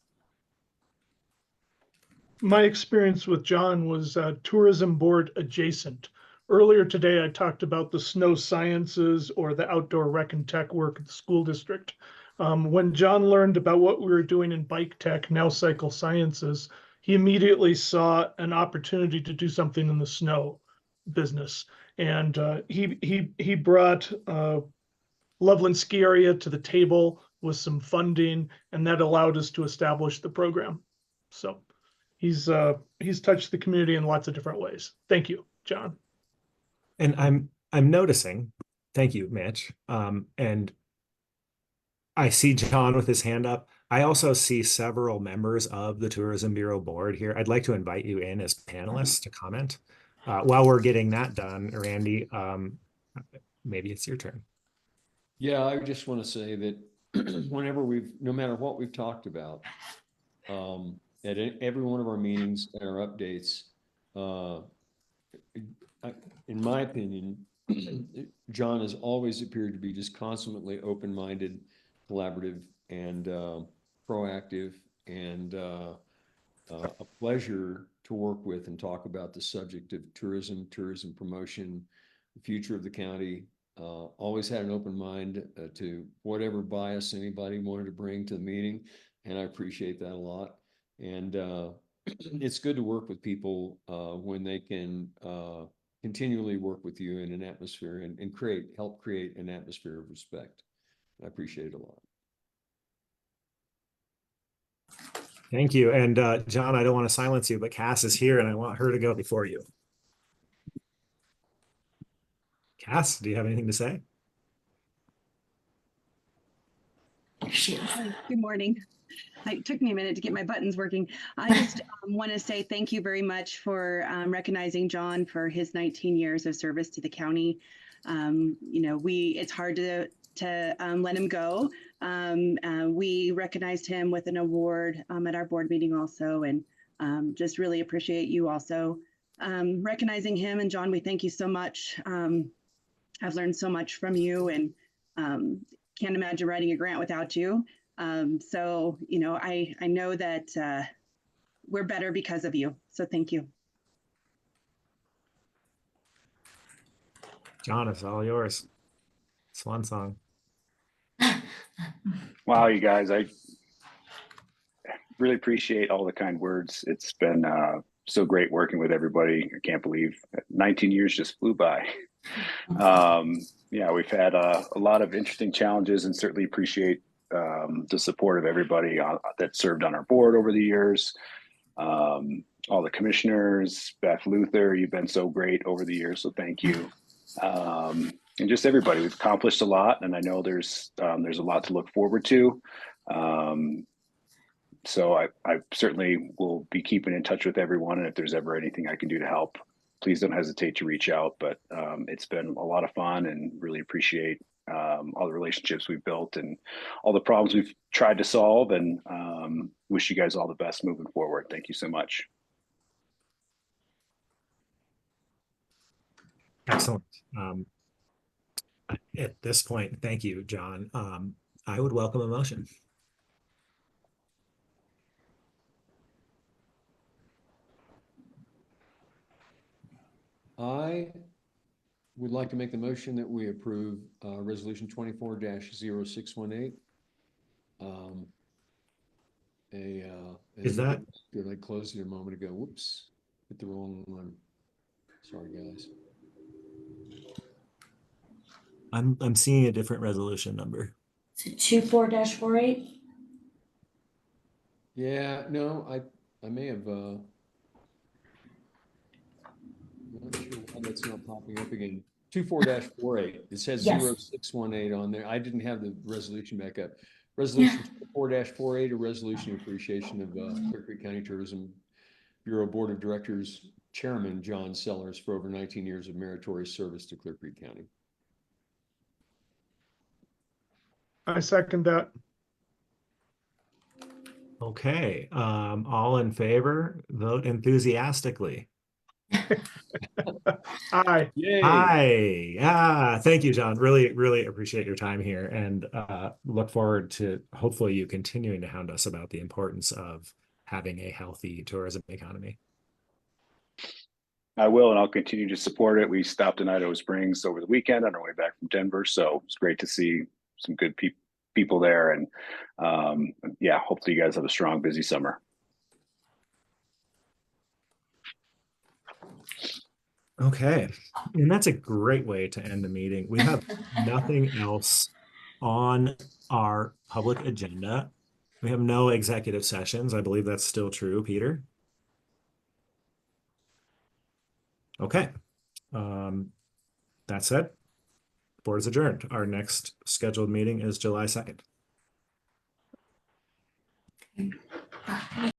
My experience with John was tourism board adjacent. Earlier today, I talked about the snow sciences or the outdoor rec and tech work at the school district. When John learned about what we were doing in bike tech, now cycle sciences, he immediately saw an opportunity to do something in the snow business. And he brought Loveland Ski Area to the table with some funding, and that allowed us to establish the program. So he's touched the community in lots of different ways. Thank you, John. And I'm noticing, thank you, Mitch. And I see John with his hand up. I also see several members of the Tourism Bureau board here. I'd like to invite you in as panelists to comment. While we're getting that done, Randy, maybe it's your turn. Yeah, I just want to say that no matter what we've talked about, at every one of our meetings and our updates, in my opinion, John has always appeared to be just consummately open-minded, collaborative, and proactive, and a pleasure to work with and talk about the subject of tourism promotion, the future of the county, always had an open mind to whatever bias anybody wanted to bring to the meeting, and I appreciate that a lot. And it's good to work with people when they can continually work with you in an atmosphere and help create an atmosphere of respect. I appreciate it a lot. Thank you. And John, I don't want to silence you, but Cass is here and I want her to go before you. Cass, do you have anything to say? Good morning. It took me a minute to get my buttons working. I just want to say thank you very much for recognizing John for his 19 years of service to the county. It's hard to let him go. We recognized him with an award at our board meeting also, and just really appreciate you also recognizing him. And John, we thank you so much. I've learned so much from you, and can't imagine writing a grant without you. So, I know that we're better because of you. So thank you. John, it's all yours. Swan song. Wow, you guys, I really appreciate all the kind words. It's been so great working with everybody. I can't believe 19 years just flew by. Yeah, we've had a lot of interesting challenges, and certainly appreciate the support of everybody that served on our board over the years. All the commissioners, Beth Luther, you've been so great over the years, so thank you. And just everybody, we've accomplished a lot, and I know there's a lot to look forward to. So I certainly will be keeping in touch with everyone, and if there's ever anything I can do to help, please don't hesitate to reach out. But it's been a lot of fun, and really appreciate all the relationships we've built and all the problems we've tried to solve, and wish you guys all the best moving forward. Thank you so much. Excellent. At this point, thank you, John. I would welcome a motion. I would like to make the motion that we approve resolution 24-0618. Is that good? I closed it a moment ago. Whoops, hit the wrong one. Sorry, guys. I'm seeing a different resolution number. Is it 24-48? Yeah, no, I may have I'm not sure why that's not popping up again. 24-48. It says Yes. 0618 on there. I didn't have the resolution back up. Resolution 24-48, a resolution of appreciation of Clear Creek County Tourism Bureau Board of Directors Chairman John Sellers for over 19 years of meritorious service to Clear Creek County. I second that. Okay. All in favor, vote enthusiastically. Aye. Yay. Hi. Thank you, John. Really, really appreciate your time here, and look forward to hopefully you continuing to hound us about the importance of having a healthy tourism economy. I will, and I'll continue to support it. We stopped in Idaho Springs over the weekend on our way back from Denver, so it's great to see some good people there, and yeah, hopefully you guys have a strong, busy summer. Okay, and that's a great way to end the meeting. We have nothing else on our public agenda. We have no executive sessions. I believe that's still true, Peter. Okay. That said, board is adjourned. Our next scheduled meeting is July 2nd.